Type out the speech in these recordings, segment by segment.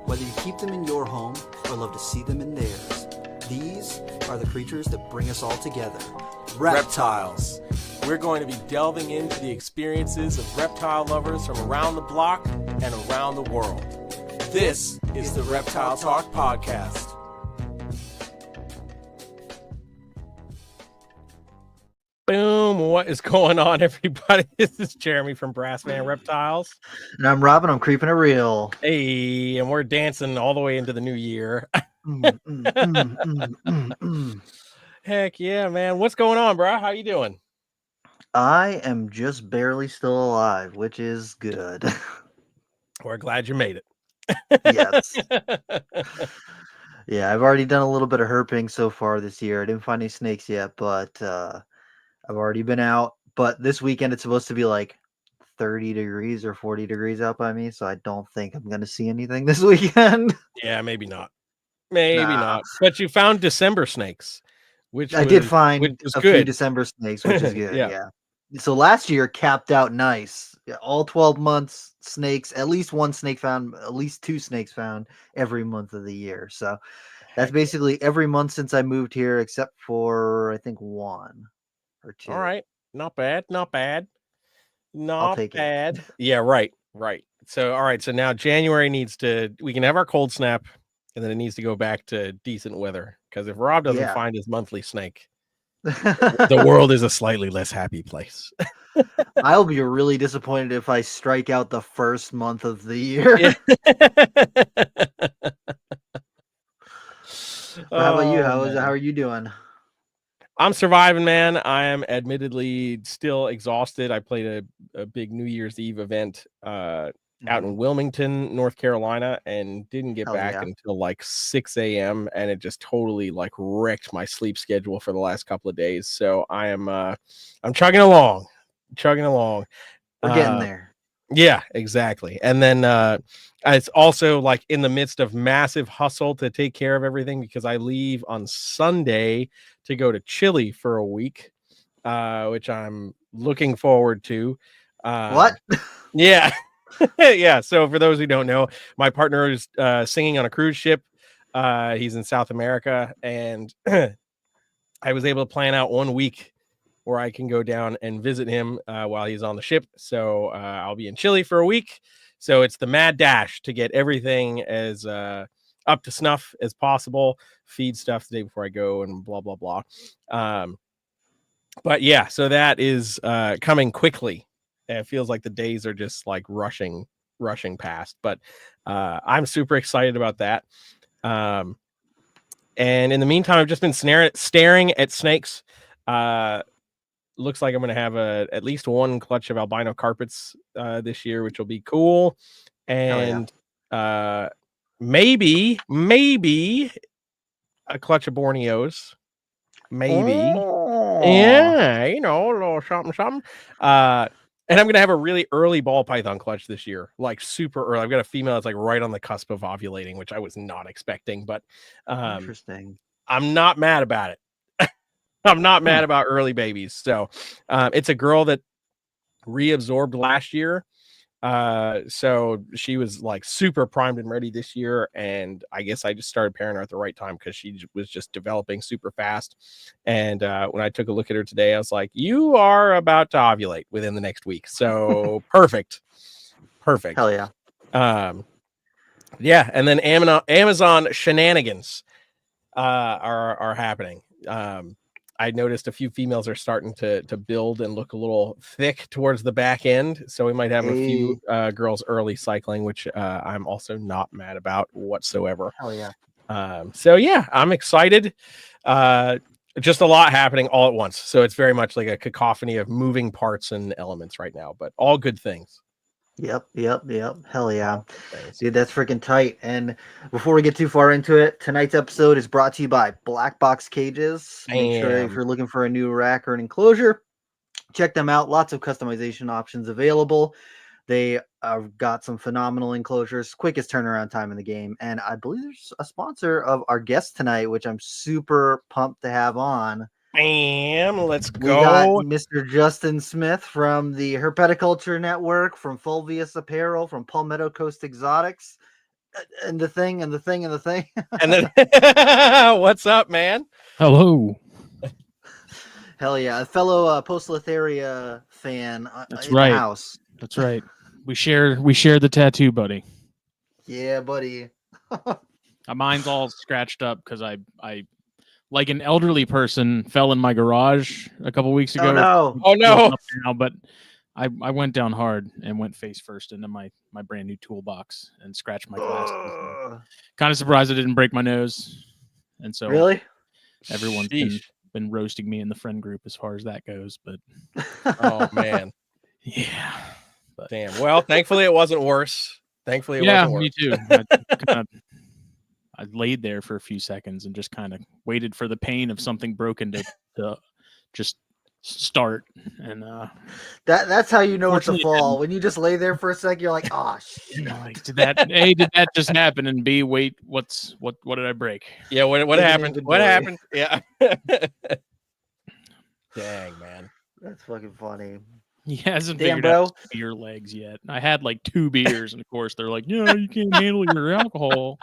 Whether you keep them in your home or love to see them in theirs, these are the creatures that bring us all together. Reptiles. We're going to be delving into the experiences of reptile lovers from around the block and around the world. This is the Reptile Talk Podcast. Boom. What is going on, everybody? This is Jeremy from Brassman Reptiles. And I'm Robin. I'm keeping it real. Hey, and we're dancing all the way into the new year. Heck yeah, man. What's going on, bro? How you doing? I am just barely still alive, which is good. We're glad you made it. Yes. Yeah, I've already done a little bit of herping so far this year. I didn't find any snakes yet, but I've already been out. But this weekend it's supposed to be like 30 degrees or 40 degrees out by me, so I don't think I'm going to see anything this weekend. Yeah, maybe not. Maybe not. But you found December snakes, which I did find a few December snakes, which is good. Yeah. So last year capped out nice. Yeah, all 12 months snakes, at least one snake found, at least two snakes found every month of the year. So that's basically every month since I moved here, except for I think one or two. All right. Not bad. Not bad. I'll take it. Yeah, right. So, all right. So now January we can have our cold snap, and then it needs to go back to decent weather. Because if Rob doesn't find his monthly snake, the world is a slightly less happy place. I'll be really disappointed if I strike out the first month of the year. Yeah. How about you? How are you doing? I'm surviving, man. I am admittedly still exhausted. I played a big New Year's Eve event out in Wilmington, North Carolina, and didn't get back until like 6 a.m. and it just totally like wrecked my sleep schedule for the last couple of days. So I'm chugging along. We're getting there. Yeah, exactly. And then it's also like in the midst of massive hustle to take care of everything because I leave on Sunday to go to Chile for a week, which I'm looking forward to. What? Yeah. Yeah. So for those who don't know, my partner is singing on a cruise ship. He's in South America, and I was able to plan out 1 week where I can go down and visit him while he's on the ship. So I'll be in Chile for a week. So it's the mad dash to get everything as up to snuff as possible, feed stuff the day before I go and blah, blah, blah. But yeah, so that is coming quickly. It feels like the days are just like rushing past, but I'm super excited about that. And in the meantime, I've just been staring at snakes. Looks like I'm going to have at least one clutch of albino carpets this year, which will be cool. And maybe a clutch of Borneos. Maybe. Oh. Yeah, a little something. And I'm going to have a really early ball python clutch this year, like super early. I've got a female that's like right on the cusp of ovulating, which I was not expecting, but Interesting. I'm not mad about it. I'm not mad about early babies. So it's a girl that reabsorbed last year. So she was like super primed and ready this year. And I guess I just started pairing her at the right time because she was just developing super fast. And when I took a look at her today, I was like, you are about to ovulate within the next week. So perfect. Hell yeah. Yeah. And then Amazon shenanigans are happening. I noticed a few females are starting to build and look a little thick towards the back end. So we might have a few girls early cycling, which I'm also not mad about whatsoever. Hell yeah. So yeah, I'm excited. Just a lot happening all at once. So it's very much like a cacophony of moving parts and elements right now, but all good things. Yep. Hell yeah. Dude, that's freaking tight. And before we get too far into it, tonight's episode is brought to you by Black Box Cages. Make sure if you're looking for a new rack or an enclosure, check them out. Lots of customization options available. They have got some phenomenal enclosures, quickest turnaround time in the game. And I believe there's a sponsor of our guest tonight, which I'm super pumped to have on. Bam, let's go. We got Mr. Justin Smith from the Herpetoculture Network, from Fulvius Apparel, from Palmetto Coast Exotics. And the thing. And then, what's up, man? Hello. Hell yeah, a fellow Post-Letharia fan That's in right. the house. That's right. We share the tattoo, buddy. Yeah, buddy. Mine's all scratched up because I like an elderly person fell in my garage a couple weeks ago. Oh no! Now, but I went down hard and went face first into my brand new toolbox and scratched my glasses. Kind of surprised I didn't break my nose. And so really, everyone's been roasting me in the friend group as far as that goes. But oh man, yeah. But, damn. Well, thankfully it wasn't worse. Thankfully, it wasn't worse. Me too. I laid there for a few seconds and just kind of waited for the pain of something broken to just start. And that's how you know it's a fall. When you just lay there for a second, you're like, oh shit. Like, did that just happen? And B, wait, what did I break? Yeah, what happened? What happened? Yeah. Dang, man. That's fucking funny. He hasn't figured out beer legs yet. I had like 2 beers, and of course they're like, "No, you can't handle your alcohol."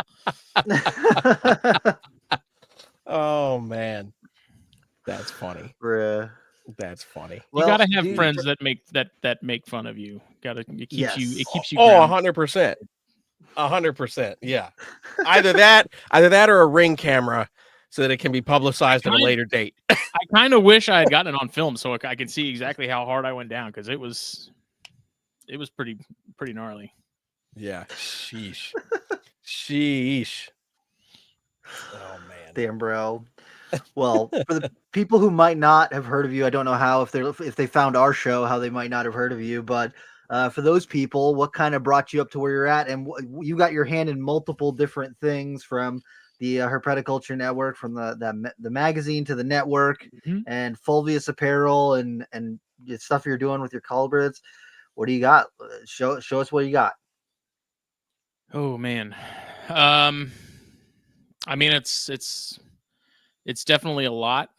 Oh man, that's funny. Bruh. That's funny. You gotta have friends that make fun of you. It keeps you. Oh, 100%. 100%. Yeah. Either that or a Ring camera so that it can be publicized at a later date. I kind of wish I had gotten it on film so I can see exactly how hard I went down, because it was pretty gnarly. Yeah. Sheesh. Sheesh. Oh man. Damn, bro. Well, for the people who might not have heard of you, I don't know how, if they found our show, how they might not have heard of you, but for those people, what kind of brought you up to where you're at? And you got your hand in multiple different things, from the Herpetoculture Network, from the magazine to the network, and Fulvius Apparel and the stuff you're doing with your colubrids. What do you got? Show us what you got. Oh man, I mean it's definitely a lot.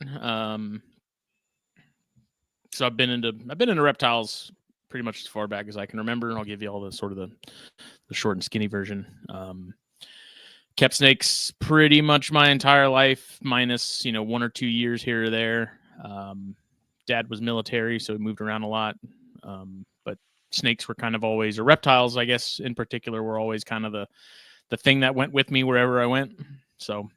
So I've been into reptiles pretty much as far back as I can remember, and I'll give you all the sort of the short and skinny version. Kept snakes pretty much my entire life, minus 1 or 2 years here or there. Dad was military, so he moved around a lot. But snakes were kind of always, or reptiles, I guess in particular, were always kind of the thing that went with me wherever I went. So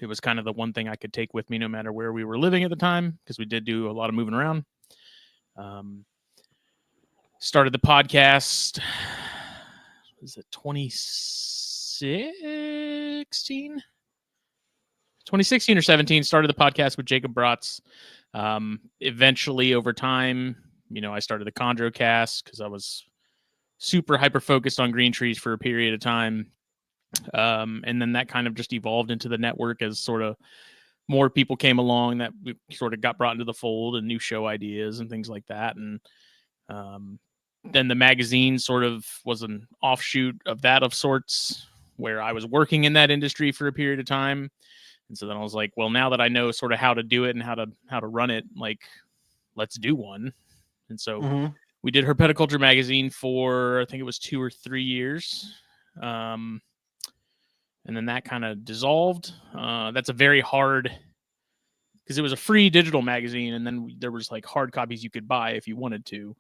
it was kind of the one thing I could take with me no matter where we were living at the time, because we did do a lot of moving around. Started the podcast, was it 2016 or 17? Started the podcast with Jacob Bratz. Eventually, over time, I started the ChondroCast because I was super hyper focused on green trees for a period of time. And then that kind of just evolved into the network as sort of more people came along that we sort of got brought into the fold, and new show ideas and things like that. And then the magazine sort of was an offshoot of that of sorts, where I was working in that industry for a period of time. And so then I was like, well, now that I know sort of how to do it and how to run it, like, let's do one. And so we did Herpetoculture magazine for, I think it was 2 or 3 years. And then that kind of dissolved. That's a very hard, because it was a free digital magazine, and then there was like hard copies you could buy if you wanted to.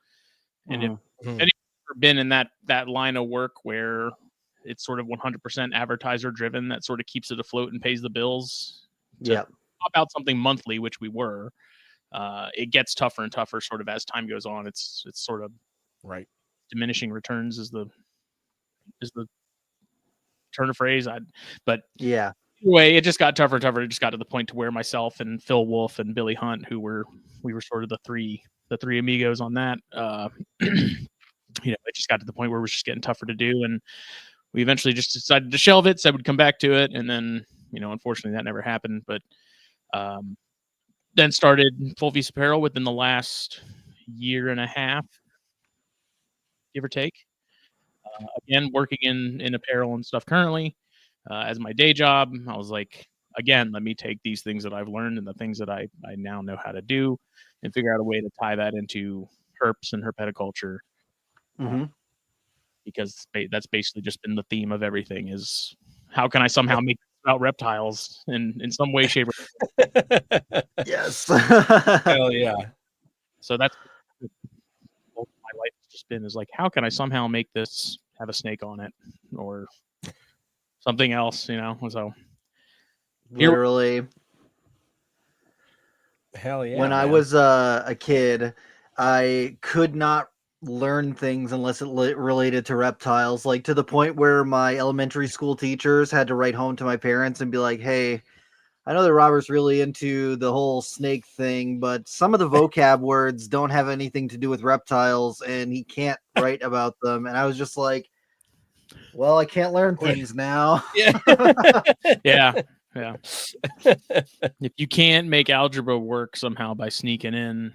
And if anyone's ever been in that line of work where it's sort of 100% advertiser driven, that sort of keeps it afloat and pays the bills. Yeah. Pop out something monthly, which we were. It gets tougher and tougher sort of as time goes on. It's sort of right. Diminishing returns is the turn of phrase. But yeah. Anyway, it just got tougher and tougher. It just got to the point to where myself and Phil Wolf and Billy Hunt, we were sort of the three amigos on that. It just got to the point where it was just getting tougher to do, and we eventually just decided to shelve it. Said we'd come back to it, and then unfortunately that never happened. But then started Fulvius Apparel within the last year and a half, give or take. Again, working in apparel and stuff currently as my day job. I was like, again, let me take these things that I've learned and the things that I now know how to do, and figure out a way to tie that into herps and herpetoculture. because that's basically just been the theme of everything is how can I somehow make it about reptiles in some way, shape, or Yes. Hell yeah. so that's what my life has just been is like, how can I somehow make this have a snake on it or something else, So Literally. Hell yeah. When I was a kid, I could not learn things unless it related to reptiles, like to the point where my elementary school teachers had to write home to my parents and be like, hey, I know that Robert's really into the whole snake thing, but some of the vocab words don't have anything to do with reptiles and he can't write about them. And I was just like, well, I can't learn things now. Yeah. yeah. If you can't make algebra work somehow by sneaking in,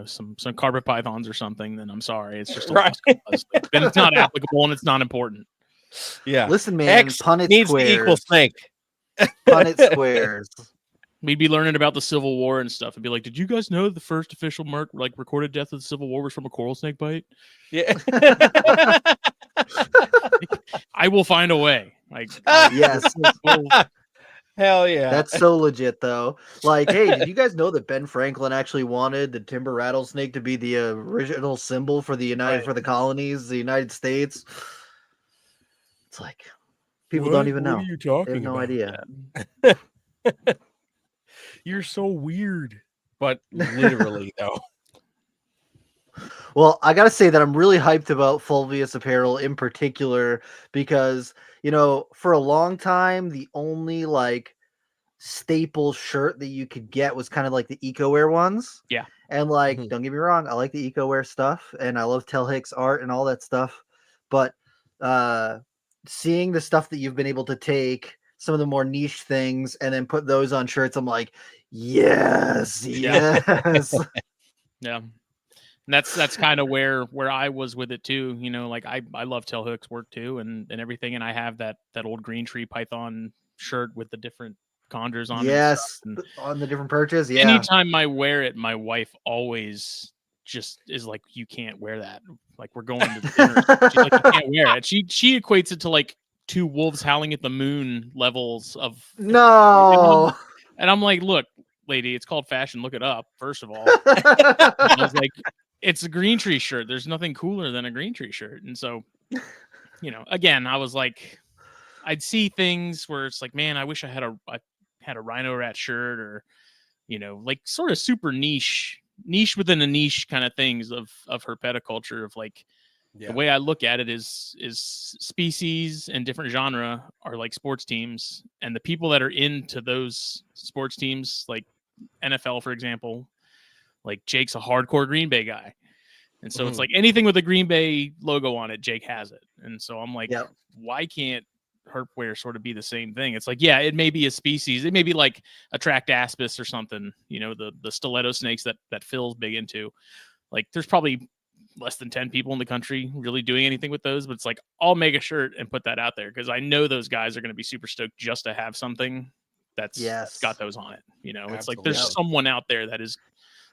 some carpet pythons or something, then I'm sorry. It's just right. Then it's not applicable and it's not important. Yeah. Listen, man, X Punnett needs squares. to equal snake. Punnett squares. We'd be learning about the Civil War and stuff and be like, did you guys know the first official recorded death of the Civil War was from a coral snake bite? Yeah. I will find a way. Yes. Hell yeah. That's so legit, though. Like, hey, did you guys know that Ben Franklin actually wanted the timber rattlesnake to be the original symbol for the for the colonies, the United States? It's like people don't even know. What are you talking They have no about? idea. You're so weird. But literally, though. Well, I gotta say that I'm really hyped about Fulvius apparel in particular because, for a long time, the only staple shirt that you could get was kind of like the eco-wear ones. Yeah. And don't get me wrong, I like the eco-wear stuff and I love Tel Hicks art and all that stuff. But seeing the stuff that you've been able to take, some of the more niche things, and then put those on shirts, I'm like, yes. Yeah. And that's kind of where I was with it too. I love Tel Hicks work too and everything. And I have that old green tree python shirt with the different conjures on it. Yes, on the different perches. Yeah. Anytime I wear it, my wife always just is like, you can't wear that. Like, we're going to dinner. She's like, you can't wear it. She equates it to two wolves howling at the moon levels of no. And I'm like, look, lady, it's called fashion. Look it up, first of all. I was like, it's a green tree shirt. There's nothing cooler than a green tree shirt. And so, again, I was like, I'd see things where it's like, man, I wish I had a rhino rat shirt or, sort of super niche within a niche kind of things of herpetoculture of the way I look at it is species and different genre are like sports teams, and the people that are into those sports teams, like NFL, for example, like Jake's a hardcore Green Bay guy. And so it's like anything with a Green Bay logo on it, Jake has it. And so I'm like, why can't herpwear sort of be the same thing? It's like, yeah, it may be a species. It may be like a Tractaspis or something, the stiletto snakes that Phil's big into. Like, there's probably less than 10 people in the country really doing anything with those, but it's like, I'll make a shirt and put that out there because I know those guys are going to be super stoked just to have something that's got those on it. It's Absolutely. like there's someone out there that is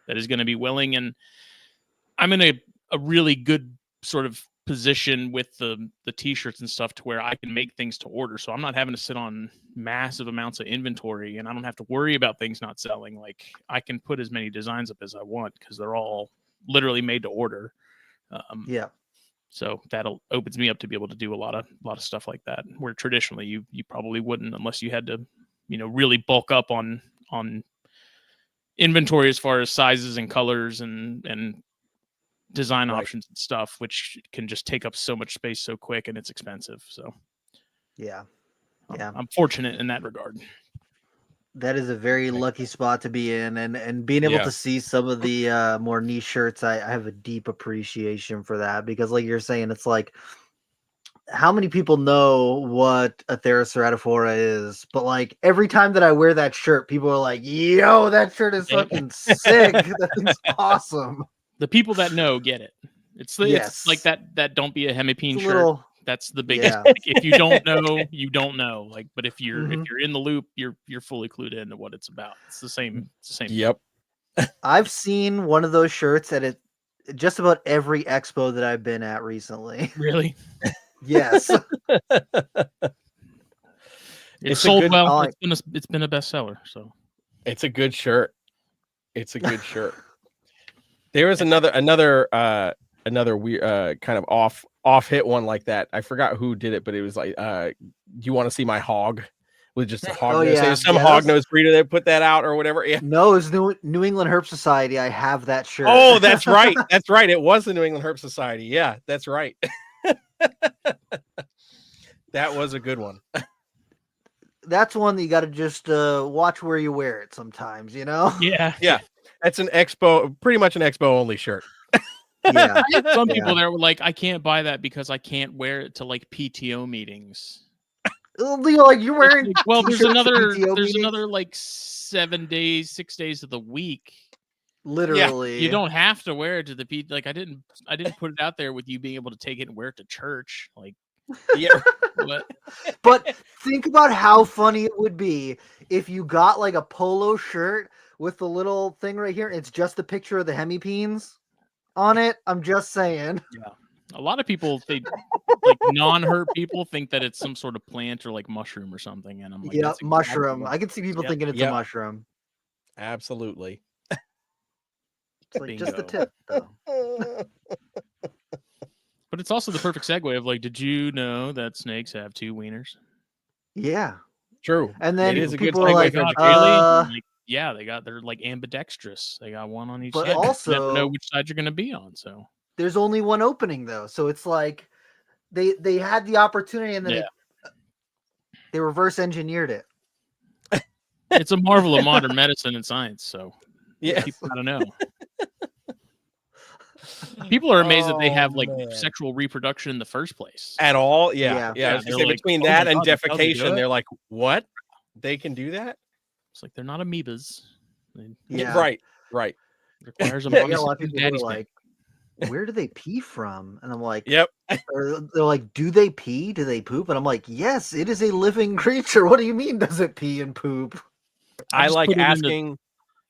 going to be willing, and I'm in a really good sort of position with the t-shirts and stuff to where I can make things to order. So I'm not having to sit on massive amounts of inventory, and I don't have to worry about things not selling. Like, I can put as many designs up as I want because they're all literally made to order. So that opens me up to be able to do a lot of stuff like that, where traditionally you probably wouldn't unless you had to, really bulk up on inventory as far as sizes and colors and design options and stuff, which can just take up so much space so quick, and it's expensive. So I'm fortunate in that regard. That is a very lucky spot to be in, and being able to see some of the more niche shirts, I have a deep appreciation for that, because like you're saying, it's like, how many people know what a Theraceratophora is? But like, every time that I wear that shirt, people are like, yo, that shirt is fucking sick. That thing's awesome. The people that know get it. It's like that don't be a hemipene shirt. That's the biggest. Like, if you don't know, you don't know. Like, but if you're in the loop, you're fully clued into what it's about. It's the same. Yep. I've seen one of those shirts at just about every expo that I've been at recently. Really? Yes. It's sold good, well. It's been a bestseller. So it's a good shirt. It's a good shirt. There was another weird kind of off hit one like that. I forgot who did it, but it was like, do you want to see my hog? With just a hog nose. yeah. Some hog nose breeder that put that out or whatever. Yeah. No, it's New England Herp Society. I have that shirt. Oh, that's right. That's right. It was the New England Herp Society. Yeah, that's right. That was a good one. That's one that you got to just watch where you wear it sometimes, you know? Yeah. That's an expo, pretty much an expo only shirt. Yeah. Some people there were like, I can't buy that because I can't wear it to like PTO meetings. Like you're wearing. Like, well, there's another meetings? like 6 days of the week. Literally, you don't have to wear it to the P. Like I didn't put it out there with you being able to take it and wear it to church. Like, yeah. But think about how funny it would be if you got like a polo shirt with the little thing right here. It's just a picture of the hemipenes on it. I'm just saying. Yeah. A lot of people, like non-herp people, think that it's some sort of plant or like mushroom or something, and I'm like, yeah, mushroom. I can see people thinking it's a mushroom. Absolutely. It's like just the tip, though. But it's also the perfect segue of like, did you know that snakes have 2 wieners? Yeah, true. And then it is people a good are like, really? Yeah, they're like ambidextrous. They got one on each but side. Also, you never know which side you're going to be on. So there's only one opening though, so it's like they had the opportunity and then they reverse engineered it. It's a marvel of modern medicine and science. So people gotta know. People are amazed that they have like sexual reproduction in the first place. At all? Yeah. Like, between that and defecation, they're like, what? They can do that? It's like they're not amoebas. Right. It requires a lot of people are like, where do they pee from? And I'm like, yep. Or they're like, do they pee? Do they poop? And I'm like, yes, it is a living creature. What do you mean does it pee and poop? I like asking.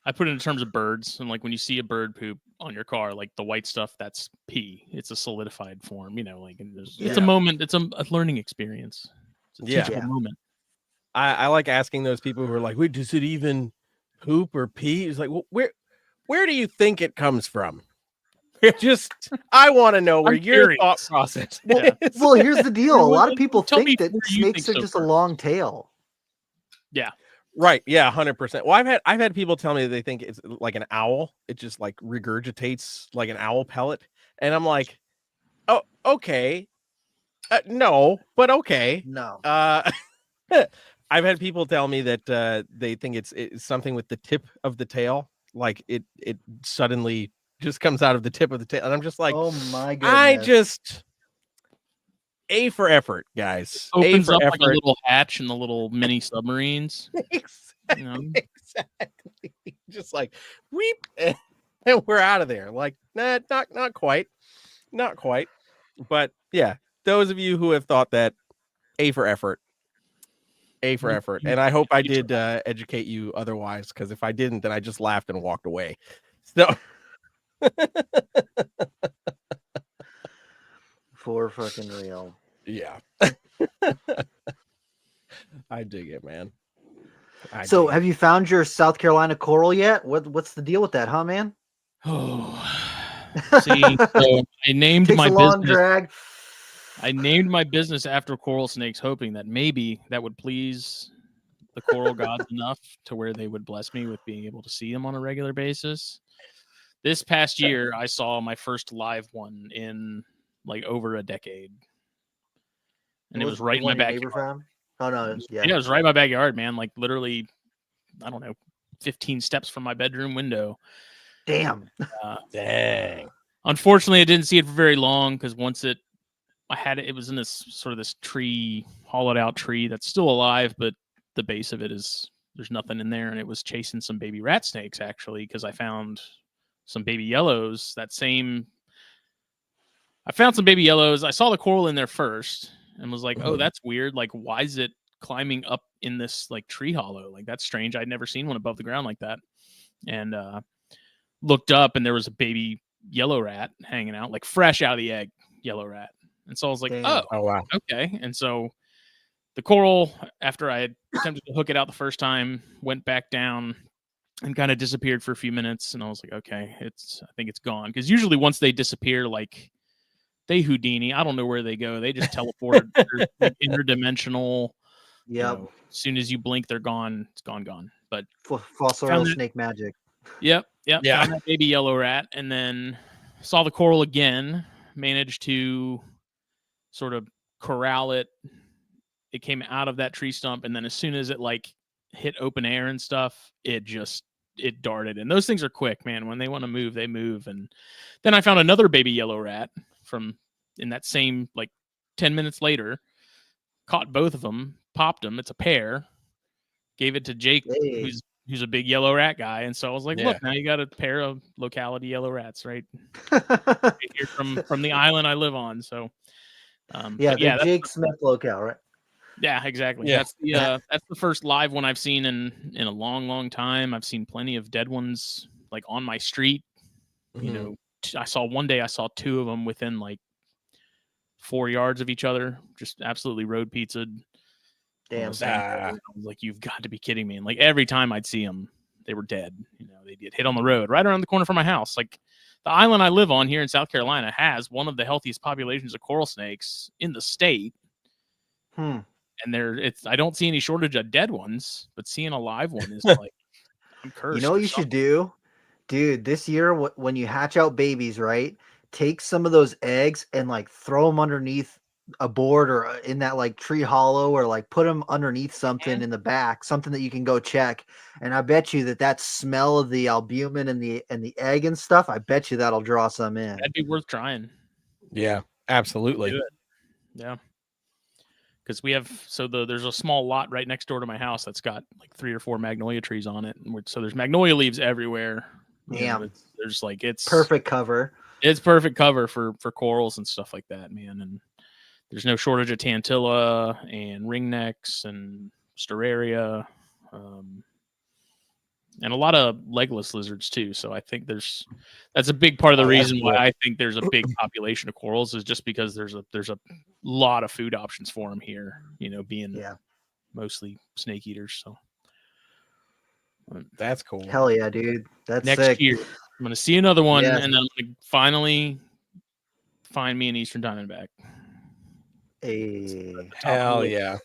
I put it in terms of birds, and like when you see a bird poop on your car, like the white stuff, that's pee. It's a solidified form, you know. Like it's a moment. It's a learning experience. It's a teachable moment. I like asking those people who are like, "Wait, does it even poop or pee?" It's like, well, where do you think it comes from? I want to know where your thought process is. Well, here's the deal. A lot of people think that snakes are just a long tail. Yeah. Right. Yeah. 100%. Well, I've had people tell me that they think it's like an owl. It just like regurgitates like an owl pellet. And I'm like, oh, okay. No, but okay. No. I've had people tell me that they think it's something with the tip of the tail. Like it suddenly just comes out of the tip of the tail. And I'm just like, oh my goodness. A for effort, guys. Opens up like a little hatch in the little mini submarines. Exactly. You know? Exactly. Just like weep, and we're out of there. Like, nah, not quite. Not quite. But yeah, those of you who have thought that, A for effort. A for effort. And I hope I did educate you otherwise, because if I didn't, then I just laughed and walked away. So for fucking real. Yeah. I dig it, man. So have you found your South Carolina coral yet? What's the deal with that, huh, man? Oh, see, so I named my business. I named my business after coral snakes, hoping that maybe that would please the coral gods enough to where they would bless me with being able to see them on a regular basis. This past year, I saw my first live one in like over a decade. And it was right in my backyard. Oh, no. Yeah, it was right in my backyard, man. Like literally, I don't know, 15 steps from my bedroom window. Damn. Dang. Unfortunately, I didn't see it for very long because once I had it was in this tree, hollowed out tree that's still alive, but the base of it there's nothing in there. And it was chasing some baby rat snakes, actually, because I found some baby yellows. I found some baby yellows. I saw the coral in there first and was like, oh, that's weird. Like, why is it climbing up in this like tree hollow? Like, that's strange. I'd never seen one above the ground like that. And looked up and there was a baby yellow rat hanging out, like fresh out of the egg yellow rat. And so I was like, Damn. Oh wow. okay. And so the coral, after I had attempted to hook it out the first time, went back down and kind of disappeared for a few minutes. And I was like, okay, I think it's gone. Because usually once they disappear, like they Houdini, I don't know where they go. They just teleported. They're like interdimensional. Yep. As soon as you blink, they're gone. It's gone. But Fossil found that- snake magic. Yep. Yeah. Found that baby yellow rat, and then saw the coral again. Managed to sort of corral it. It came out of that tree stump, and then as soon as it like hit open air and stuff, it darted. And those things are quick, man. When they want to move, they move. And then I found another baby yellow rat in that same, like 10 minutes later, caught both of them, popped them. It's a pair. Gave it to Jake, Hey. who's a big yellow rat guy. And so I was like, Yeah. look, now you got a pair of locality yellow rats right here from the island I live on. So Yeah, yeah, the Jake Smith locale, right? yeah, exactly. Yeah. That's the first live one I've seen in a long time. I've seen plenty of dead ones like on my street. You know, one day I saw two of them within like 4 yards of each other, just absolutely road pizzaed. Damn. I was like, you've got to be kidding me. And like every time I'd see them, they were dead. You know, they'd get hit on the road right around the corner from my house. Like the island I live on here in South Carolina has one of the healthiest populations of coral snakes in the state. And I don't see any shortage of dead ones, but seeing a live one is like, I'm cursed. You know what you should do? Dude, this year, when you hatch out babies, right? Take some of those eggs and like throw them underneath a board or in that like tree hollow, or like put them underneath something in the back, something that you can go check. And I bet you that smell of the albumin and the egg and stuff, I bet you that'll draw some in. That'd be worth trying. Yeah, absolutely. Yeah. Because we have, there's a small lot right next door to my house that's got like 3 or 4 magnolia trees on it. And so there's magnolia leaves everywhere. Damn. It's perfect cover. It's perfect cover for corals and stuff like that, man. And there's no shortage of tantilla and ringnecks and steraria, and a lot of legless lizards too. So I think that's a big part of the reason why I think there's a big population of corals, is just because there's a lot of food options for them here, you know, being mostly snake eaters. So that's cool. Hell yeah, dude. That's next sick. year I'm gonna see another one, and then I'm gonna finally find me an eastern diamondback. Hey. Hell yeah.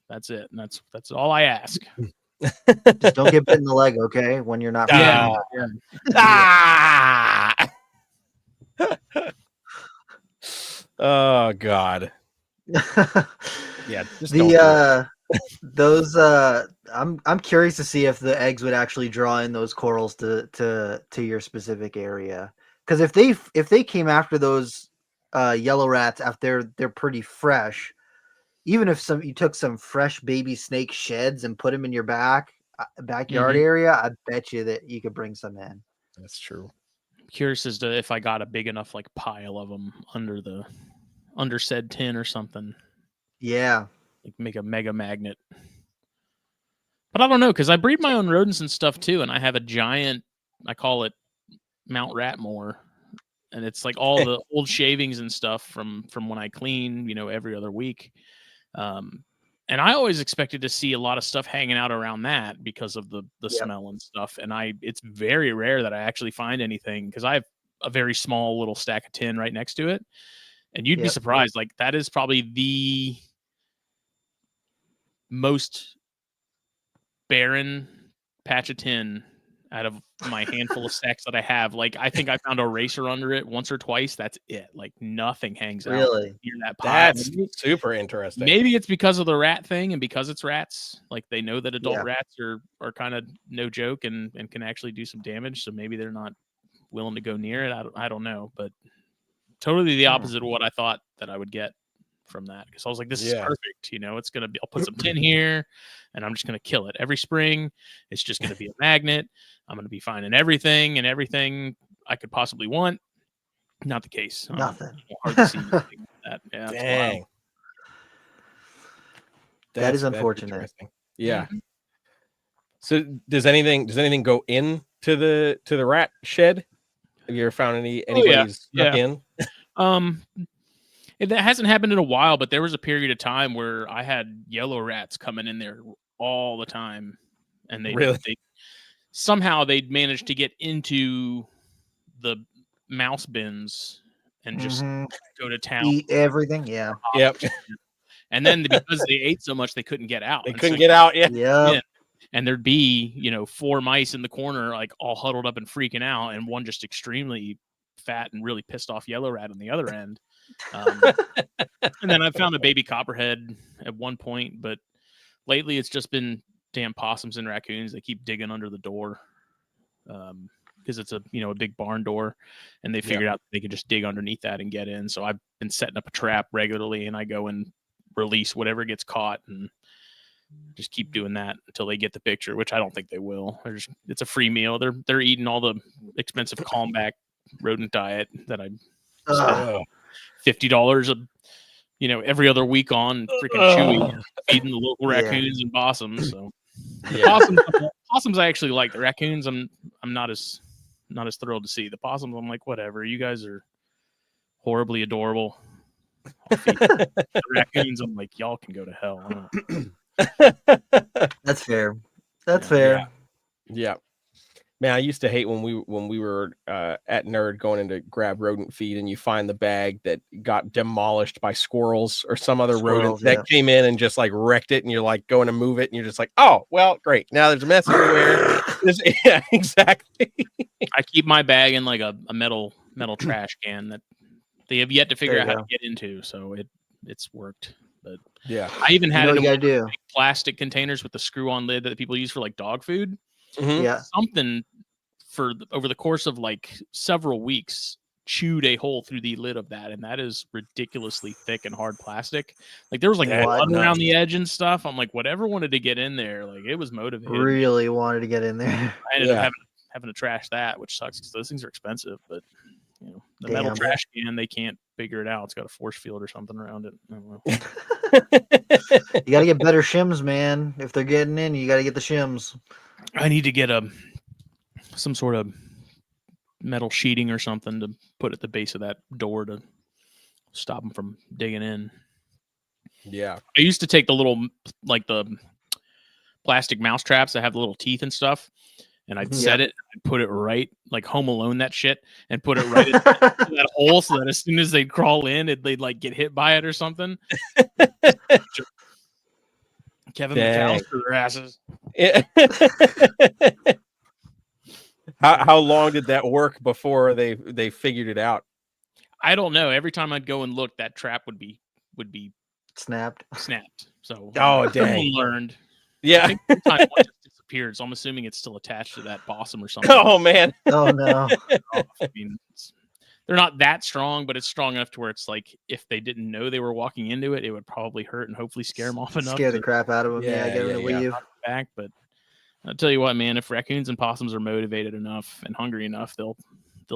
That's it. And that's all I ask. Just don't get bit in the leg, okay? When you're not. Oh God. Yeah. Those I'm curious to see if the eggs would actually draw in those corals to your specific area. Because if they came after those yellow rats after they're pretty fresh, even if you took some fresh baby snake sheds and put them in your backyard area, I bet you that you could bring some in. That's true. I'm curious as to if I got a big enough like pile of them under said tin or something. Yeah. Like make a mega magnet. But I don't know, because I breed my own rodents and stuff too, and I have a giant, I call it Mount Ratmore. And it's like all the old shavings and stuff from when I clean, you know, every other week. And I always expected to see a lot of stuff hanging out around that because of the smell and stuff. And it's very rare that I actually find anything, because I have a very small little stack of tin right next to it. And you'd be surprised. Like that is probably the most barren patch of tin out of my handful of stacks that I have. Like I think I found a racer under it once or twice. That's it. Like nothing hangs out near that pile. That's super interesting. Maybe it's because of the rat thing, and because it's rats, like they know that adult rats are kind of no joke and can actually do some damage. So maybe they're not willing to go near it. I don't know, but totally the opposite of what I thought that I would get from that. Because I was like, this is perfect. You know, I'll put some tin here and I'm just going to kill it every spring. It's just going to be a magnet. I'm going to be finding everything I could possibly want. Not the case. Nothing. Hard to see anything like that. Yeah. Dang. That is unfortunate. Yeah. So does anything go into the rat shed? Have you ever found anybody stuck in? It hasn't happened in a while, but there was a period of time where I had yellow rats coming in there all the time, and they somehow they'd managed to get into the mouse bins and just go to town, eat everything. Yeah. Yep. And then because they ate so much, they couldn't get out. They couldn't get out. Yeah. Yeah. And there'd be 4 mice in the corner, like all huddled up and freaking out, and one just extremely fat and really pissed off yellow rat on the other end. And then I found a baby copperhead at one point, but lately it's just been damn possums and raccoons. They keep digging under the door because it's a big barn door, and they figured out they could just dig underneath that and get in. So I've been setting up a trap regularly, and I go and release whatever gets caught and just keep doing that until they get the picture, which I don't think they will. It's a free meal. They're eating all the expensive Calmback rodent diet that I spent $50 every other week on freaking Chewy, feeding the local raccoons and possums. So possums I actually like. The raccoons I'm not as thrilled to see. The possums I'm like, whatever. You guys are horribly adorable. The raccoons I'm like, y'all can go to hell. That's fair. That's fair. Yeah. Man, I used to hate when we were at Nerd going in to grab rodent feed, and you find the bag that got demolished by squirrels or some other rodent that came in and just like wrecked it, and you're like going to move it, and you're just like, oh well, great. Now there's a mess everywhere. Yeah, exactly. I keep my bag in like a metal trash can that they have yet to figure out how to get into, so it's worked. But yeah, I even had it in do. plastic containers with the screw-on lid that people use for like dog food. Mm-hmm. Yeah, something over the course of like several weeks chewed a hole through the lid of that, and that is ridiculously thick and hard plastic. Like there was like blood around the edge and stuff. I'm like, whatever wanted to get in there, like it was motivated. Really wanted to get in there. I ended up having to trash that, which sucks because those things are expensive. But the metal trash can, they can't figure it out. It's got a force field or something around it. I don't know. You got to get better shims, man. If they're getting in, you got to get the shims. I need to get some sort of metal sheeting or something to put at the base of that door to stop them from digging in. Yeah. I used to take the little, like the plastic mouse traps that have the little teeth and stuff, and I'd set it, I'd put it right, like Home Alone that shit, and put it right into that hole so that as soon as they'd crawl in, they'd like get hit by it or something. Kevin McAllister their asses. How long did that work before they figured it out? I don't know. Every time I'd go and look, that trap would be snapped. So dang, learned. Yeah, I think one time one just disappeared. So I'm assuming it's still attached to that possum or something. Oh man. Oh no. I mean, they're not that strong, but it's strong enough to where it's like if they didn't know they were walking into it, it would probably hurt and hopefully scare them off enough. Scare the crap out of them. Get them to leave. Back, but I'll tell you what, man. If raccoons and possums are motivated enough and hungry enough, they'll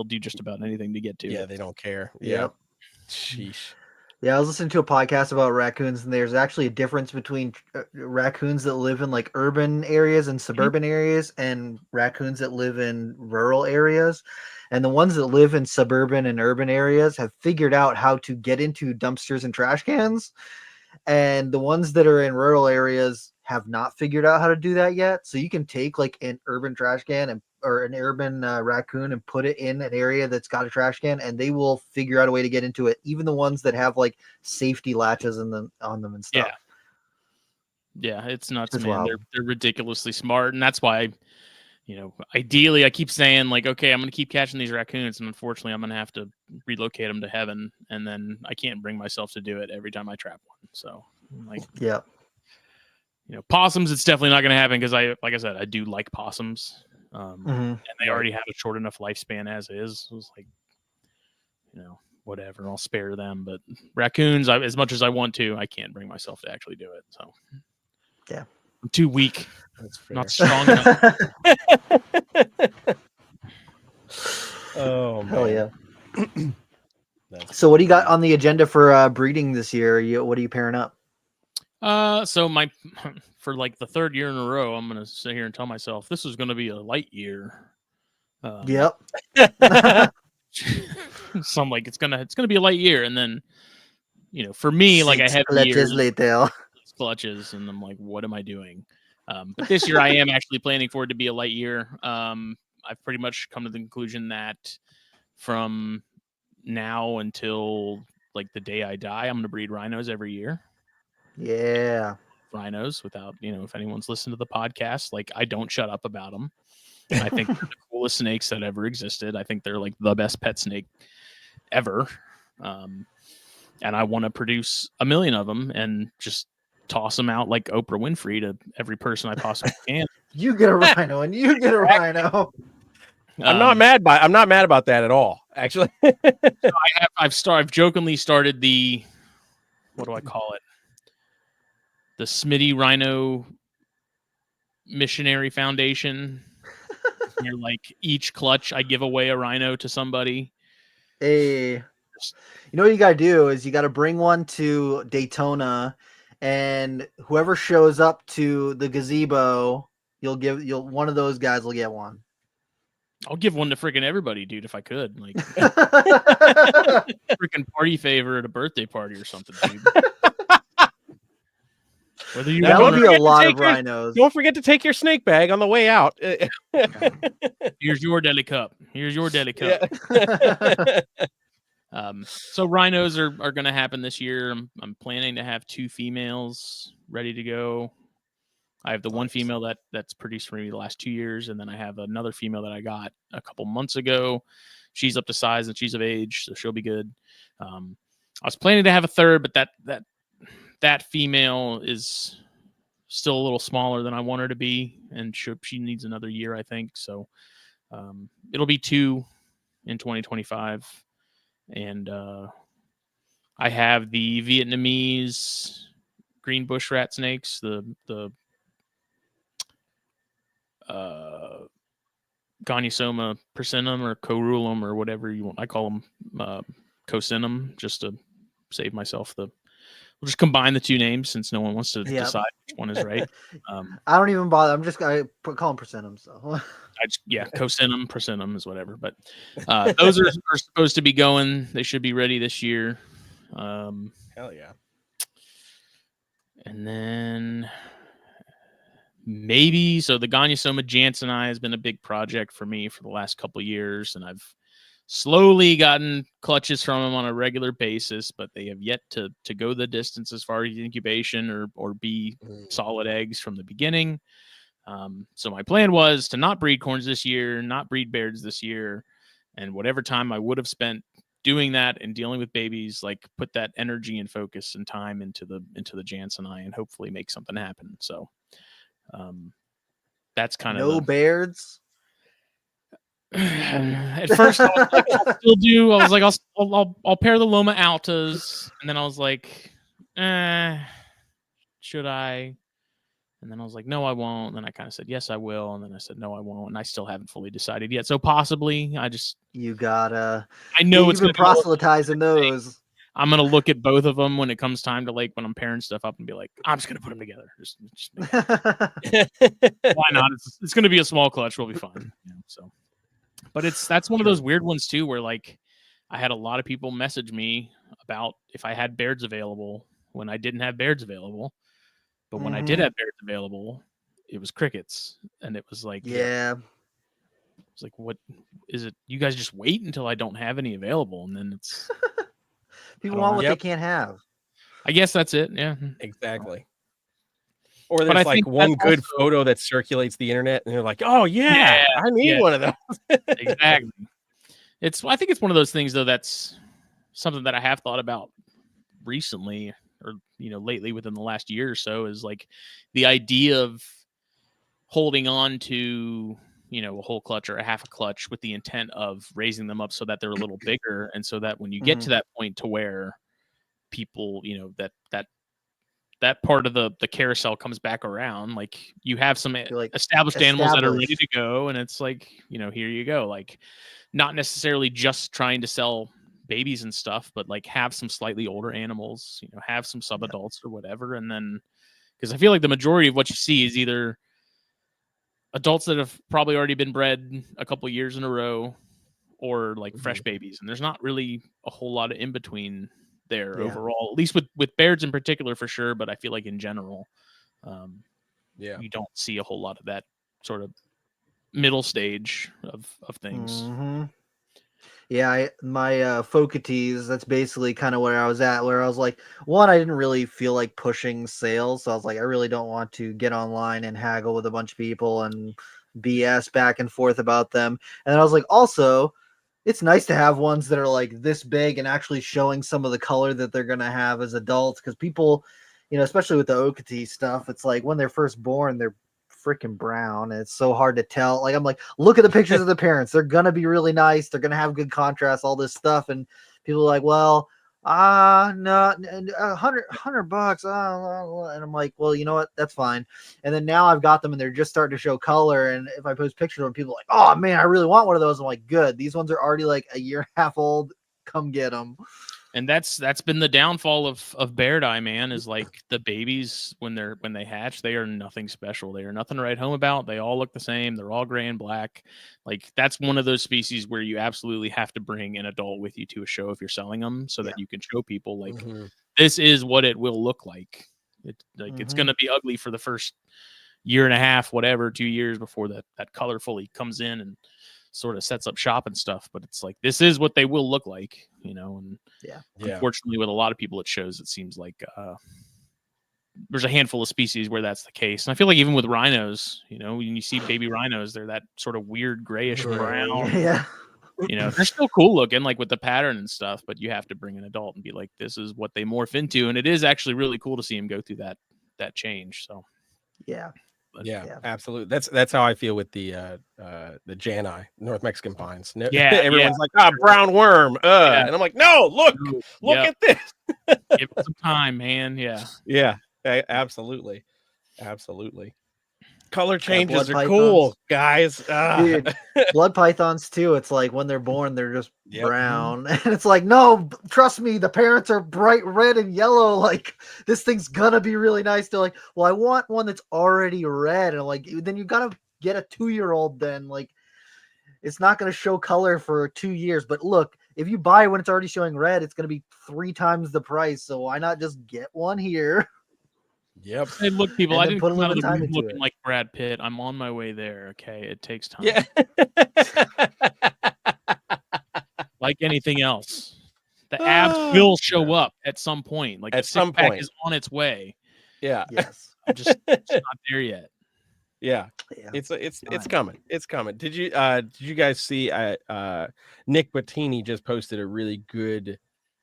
do just about anything to get to. Yeah, they don't care. Yep. Sheesh. Yeah, I was listening to a podcast about raccoons, and there's actually a difference between raccoons that live in like urban areas and suburban areas, and raccoons that live in rural areas. And the ones that live in suburban and urban areas have figured out how to get into dumpsters and trash cans. And the ones that are in rural areas have not figured out how to do that yet. So you can take like an urban trash can or an urban raccoon and put it in an area that's got a trash can, and they will figure out a way to get into it. Even the ones that have like safety latches on them and stuff. Yeah, it's nuts, man. They're ridiculously smart, and that's why, ideally, I keep saying like, okay, I'm going to keep catching these raccoons, and unfortunately, I'm going to have to relocate them to heaven, and then I can't bring myself to do it every time I trap one. So, like, possums, it's definitely not going to happen because like I said, I do like possums. And they already have a short enough lifespan as is. It was like, whatever, I'll spare them. But raccoons, as much as I want to, I can't bring myself to actually do it. So, yeah, I'm too weak. That's fair. Not strong enough. Oh, man. Hell yeah. So, what do you got on the agenda for breeding this year? What are you pairing up? So for like the third year in a row, I'm gonna sit here and tell myself this is gonna be a light year. Yep. So I'm like, it's gonna be a light year, and then for me, like I have clutches later. Clutches, and I'm like, what am I doing? But this year I am actually planning for it to be a light year. I've pretty much come to the conclusion that from now until like the day I die, I'm going to breed rhinos every year. Yeah. Rhinos without, if anyone's listened to the podcast, like I don't shut up about them. I think they're the coolest snakes that ever existed. I think they're like the best pet snake ever. And I want to produce 1 million of them and just toss them out like Oprah Winfrey to every person I possibly can. You get a rhino and you get a rhino. I'm not mad about that at all, actually. So I've jokingly started the, what do I call it? The Smitty Rhino Missionary Foundation. You're like, each clutch I give away a rhino to somebody. Hey, you know what you got to do is you got to bring one to Daytona, and whoever shows up to the gazebo, one of those guys will get one. I'll give one to freaking everybody, dude, if I could. Like freaking party favor at a birthday party or something, dude. That would be a lot of rhinos. Don't forget to take your snake bag on the way out. Here's your deli cup. Here's your deli cup. Yeah. So rhinos are going to happen this year. I'm planning to have 2 females ready to go. I have the one female that's produced for me the last 2 years, and then I have another female that I got a couple months ago. She's up to size and she's of age, so she'll be good. I was planning to have a third, but that female is still a little smaller than I want her to be, and she needs another year, I think. So it'll be 2 in 2025, and I have the Vietnamese green bush rat snakes, the Gonyosoma persinum or corulum or whatever you want. I call them cosinum, just to save myself the. We'll just combine the 2 names since no one wants to decide which one is right. I don't even bother. I call them persinum. So cosinum, persinum is whatever. But those are supposed to be going. They should be ready this year. Hell yeah! And then maybe the Gonyosoma jansseni has been a big project for me for the last couple of years, and I've slowly gotten clutches from them on a regular basis, but they have yet to go the distance as far as incubation or be solid eggs from the beginning. So my plan was to not breed corns this year, not breed beards this year, and whatever time I would have spent doing that and dealing with babies, like put that energy and focus and time into the jansseni and hopefully make something happen. So that's kind of no beards. At first, I was like, I'll still do. I was like, I'll pair the Loma Altas, and then I was like, should I? And then I was like, no, I won't. And then I kind of said, yes, I will. And then I said, no, I won't. And I still haven't fully decided yet. So possibly, I know you've been proselytizing those. I'm gonna look at both of them when it comes time to when I'm pairing stuff up and be like, I'm just gonna put them together. Just why not? It's gonna be a small clutch. We'll be fine. So. But that's one of those weird ones too, where like I had a lot of people message me about if I had beards available when I didn't have beards available. But when I did have beards available, it was crickets. And it was like, it's like, what is it? You guys just wait until I don't have any available. And then it's people want what they can't have. I guess that's it. Yeah, exactly. Or there's like one good photo that circulates the internet, and they're like, "Oh yeah, I need one of those." Exactly. I think it's one of those things though that's something that I have thought about recently, or lately within the last year or so, is like the idea of holding on to a whole clutch or a half a clutch with the intent of raising them up so that they're a little bigger, and so that when you get to that point to where people, that part of the carousel comes back around, like you have some established animals that are ready to go, and it's like, here you go, like not necessarily just trying to sell babies and stuff, but like have some slightly older animals, have some sub-adults or whatever. And then, because I feel like the majority of what you see is either adults that have probably already been bred a couple years in a row, or like fresh babies, and there's not really a whole lot of in between there overall, at least with Baird's in particular for sure. But I feel like in general, you don't see a whole lot of that sort of middle stage of things. Mm-hmm. Yeah, my Focatees, that's basically kind of where I was at, where I was like, one, I didn't really feel like pushing sales. So I was like, I really don't want to get online and haggle with a bunch of people and BS back and forth about them. And then I was like, also, it's nice to have ones that are like this big and actually showing some of the color that they're going to have as adults. Because people, especially with the Okatee stuff, it's like when they're first born, they're freaking brown, and it's so hard to tell. Like, I'm like, look at the pictures of the parents. They're gonna be really nice. They're gonna have good contrast, all this stuff. And people are like, well, no, $100. And I'm like, well, you know what? That's fine. And then now I've got them, and they're just starting to show color. And if I post pictures of them, people are like, oh man, I really want one of those. I'm like, good. These ones are already like a year and a half old. Come get them. And that's been the downfall of Baird Eye, man, is like the babies when they hatch, they are nothing special. They are nothing to write home about. They all look the same. They're all gray and black. Like, that's one of those species where you absolutely have to bring an adult with you to a show if you're selling them, so that you can show people like this is what it will look like. It's going to be ugly for the first year and a half, whatever, 2 years before that color fully comes in and sort of sets up shop and stuff. But it's like, this is what they will look like, and unfortunately with a lot of people at shows, it seems like there's a handful of species where that's the case. And I feel like even with rhinos, when you see baby rhinos, they're that sort of weird grayish brown. They're still cool looking, like with the pattern and stuff, but you have to bring an adult and be like, this is what they morph into. And it is actually really cool to see them go through that change. So yeah, absolutely. That's how I feel with the Janai, North Mexican pines. Everyone's like, brown worm. And I'm like, no, look at this. Give it some time, man. Yeah, absolutely. Color changes are cool, guys. Dude, blood pythons too. It's like when they're born, they're just brown, and it's like, no, trust me, the parents are bright red and yellow. Like, this thing's gonna be really nice. They're like, well, I want one that's already red, and I'm like, then you gotta get a 2-year-old. Then, like, it's not gonna show color for 2 years. But look, if you buy when it's already showing red, it's gonna be 3 times the price. So why not just get one here? Yep. Hey, look, people, I didn't put a come out little of the time room into looking it. like Brad Pitt. I'm on my way there. Okay, it takes time. Yeah. Like anything else, the abs will show up at some point. Like, at the some six-pack point is on its way. Yeah. Yes. I'm just not there yet. Yeah. It's coming. It's coming. Did you guys see Nick Bottini just posted a really good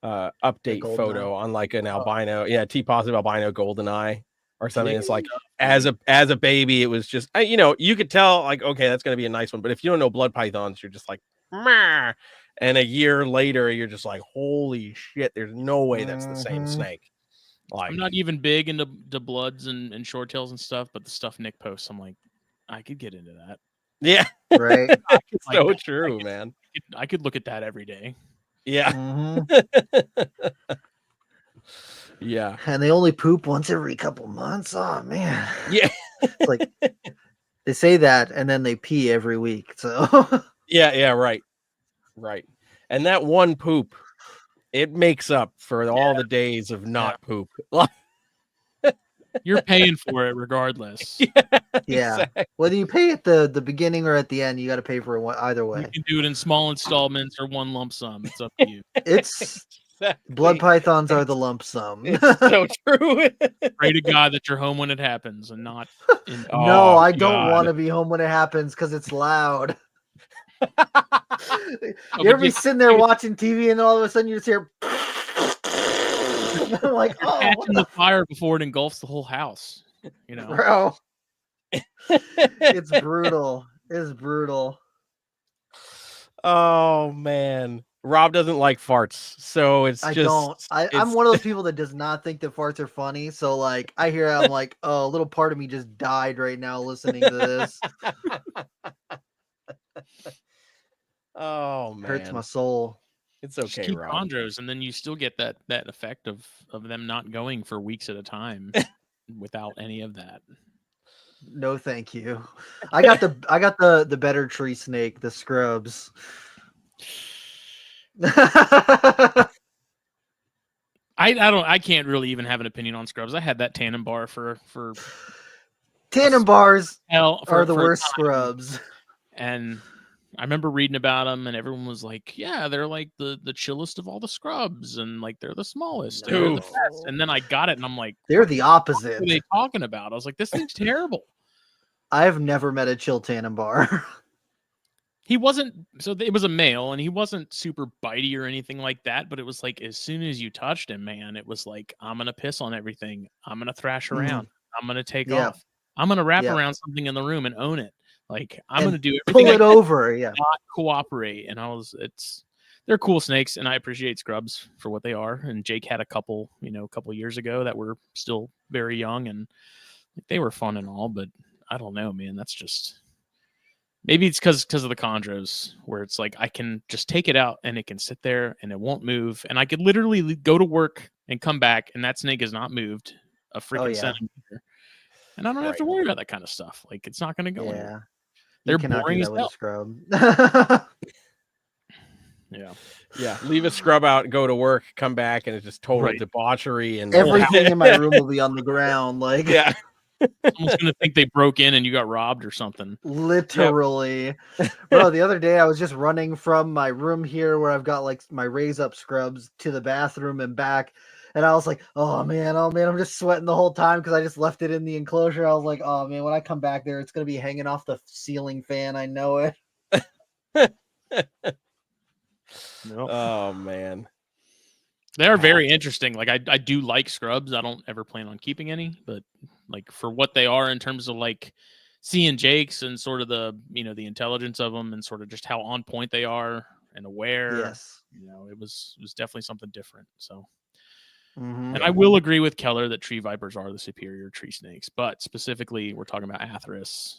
update photo on like an albino, T positive albino golden eye or something. It's like as a baby, it was just you could tell, like, okay, that's gonna be a nice one. But if you don't know blood pythons, you're just like, meh. And a year later, you're just like, holy shit, there's no way that's the same snake. Like, I'm not even big into the bloods and short tails and stuff, but the stuff Nick posts, I'm like, I could get into that. Yeah, right. It's so true, man. I could look at that every day. Yeah. Yeah. And they only poop once every couple months. Oh man. Yeah. It's like they say that and then they pee every week. So yeah, right. And that one poop, it makes up for all the days of not poop. You're paying for it regardless. Yeah. Exactly. Whether you pay at the beginning or at the end, you got to pay for it either way. You can do it in small installments or one lump sum. It's up to you. It's blood pythons are the lump sum. It's so true. Pray to God that you're home when it happens and not. No, I don't want to be home when it happens because it's loud. You ever be sitting there watching TV and all of a sudden you just hear I'm like, catching the fire before it engulfs the whole house. Bro. It's brutal. It's brutal. Oh man. Rob doesn't like farts, so I'm one of those people that does not think that farts are funny. So like I hear it, I'm like, oh, a little part of me just died right now listening to this. Oh man, hurts my soul. It's okay, just keep Rob. chondros, and then you still get that effect of them not going for weeks at a time without any of that. No, thank you. I got the better tree snake, the scrubs. I can't really even have an opinion on scrubs. I had that Tannenbar for Tannenbars are the for worst time. scrubs. And I remember reading about them, and everyone was like, "Yeah, they're like the chillest of all the scrubs, and like they're the smallest, and they're the best." And then I got it, and I'm like, they're the opposite. What are they talking about? I was like, "This thing's terrible." I've never met a chill Tannenbar. He wasn't, so it was a male, and he wasn't super bitey or anything like that. But it was like, as soon as you touched him, man, it was like, I'm gonna piss on everything. I'm gonna thrash around. I'm gonna take off. I'm gonna wrap around something in the room and own it. Like I'm gonna do everything. Pull it over, not cooperate. And they're cool snakes, and I appreciate scrubs for what they are. And Jake had a couple years ago that were still very young, and they were fun and all. But I don't know, man. That's just. Maybe it's because of the chondros, where it's like I can just take it out and it can sit there and it won't move, and I could literally go to work and come back, and that snake has not moved a freaking centimeter, and I don't have to worry about that kind of stuff. Like it's not going to go anywhere. They're boring as hell. Scrub. Yeah. Leave a scrub out, go to work, come back, and it's just total debauchery and everything in my room will be on the ground. Like Someone's gonna think they broke in and you got robbed or something. Literally. Bro, the other day I was just running from my room here where I've got like my raise up scrubs to the bathroom and back. And I was like, oh man, I'm just sweating the whole time because I just left it in the enclosure. I was like, oh man, when I come back there, it's gonna be hanging off the ceiling fan. I know it. Oh man. They are very interesting. Like I do like scrubs. I don't ever plan on keeping any, but like for what they are in terms of like seeing Jake's and sort of the the intelligence of them and sort of just how on point they are and aware. Yes. It was definitely something different. So and I will agree with Keller that tree vipers are the superior tree snakes, but specifically we're talking about Atheris.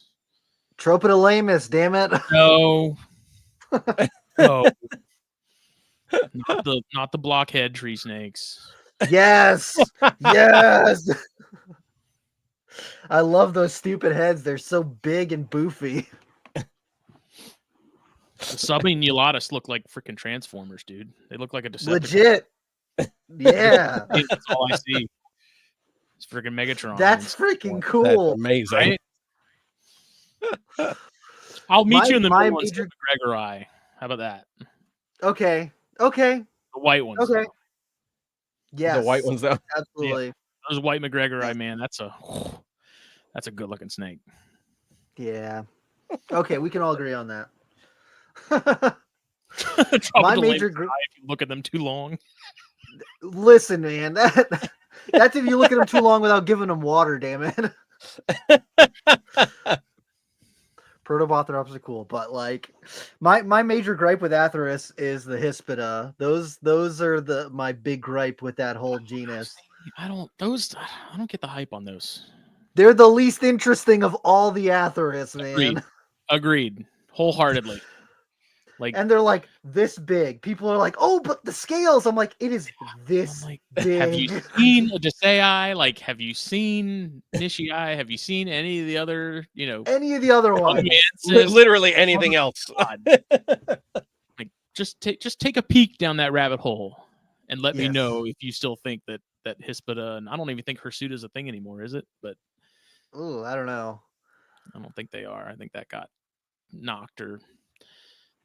Tropidolaemus, damn it. No. No. Not the blockhead tree snakes. Yes. Yes. I love those stupid heads. They're so big and boofy. The Subinulatus look like freaking Transformers, dude. They look like a Decepticon. Legit. Yeah. That's all I see. It's freaking Megatron. That's freaking cool. That's amazing. Right? I'll meet you in the middle and McGregor. How about that? Okay. The white ones. Okay. Yeah. The white ones though. Absolutely. Yeah. Those white McGregor man, that's a good looking snake. Yeah. Okay, we can all agree on that. My major if you look at them too long. Listen, man, that's if you look at them too long without giving them water, damn it. Protobothrops are cool, but like my major gripe with Atheris is the Hispida. Those are my big gripe with that whole genus. I don't get the hype on those. They're the least interesting of all the Atheris, man. Agreed. Wholeheartedly. Like, and they're like this big. People are like, "Oh, but the scales." I'm like, "It is this big." Have you seen a Desai? Like, have you seen Nishii? Have you seen any of the other, any of the other ones? Literally anything else. Like, just take a peek down that rabbit hole and let me know if you still think that Hispida, and I don't even think Hirsuta is a thing anymore, is it? But I don't know. I don't think they are. I think that got knocked, or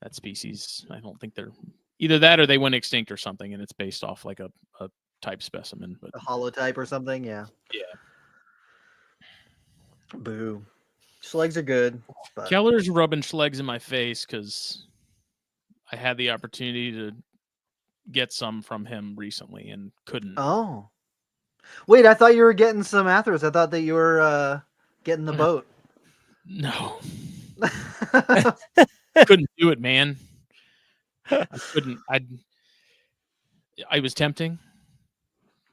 that species. I don't think they're either that or they went extinct or something, and it's based off like a type specimen, but a holotype or something. Yeah. Boo. Schlegs are good. But... Keller's rubbing Schlegs in my face because I had the opportunity to get some from him recently and couldn't. Oh. Wait, I thought you were getting some Atheris. I thought that you were getting the boat. No. Couldn't do it, man. I couldn't. I was tempting,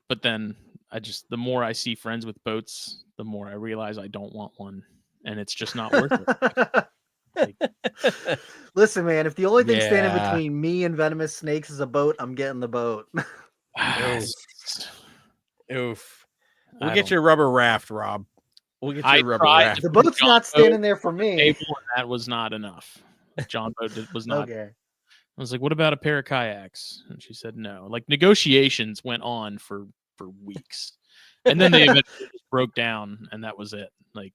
but then the more I see friends with boats, the more I realize I don't want one, and it's just not worth it. Listen, man, if the only thing standing between me and venomous snakes is a boat, I'm getting the boat. Oof. We'll get your rubber raft, Rob. We'll get your rubber raft. The boat's not standing there for me. That was not enough. John boat was not. Okay. I was like, what about a pair of kayaks? And she said no. Like negotiations went on for weeks. And then they eventually just broke down and that was it. Like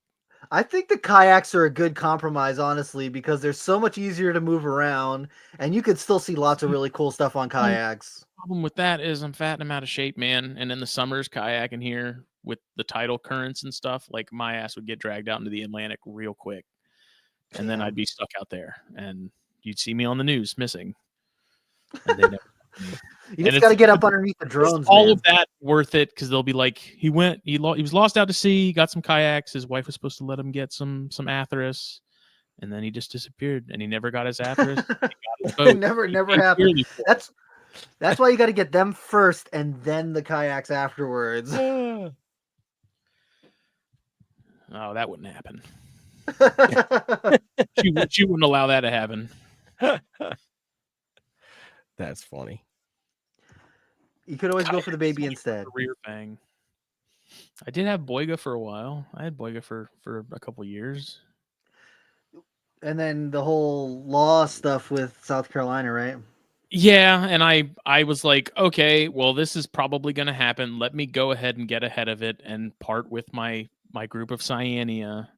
I think the kayaks are a good compromise, honestly, because they're so much easier to move around and you could still see lots of really cool stuff on kayaks. Problem with that is I'm fat and I'm out of shape, man. And in the summers kayaking here with the tidal currents and stuff, like my ass would get dragged out into the Atlantic real quick. And then I'd be stuck out there and you'd see me on the news missing. And they never you just got to get up underneath the drones. All man. of that worth it because they'll be like, he was lost out to sea. He got some kayaks. His wife was supposed to let him get some atheris, and then he just disappeared. And he never got his atheris. It never happened. That's why you got to get them first, and then the kayaks afterwards. Oh, that wouldn't happen. she wouldn't allow that to happen. That's funny. You could always go for the baby instead. Rear fang. I did have Boiga for a while. I had Boiga for a couple years. And then the whole law stuff with South Carolina, right? Yeah, and I was like, okay, well, this is probably going to happen. Let me go ahead and get ahead of it and part with my group of Cyanea.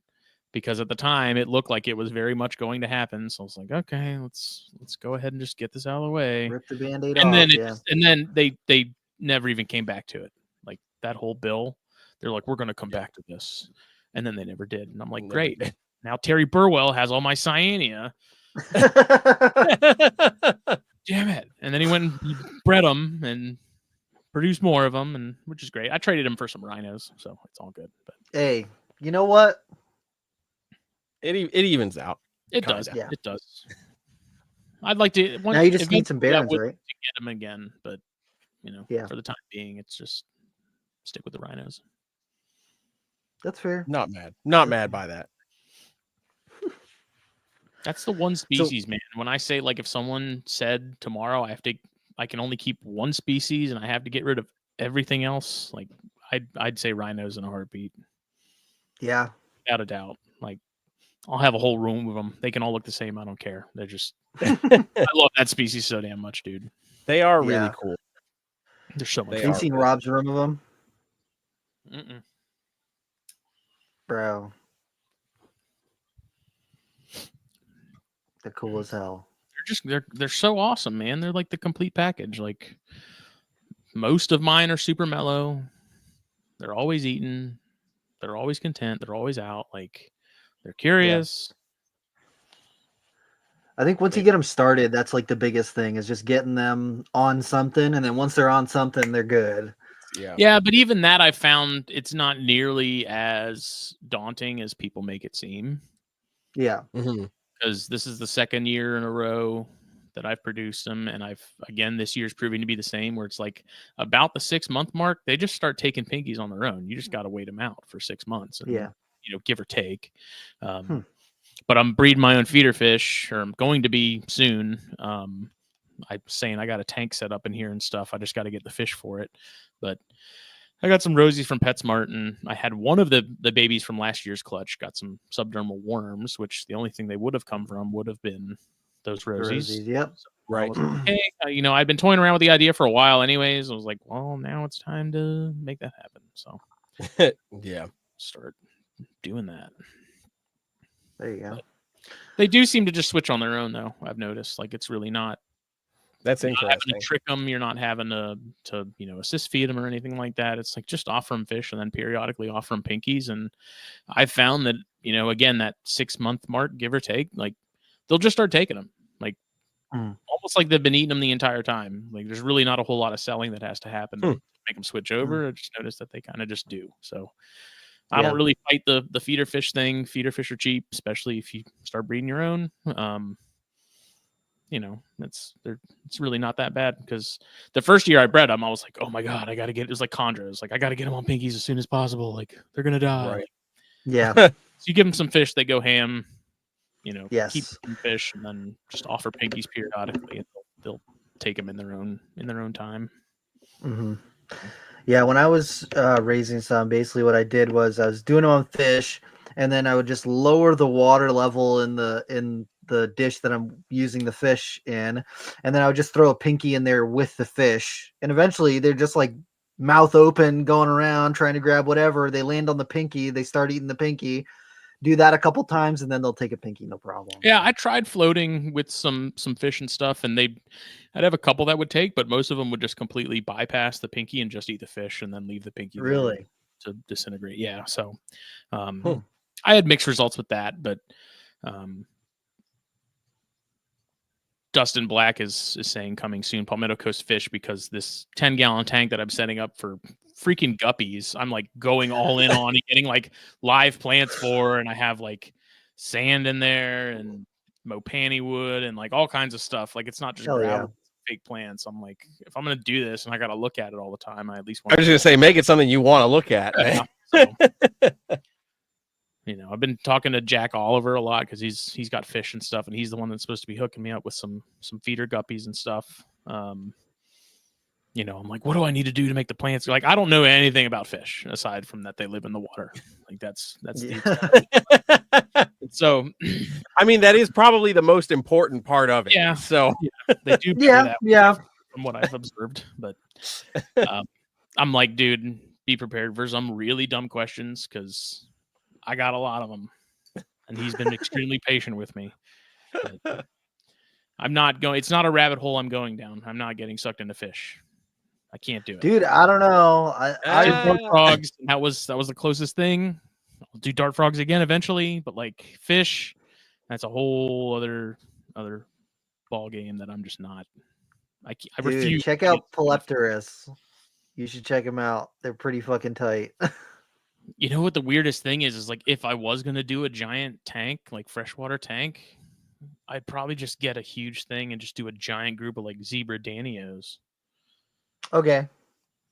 Because at the time it looked like it was very much going to happen, so I was like, "Okay, let's go ahead and just get this out of the way." Rip the Band-Aid off. And then they never even came back to it. Like that whole bill, they're like, "We're going to come back to this," and then they never did. And I'm like, "Great!" Now Terry Burwell has all my Cyanea. Damn it! And then he went and bred them and produced more of them, and which is great. I traded him for some rhinos, so it's all good. But hey, you know what? It evens out. It does. Yeah. It does. I'd like to. Now you just need some barons, right? To get them again, but for the time being, it's just stick with the rhinos. That's fair. Not mad by that. That's the one species, man. When I say like, if someone said tomorrow I can only keep one species and I have to get rid of everything else, like I'd say rhinos in a heartbeat. Yeah, without a doubt. Like. I'll have a whole room with them. They can all look the same. I don't care. They're just. I love that species so damn much, dude. They are really cool. They're so much. Have you seen Rob's room of them? Mm-mm. Bro, they're cool as hell. They're so awesome, man. They're like the complete package. Like most of mine are super mellow. They're always eating. They're always content. They're always out. Like. They're curious. Yeah. I think once you get them started, that's like the biggest thing is just getting them on something. And then once they're on something, they're good. Yeah. Yeah. But even that I found it's not nearly as daunting as people make it seem. Yeah. Because this is the second year in a row that I've produced them. And this year's proving to be the same where it's like about the 6-month mark, they just start taking pinkies on their own. You just got to wait them out for 6 months. And, give or take. But I'm breeding my own feeder fish, or I'm going to be soon. I'm saying I got a tank set up in here and stuff. I just got to get the fish for it. But I got some rosies from PetSmart, and I had one of the babies from last year's clutch got some subdermal worms, which the only thing they would have come from would have been those rosies. Yep. So right. Like, hey, I've been toying around with the idea for a while anyways. I was like, well, now it's time to make that happen. So yeah, start doing that. There you go. But they do seem to just switch on their own, though. I've noticed, like, it's really not. That's interesting. Not having to trick them. You're not having to assist feed them or anything like that. It's like just offer them fish and then periodically offer them pinkies. And I found that again that 6-month mark, give or take, like they'll just start taking them, like almost like they've been eating them the entire time. Like there's really not a whole lot of selling that has to happen to make them switch over. I just noticed that they kind of just do. So. I don't really fight the feeder fish thing. Feeder fish are cheap, especially if you start breeding your own. It's really not that bad because the first year I bred them, I was like, oh my God, I got to get, it was like chondros. Like I got to get them on pinkies as soon as possible. Like they're going to die. Right. Yeah. So you give them some fish, they go ham, yes. Keep them fish and then just offer pinkies periodically and they'll take them in their own time. Mm-hmm. Yeah, when I was raising some, basically what I did was I was doing them on fish, and then I would just lower the water level in the dish that I'm using the fish in, and then I would just throw a pinky in there with the fish, and eventually they're just like mouth open, going around trying to grab whatever. They land on the pinky, they start eating the pinky. Do that a couple times, and then they'll take a pinky, no problem. Yeah, I tried floating with some fish and stuff, and I'd have a couple that would take, but most of them would just completely bypass the pinky and just eat the fish, and then leave the pinky there Really to disintegrate. Yeah, so I had mixed results with that, but Dustin Black is saying coming soon, Palmetto Coast Fish, because this 10-gallon tank that I'm setting up for freaking guppies, I'm like going all in on getting like live plants for, and I have like sand in there and mopani wood and like all kinds of stuff. Like it's not just gravel, fake plants. I'm like, if I'm gonna do this and I gotta look at it all the time, I at least want. I was just gonna say, make it something you want to look at. Yeah, so, you know, I've been talking to Jack Oliver a lot because he's got fish and stuff, and he's the one that's supposed to be hooking me up with some feeder guppies and stuff. You know, I'm like, what do I need to do to make the plants? Like, I don't know anything about fish aside from that they live in the water. Like that's so. I mean, that is probably the most important part of it. Yeah. So they do. Yeah. From what I've observed, but I'm like, dude, be prepared for some really dumb questions because I got a lot of them, and he's been extremely patient with me. But I'm not going. It's not a rabbit hole I'm going down. I'm not getting sucked into fish. I can't do it, dude. I don't know. I did dart frogs. And that was the closest thing. I'll do dart frogs again eventually, but like fish, that's a whole other ball game that I'm just not. I refuse. Check out Polepterus. You should check them out. They're pretty fucking tight. You know what the weirdest thing is like if I was going to do a giant tank, like freshwater tank, I'd probably just get a huge thing and just do a giant group of like zebra danios. Okay.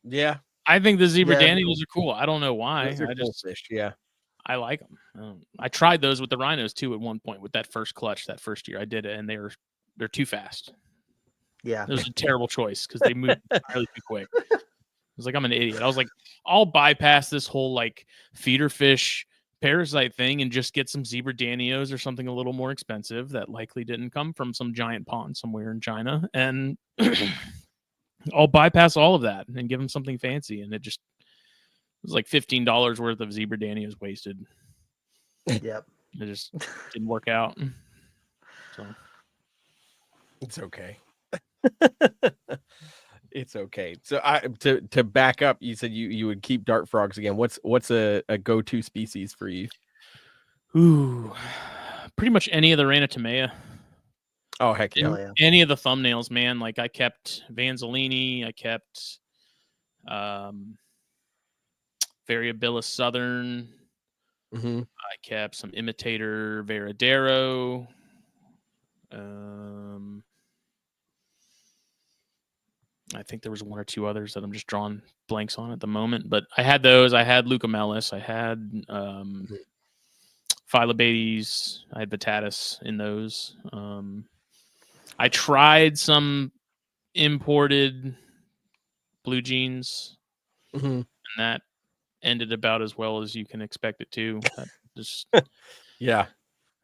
Yeah. I think the zebra danios are cool. I don't know why. Those are cool fish. Yeah. I like them. I tried those with the rhinos too at one point with that first clutch, that first year I did it, and they're too fast. Yeah. It was a terrible choice because they moved entirely too quick. I was like, I'm an idiot. I was like, I'll bypass this whole like feeder fish parasite thing and just get some zebra danios or something a little more expensive that likely didn't come from some giant pond somewhere in China. And I'll bypass all of that and give them something fancy. And it was like $15 worth of zebra danios wasted. Yep. It just didn't work out. So it's okay. It's okay. So to back up, you said you would keep dart frogs again. What's a go-to species for you? Ooh, pretty much any of the Ranatomea. Oh heck yeah. Any of the thumbnails, man. Like I kept Vanzolini, I kept Variabilis Southern. Mm-hmm. I kept some imitator Veradero. I think there was one or two others that I'm just drawing blanks on at the moment, but I had those. I had Leucomelis. I had Phyllobates. I had Vittatus in those. I tried some imported blue jeans, and that ended about as well as you can expect it to. Yeah,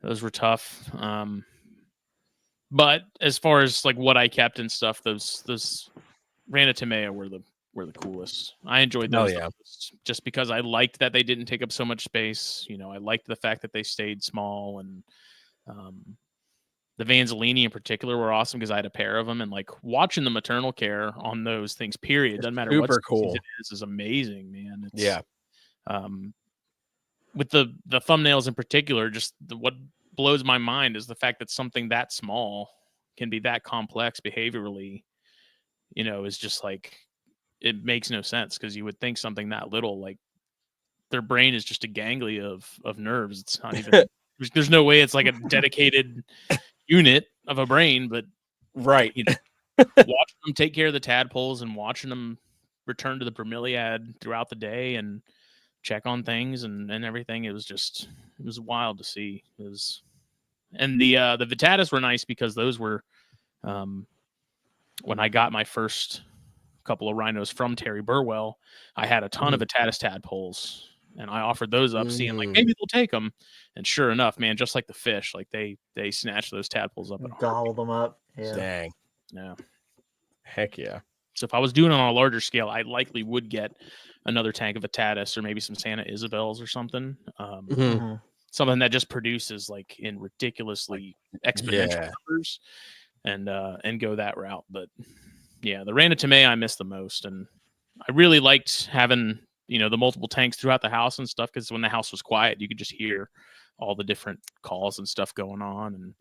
those were tough. But as far as like what I kept and stuff, those Ranatomea were the coolest. I enjoyed those just because I liked that they didn't take up so much space. You know, I liked the fact that they stayed small, and the Vanzolini in particular were awesome because I had a pair of them, and like watching the maternal care on those things, period, doesn't matter what cool it is amazing, man. It's, with the thumbnails in particular, just what blows my mind is the fact that something that small can be that complex behaviorally. You know, is just like, it makes no sense because you would think something that little, like their brain is just a ganglia of nerves. It's not even, there's no way it's like a dedicated unit of a brain, but right. You know, watching them take care of the tadpoles and watching them return to the bromeliad throughout the day and check on things and everything. It was wild to see. And the Vittatus were nice because those were, when I got my first couple of rhinos from Terry Burwell, I had a ton of Vittatus tadpoles, And I offered those up, seeing like maybe they'll take them. And sure enough, man, just like the fish, like they snatch those tadpoles up and gobble them up. Yeah. Dang. Yeah. Heck yeah. So if I was doing it on a larger scale, I likely would get another tank of Atatis or maybe some Santa Isabels or something. Something that just produces like in ridiculously exponential numbers and go that route. But yeah, the Rana Tomei I miss the most. And I really liked having, the multiple tanks throughout the house and stuff, because when the house was quiet, you could just hear all the different calls and stuff going on. And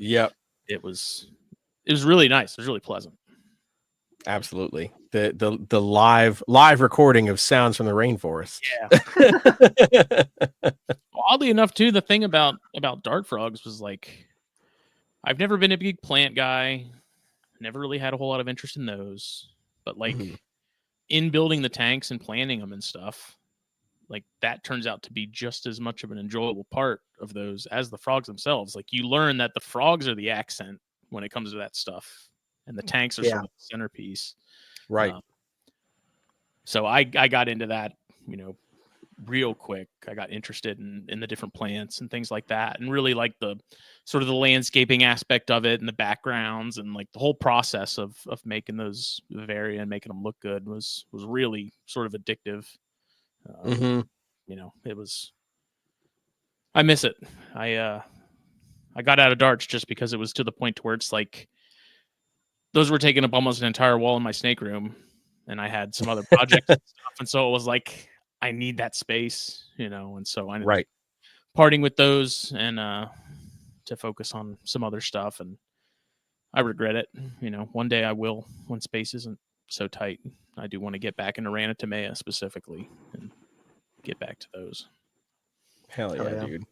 it was really nice. It was really pleasant. Absolutely. The live recording of sounds from the rainforest. Yeah. Oddly enough, too, the thing about dart frogs was like, I've never been a big plant guy. Never really had a whole lot of interest in those. But like in building the tanks and planning them and stuff, like that turns out to be just as much of an enjoyable part of those as the frogs themselves. Like you learn that the frogs are the accent when it comes to that stuff, and the tanks are sort of the centerpiece. Right. So I got into that, real quick. I got interested in the different plants and things like that, and really like the sort of the landscaping aspect of it and the backgrounds and like the whole process of making those vary and making them look good was really sort of addictive. It was, I miss it. I got out of darts just because it was to the point to where it's like those were taking up almost an entire wall in my snake room, and I had some other projects and stuff, and so it was like I need that space, and so I ended up parting with those and to focus on some other stuff, and I regret it. One day I will, when space isn't so tight. I do want to get back into Rana Tomei specifically and get back to those. Hell yeah, dude.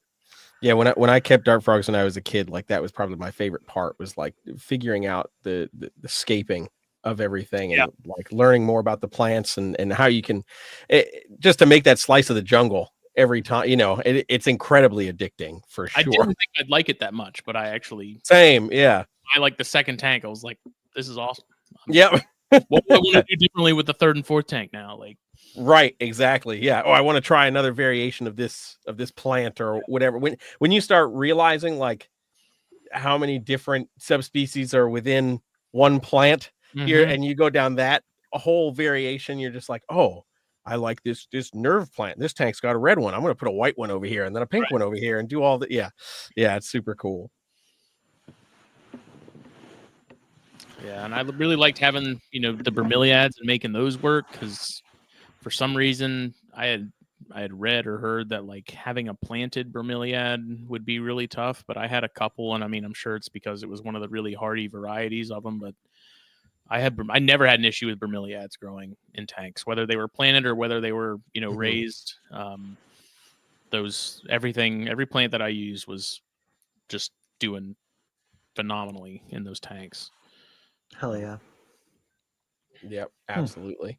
Yeah, when I kept dart frogs when I was a kid, like that was probably my favorite part, was like figuring out the scaping of everything and like learning more about the plants and how you can just to make that slice of the jungle every time. It's incredibly addicting for sure. I didn't think I'd like it that much, but I actually I like the second tank. I was like, this is awesome. What do I want to do differently with the third and fourth tank now? Like, right, exactly. Yeah. Oh, I want to try another variation of this plant or whatever. When you start realizing like how many different subspecies are within one plant here, and you go down that whole variation, you're just like, oh, I like this nerve plant. This tank's got a red one. I'm going to put a white one over here and then a pink one over here and do all the yeah. It's super cool. Yeah, and I really liked having, the bromeliads and making those work, because for some reason I had read or heard that like having a planted bromeliad would be really tough, but I had a couple, and I mean, I'm sure it's because it was one of the really hardy varieties of them, but I never had an issue with bromeliads growing in tanks, whether they were planted or whether they were, raised. Every plant that I used was just doing phenomenally in those tanks. Hell yeah. Yep, absolutely.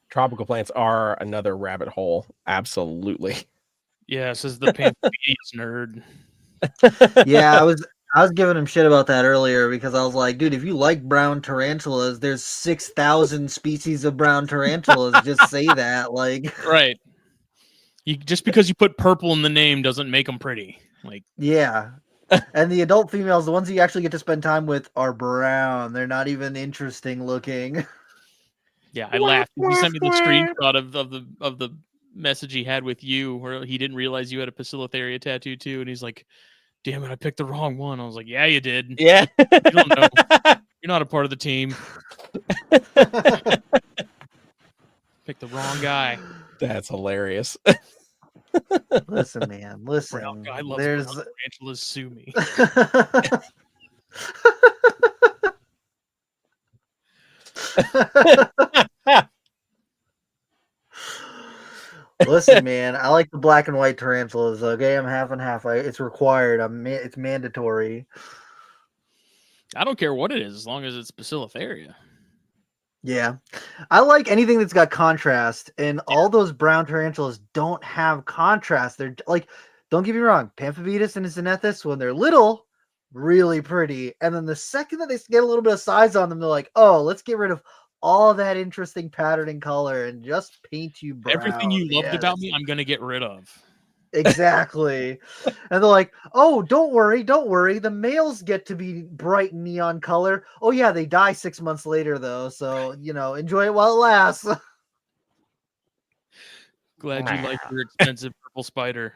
Tropical plants are another rabbit hole. Absolutely. Yeah, says the Pantherius nerd. Yeah, I was giving him shit about that earlier because I was like, dude, if you like brown tarantulas, there's 6,000 species of brown tarantulas. Just say that, like. Right. Just because you put purple in the name doesn't make them pretty. Like. Yeah. And the adult females, the ones you actually get to spend time with, are brown. They're not even interesting looking. Yeah, I laughed. He sent me the screenshot of the message he had with you, where he didn't realize you had a Bacillotheria tattoo too, and he's like, "Damn it, I picked the wrong one." I was like, "Yeah, you did. Yeah, you don't know. You're not a part of the team. Picked the wrong guy." That's hilarious. Listen, man. Listen. Brown guy loves tarantulas. Sue me. Listen, man. I like the black and white tarantulas. Okay, I'm half and half. It's required. It's mandatory. I don't care what it is, as long as it's Bacillotheria. Yeah, I like anything that's got contrast, and all those brown tarantulas don't have contrast. They're like, don't get me wrong, Pamphobetus and Xenethus, when they're little, really pretty, and then the second that they get a little bit of size on them, they're like, oh, let's get rid of all that interesting pattern and color and just paint you brown. Everything you loved about me, I'm gonna get rid of. Exactly. And they're like, oh, don't worry. The males get to be bright neon color. Oh, yeah, they die 6 months later, though. So, enjoy it while it lasts. Glad you like your expensive purple spider.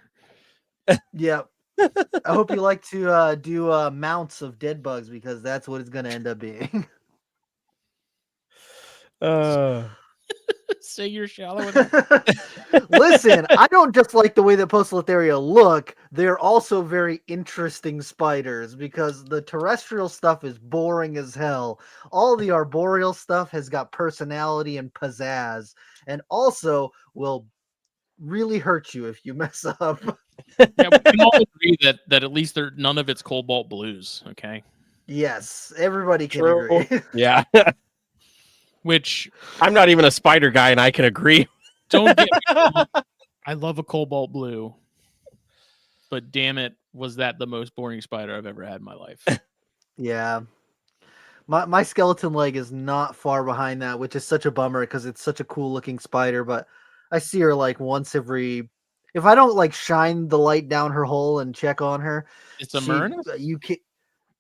Yep. I hope you like to do mounts of dead bugs because that's what it's going to end up being. Say you're shallow. Listen, I don't just like the way that Poecilotheria look. They're also very interesting spiders because the terrestrial stuff is boring as hell. All the arboreal stuff has got personality and pizzazz, and also will really hurt you if you mess up. Yeah, we can all agree that at least none of it's cobalt blues. Okay. Yes, everybody can True. agree. Yeah. Which I'm not even a spider guy, and I can agree. don't get me wrong, I love a cobalt blue, but damn it, was that the most boring spider I've ever had in my life? Yeah. My skeleton leg is not far behind that, which is such a bummer because it's such a cool looking spider, but I see her like once every if I don't like shine the light down her hole and check on her. It's a Myrna? You can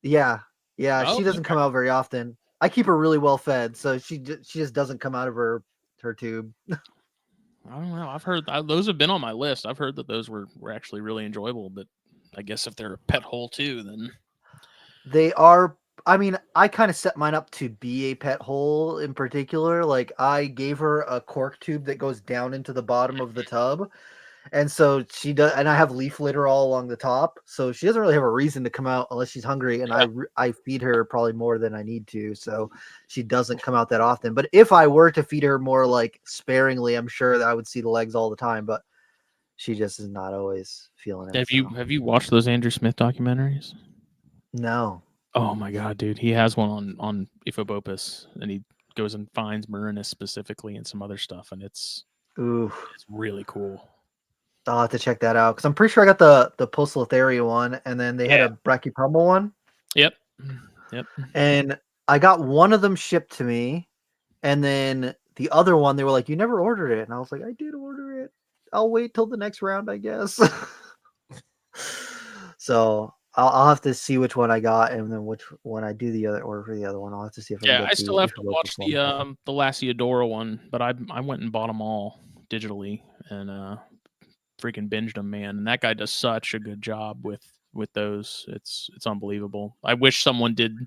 Yeah. Oh, She doesn't come out very often. I keep her really well fed, so she just doesn't come out of her tube. I don't know. I've heard those have been on my list. I've heard that those were actually really enjoyable, but I guess if they're a pet hole too, then They are. I mean, I kind of set mine up to be a pet hole in particular. Like, I gave her a cork tube that goes down into the bottom of the tub. And so she does, and I have leaf litter all along the top. So she doesn't really have a reason to come out unless she's hungry. And I feed her probably more than I need to. So she doesn't come out that often. But if I were to feed her more like sparingly, I'm sure that I would see the legs all the time. But she just is not always feeling it. have you watched those Andrew Smith documentaries? No. Oh my god, dude. He has one on Iphobopus, and he goes and finds Marinus specifically and some other stuff, and it's really cool. I'll have to check that out because I'm pretty sure I got the Poecilotheria one, and then they had a Brachypelma one. Yep. And I got one of them shipped to me, and then the other one they were like, "You never ordered it," and I was like, "I did order it. I'll wait till the next round, I guess." So I'll have to see which one I got, and then which one I do the other order for the other one. I'll have to see if I still have to watch the Lasiodora one, but I went and bought them all digitally and freaking binged them, man. And that guy does such a good job with those. It's unbelievable. I wish someone did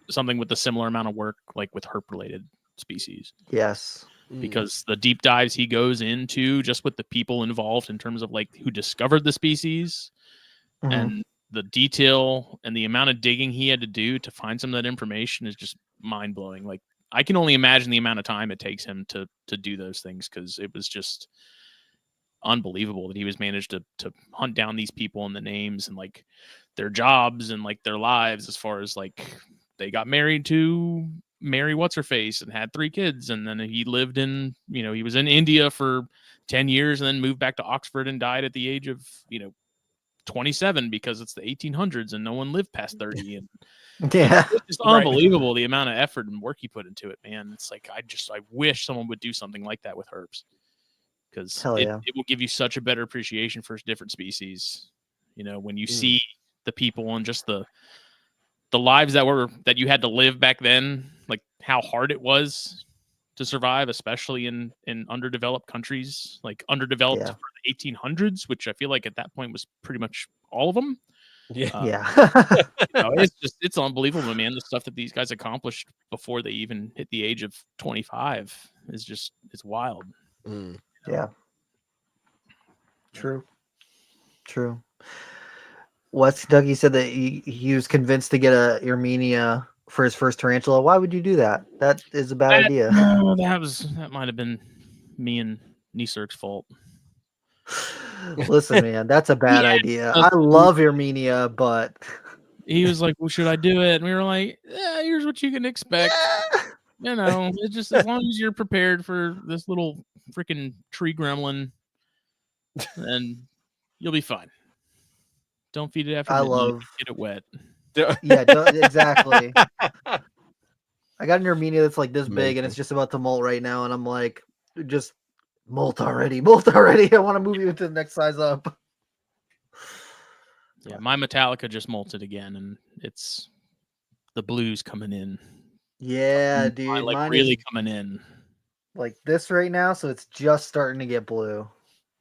something with a similar amount of work, like with herp related species. Yes. Because the deep dives he goes into just with the people involved in terms of like who discovered the species and the detail and the amount of digging he had to do to find some of that information is just mind blowing. Like I can only imagine the amount of time it takes him to do those things, because it was just unbelievable that he was managed to hunt down these people and the names and like their jobs and like their lives, as far as like they got married to Mary what's her face and had 3 kids, and then he lived in, he was in India for 10 years and then moved back to Oxford and died at the age of 27 because it's the 1800s and no one lived past 30. And it's just unbelievable the amount of effort and work he put into it, man. It's like I wish someone would do something like that with herps, because it will give you such a better appreciation for different species. When you see the people and just the lives that you had to live back then, like how hard it was to survive, especially in underdeveloped countries, like underdeveloped for the 1800s, which I feel like at that point was pretty much all of them. It's unbelievable, man. The stuff that these guys accomplished before they even hit the age of 25 it's wild. Yeah. True. What's Dougie said that he was convinced to get a Irminia for his first tarantula. Why would you do that? That is a bad idea. That might have been me and Nisirk's fault. Listen, man, that's a bad idea. I love Irminia, but he was like, "Well, should I do it?" And we were like, "Here's what you can expect. It's just as long as you're prepared for this little freaking tree gremlin, and you'll be fine. Don't feed it after get it wet." Yeah, exactly. I got an Irminia that's like this big, and it's just about to molt right now, and I'm like, just molt already. I want to move you to the next size up. Yeah, my Metallica just molted again, and it's the blues coming in. Yeah, dude, like mine really is coming in. like this right now, so it's just starting to get blue.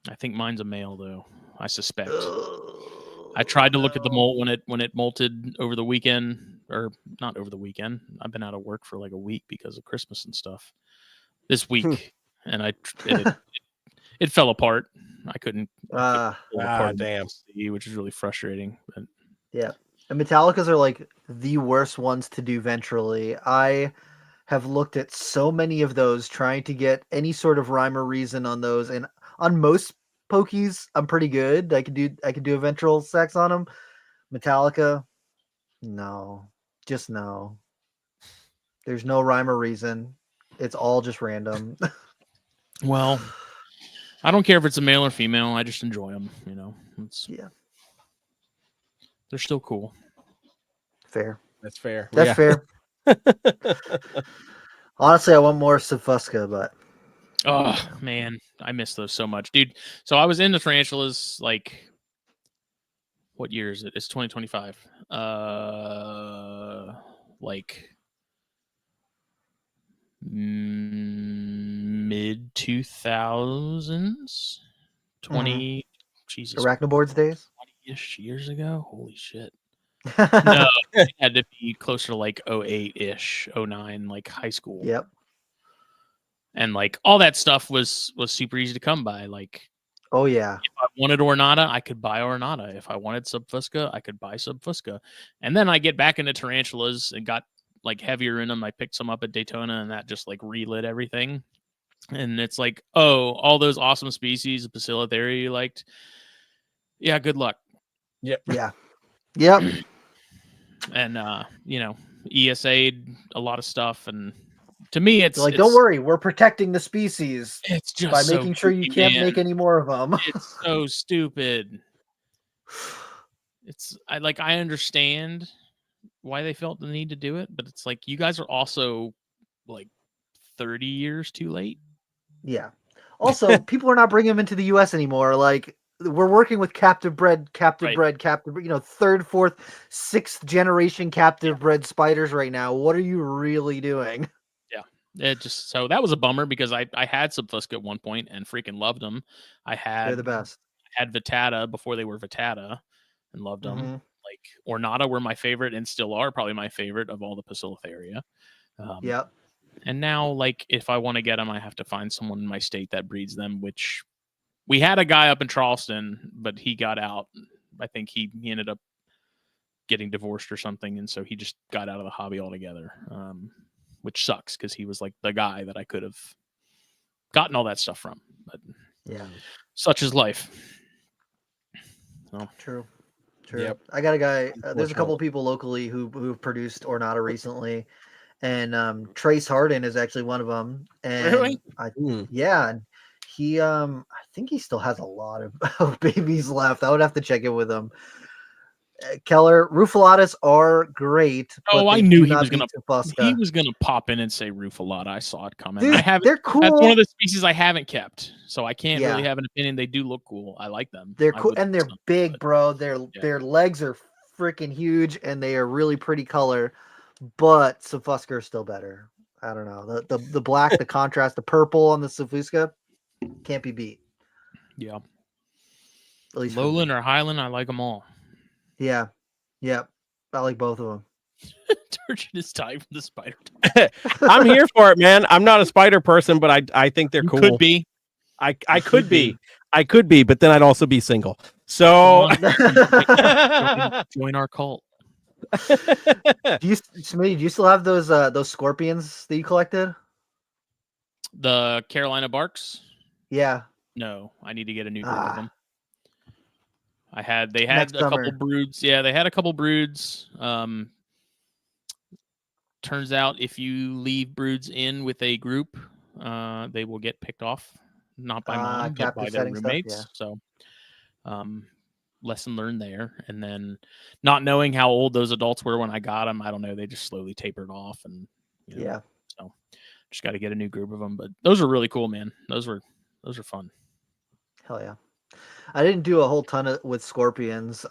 I think mine's a male though. I suspect. Oh, I tried to look at the no. molt when it molted over the weekend, or not over the weekend. I've been out of work for like a week because of Christmas and stuff. This week, and it fell apart. I couldn't pull it apart, damn. which is really frustrating. But Yeah, and Metallicas are like the worst ones to do ventrally. I have looked at so many of those trying to get any sort of rhyme or reason on those, and on most pokies, I'm pretty good. I could do a ventral sex on them. Metallica, no, just no. There's no rhyme or reason. It's all just random. well, I don't care if it's a male or female. I just enjoy them. Yeah, They're still cool. fair. That's fair. That's Yeah. fair. Honestly, I want more Subfusca, but Oh man, I miss those so much, dude. So I was into tarantulas like, what year is it? It's 2025. Like mid 2000s, 20. Jesus, Arachnoboards days. 20-ish years ago. Holy shit. No, it had to be closer to like 08-ish, 09, like high school. Yep. And like all that stuff was super easy to come by. Like, oh yeah, if I wanted Ornata, I could buy Ornata. If I wanted Subfusca, I could buy Subfusca. And then I get back into tarantulas and got like heavier in them. I picked some up at Daytona, and that just like relit everything. And it's like, oh, all those awesome species of Bacillotheria you liked. Yeah, good luck. Yep. Yeah. Yep. And ESA'd a lot of stuff, and to me it's like, don't worry, we're protecting the species it's just by so making sure you goofy, can't man. make any more of them. It's so stupid. I understand why they felt the need to do it, but it's like you guys are also like 30 years too late. Yeah. Also, people are not bringing them into the U.S. anymore. Like, we're working with captive bred, third, fourth, sixth generation captive bred spiders right now. What are you really doing? Yeah. So that was a bummer because I had Subfusca at one point and freaking loved them. They're the best. I had Vittata before they were Vittata and loved them. Like Ornata were my favorite and still are probably my favorite of all the Bacillotheria. Yep. And now, like, if I want to get them, I have to find someone in my state that breeds them, which we had a guy up in Charleston, but he got out. I think he ended up getting divorced or something, and so he just got out of the hobby altogether, which sucks because he was like the guy that I could have gotten all that stuff from. But yeah, such is life. So. True. Yep. I got a guy. There's a couple of people locally who've produced Ornata recently, and Trace Harden is actually one of them. And really? Yeah. And he, I think he still has a lot of babies left. I would have to check in with him. Keller, Rufalatas are great. Oh, I knew he was gonna pop in and say Rufalata. I saw it coming. Dude, they're cool. That's one of the species I haven't kept, so I can't really have an opinion. They do look cool. I like them. They're cool and they're big, bro. Their legs are freaking huge and they are really pretty color. But Subfusca are still better. I don't know. The black, the contrast, the purple on the Subfusca can't be beat. Yeah. At least Lowland or Highland, I like them all. Yeah. Yep. I like both of them. Turgeon is tied from the spider. I'm here for it, man. I'm not a spider person, but I think they're cool. Could be. I could be. I could be, but then I'd also be single. So join our cult. Do you still have those scorpions that you collected? The Carolina Barks? Yeah. No, I need to get a new group of them. They had a couple broods. Yeah, they had a couple broods. Turns out if you leave broods in with a group, they will get picked off, not by mom, but by their roommates. Stuff, yeah. So, lesson learned there. And then not knowing how old those adults were when I got them, I don't know. They just slowly tapered off, and yeah. So just got to get a new group of them. But those are really cool, man. Those are fun. Hell yeah. I didn't do a whole ton with scorpions,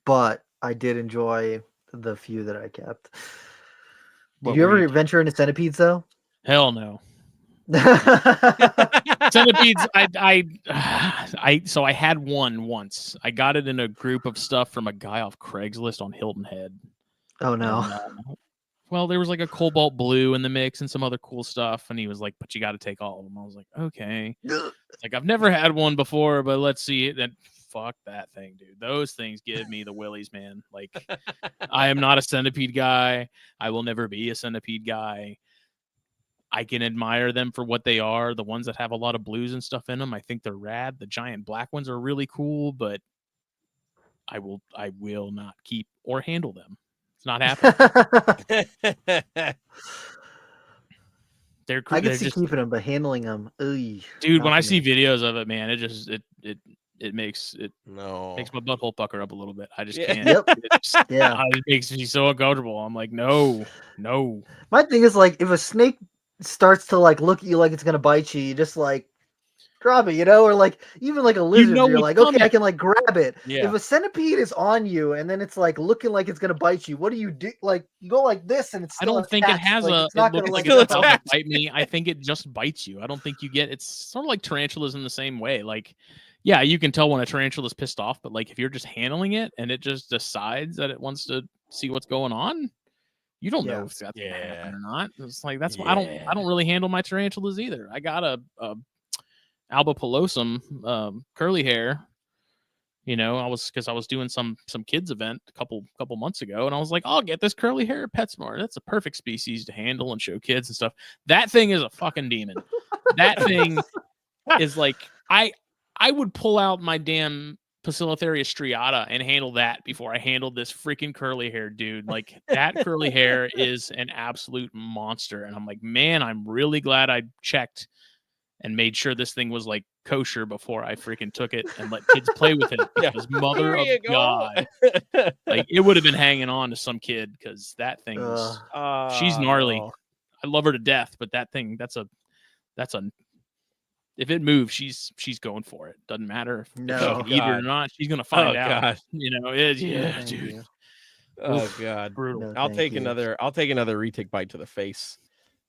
but I did enjoy the few that I kept. Did you ever venture into centipedes though? Hell no. Centipedes, so I had one once. I got it in a group of stuff from a guy off Craigslist on Hilton Head. Oh no. And, well, there was like a cobalt blue in the mix and some other cool stuff, and he was like, "But you got to take all of them." I was like, "Okay." It's like, I've never had one before, but let's see it. Then fuck that thing, dude. Those things give me the willies, man. Like, I am not a centipede guy. I will never be a centipede guy. I can admire them for what they are. The ones that have a lot of blues and stuff in them, I think they're rad. The giant black ones are really cool, but I will not keep or handle them. It's not happening. They're cool. I can see keeping them, but handling them, dude. When I see videos of it, man, it makes my butthole pucker up a little bit. I just can't. Yep. It makes me so uncomfortable. I'm like, no. My thing is, like, if a snake starts to like look at you like it's gonna bite you, you just like drop it, or like even like a lizard, you're like, okay, I can like grab it. Yeah. If a centipede is on you and then it's like looking like it's gonna bite you, what do you do? Like, you go like this and it's still I don't think it has like, it's not gonna like it's about to bite me. I think it just bites you. I don't think you get. It's sort of like tarantulas in the same way. Like, yeah, you can tell when a tarantula is pissed off, but like if you're just handling it and it just decides that it wants to see what's going on, you don't know if that's gonna happen or not. It's like that's why I don't really handle my tarantulas either. I got a Alba pilosum curly hair. I was doing some kids event a couple months ago, and I was like, I'll get this curly hair at PetSmart. That's a perfect species to handle and show kids and stuff. That thing is a fucking demon. That thing is like I would pull out my damn Poecilotheria striata and handle that before I handled this freaking curly hair dude. Like, that curly hair is an absolute monster. And I'm like, man, I'm really glad I checked and made sure this thing was like kosher before I freaking took it and let kids play with it. Because mother of God, like, it would have been hanging on to some kid, because that thing is she's gnarly. I love her to death, but that thing, that's a if it moves, she's going for it. Doesn't matter if she can eat it or not. She's gonna find out. God. Dude. Oh God, brutal. No, I'll take another retic bite to the face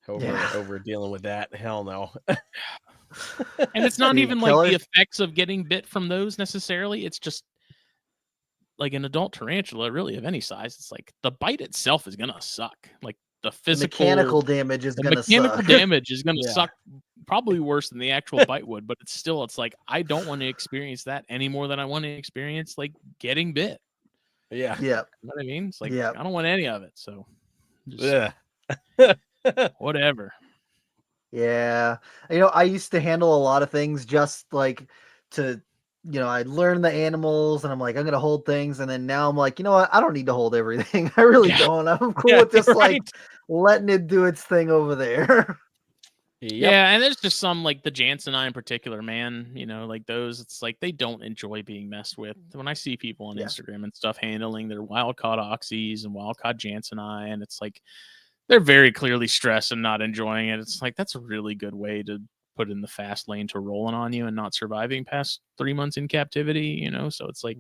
over dealing with that. Hell no. And it's not even like the effects of getting bit from those necessarily. It's just like an adult tarantula, really, of any size. It's like the bite itself is gonna suck. Like, the mechanical damage is gonna suck probably worse than the actual bite would, but it's like, I don't want to experience that any more than I want to experience like getting bit. Yeah. You know what I mean? It's like, I don't want any of it. So whatever. Yeah. I used to handle a lot of things just like to, I learned the animals and I'm like, I'm going to hold things. And then now I'm like, you know what? I don't need to hold everything. I really don't. I'm cool with just like letting it do its thing over there. Yeah. And there's just some, like the Janseni in particular, man, like those, it's like, they don't enjoy being messed with. When I see people on Instagram and stuff handling their wild caught oxys and wild caught Janseni, and it's like, they're very clearly stressed and not enjoying it. It's like, that's a really good way to put in the fast lane to rolling on you and not surviving past 3 months in captivity, So it's like,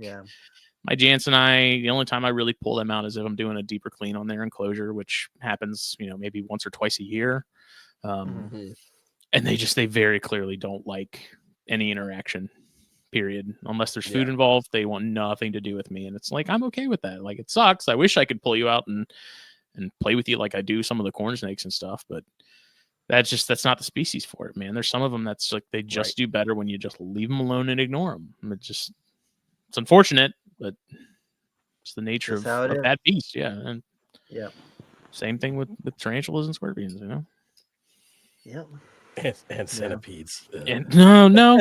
my Janseni, the only time I really pull them out is if I'm doing a deeper clean on their enclosure, which happens, maybe once or twice a year. And they very clearly don't like any interaction, period. Unless there's food involved, they want nothing to do with me. And it's like, I'm okay with that. Like, it sucks. I wish I could pull you out and play with you like I do some of the corn snakes and stuff, but that's not the species for it, man. There's some of them that's like, they just do better when you just leave them alone and ignore them. It's unfortunate, but it's the nature of that beast. Yeah. And same thing with tarantulas and scorpions, Yep. And centipedes. And no.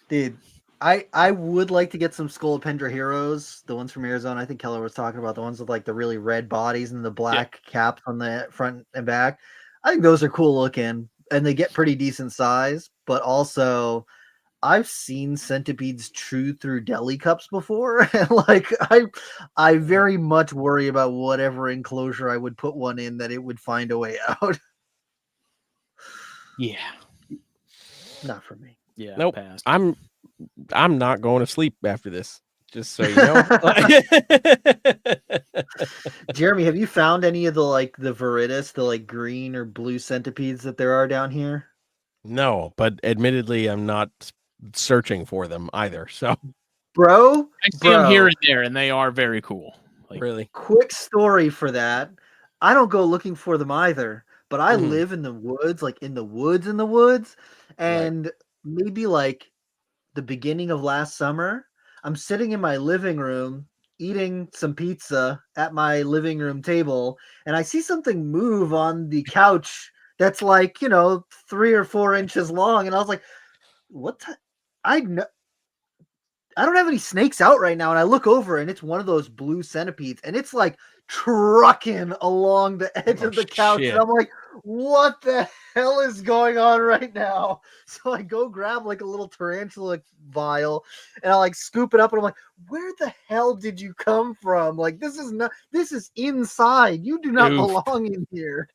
Dude, I would like to get some Scolopendra heroes, the ones from Arizona. I think Keller was talking about the ones with like the really red bodies and the black cap on the front and back. I think those are cool looking, and they get pretty decent size. But also, I've seen centipedes chew through deli cups before, and like I very much worry about whatever enclosure I would put one in, that it would find a way out. Yeah, not for me. Yeah. Nope. Passed. I'm not going to sleep after this. Just so you know. Jeremy, have you found any of the viridis, the like green or blue centipedes that there are down here? No, but admittedly, I'm not searching for them either. So, Bro, I see them here and there, and they are very cool. Like, really, quick story for that. I don't go looking for them either, but I live in the woods, like in the woods, and maybe like the beginning of last summer, I'm sitting in my living room eating some pizza at my living room table, and I see something move on the couch that's like, 3 or 4 inches long, and I was like, what the? I don't have any snakes out right now, and I look over and it's one of those blue centipedes, and it's like trucking along the edge of the couch, shit. and I'm like, what the hell is going on right now? So I go grab like a little tarantula vial, and I like scoop it up, and I'm like, where the hell did you come from? Like, this is inside. You do not belong in here.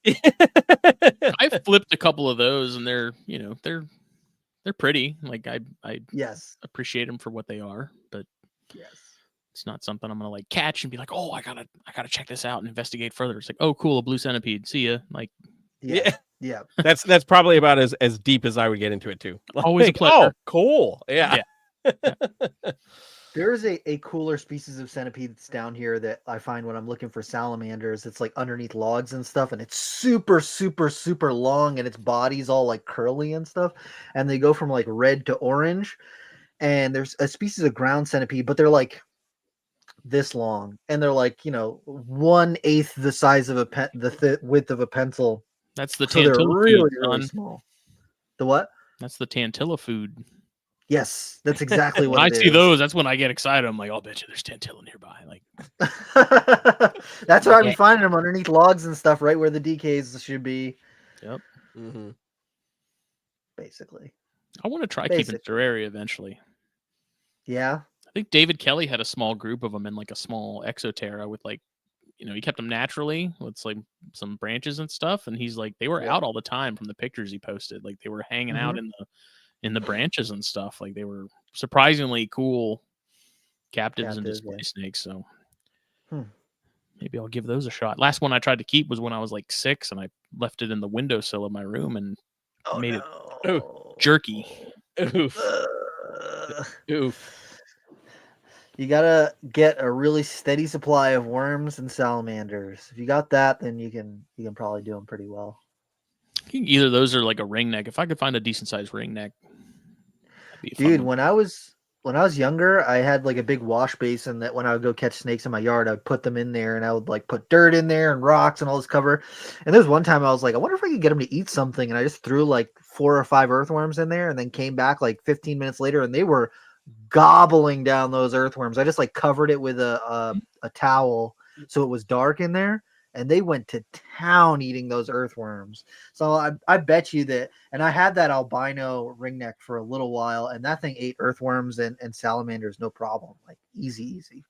I've flipped a couple of those, and they're pretty. Like I yes appreciate them for what they are, but yes, it's not something I'm gonna like catch and be like, oh, I gotta check this out and investigate further. It's like, oh, cool, a blue centipede. See ya. Like, yeah. That's probably about as deep as I would get into it too. Like, always a pleasure. Oh, cool. Yeah. There is a cooler species of centipedes down here that I find when I'm looking for salamanders. It's like underneath logs and stuff, and it's super, super, super long, and its body's all like curly and stuff. And they go from like red to orange. And there's a species of ground centipede, but they're like this long, and they're like 1/8 the size of the width of a pencil. That's the So they're tantilla really, food, really son. small. The what? That's the tantilla food. Yes, that's exactly what when it I see is. those, that's when I get excited. I'm like, I'll bet you there's tantilla nearby. Like, that's where I've been finding them underneath logs and stuff, right where the DKs should be. Yep. Basically. I want to try keeping terraria eventually. Yeah. I think David Kelly had a small group of them in like a small exoterra with like, he kept them naturally with like some branches and stuff. And he's like, they were out all the time from the pictures he posted. Like they were hanging out in the branches and stuff. Like they were surprisingly cool captives and display snakes. So maybe I'll give those a shot. Last one I tried to keep was when I was like 6, and I left it in the windowsill of my room and made it jerky. Oof. You gotta get a really steady supply of worms and salamanders. If you got that, then you can probably do them pretty well. I think either of those are like a ring neck. If I could find a decent sized ring neck, that'd be dude. fun. When I was younger, I had like a big wash basin that when I would go catch snakes in my yard, I'd put them in there, and I would like put dirt in there and rocks and all this cover. And there was one time I was like, I wonder if I could get them to eat something, and I just threw like 4 or 5 earthworms in there, and then came back like 15 minutes later, and they were gobbling down those earthworms. I just like covered it with a towel so it was dark in there, and they went to town eating those earthworms. So I bet you that, and I had that albino ringneck for a little while, and that thing ate earthworms and salamanders no problem, like easy.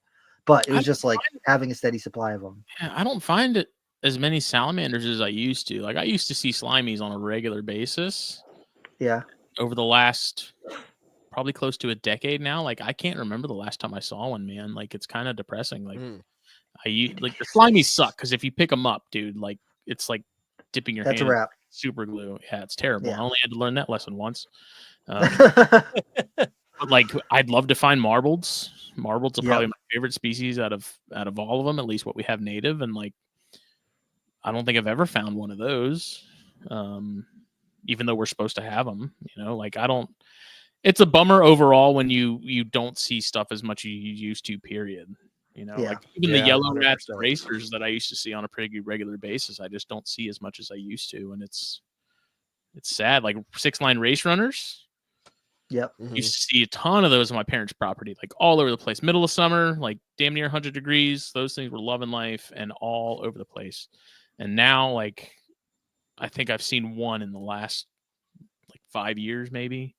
But it was just like having a steady supply of them. Yeah, I don't find it as many salamanders as I used to. Like I used to see slimies on a regular basis. Yeah. Over the last probably close to a decade now. Like I can't remember the last time I saw one, man. Like it's kind of depressing. Like like the slimies suck because if you pick them up, dude, like it's like dipping your hand a wrap. in super glue. Yeah, it's terrible. Yeah. I only had to learn that lesson once. But like I'd love to find marbleds. Marbleds are probably my favorite species out of all of them, at least what we have native. And like I don't think I've ever found one of those. Even though we're supposed to have them, like I don't. It's a bummer overall when you don't see stuff as much as you used to, period. Like even the yellow rats and racers that I used to see on a pretty regular basis, I just don't see as much as I used to. And it's sad. Like 6-line race runners. Yep. Used to see a ton of those on my parents' property, like all over the place. Middle of summer, like damn near 100 degrees. Those things were loving life and all over the place. And now, like, I think I've seen one in the last like 5 years, maybe.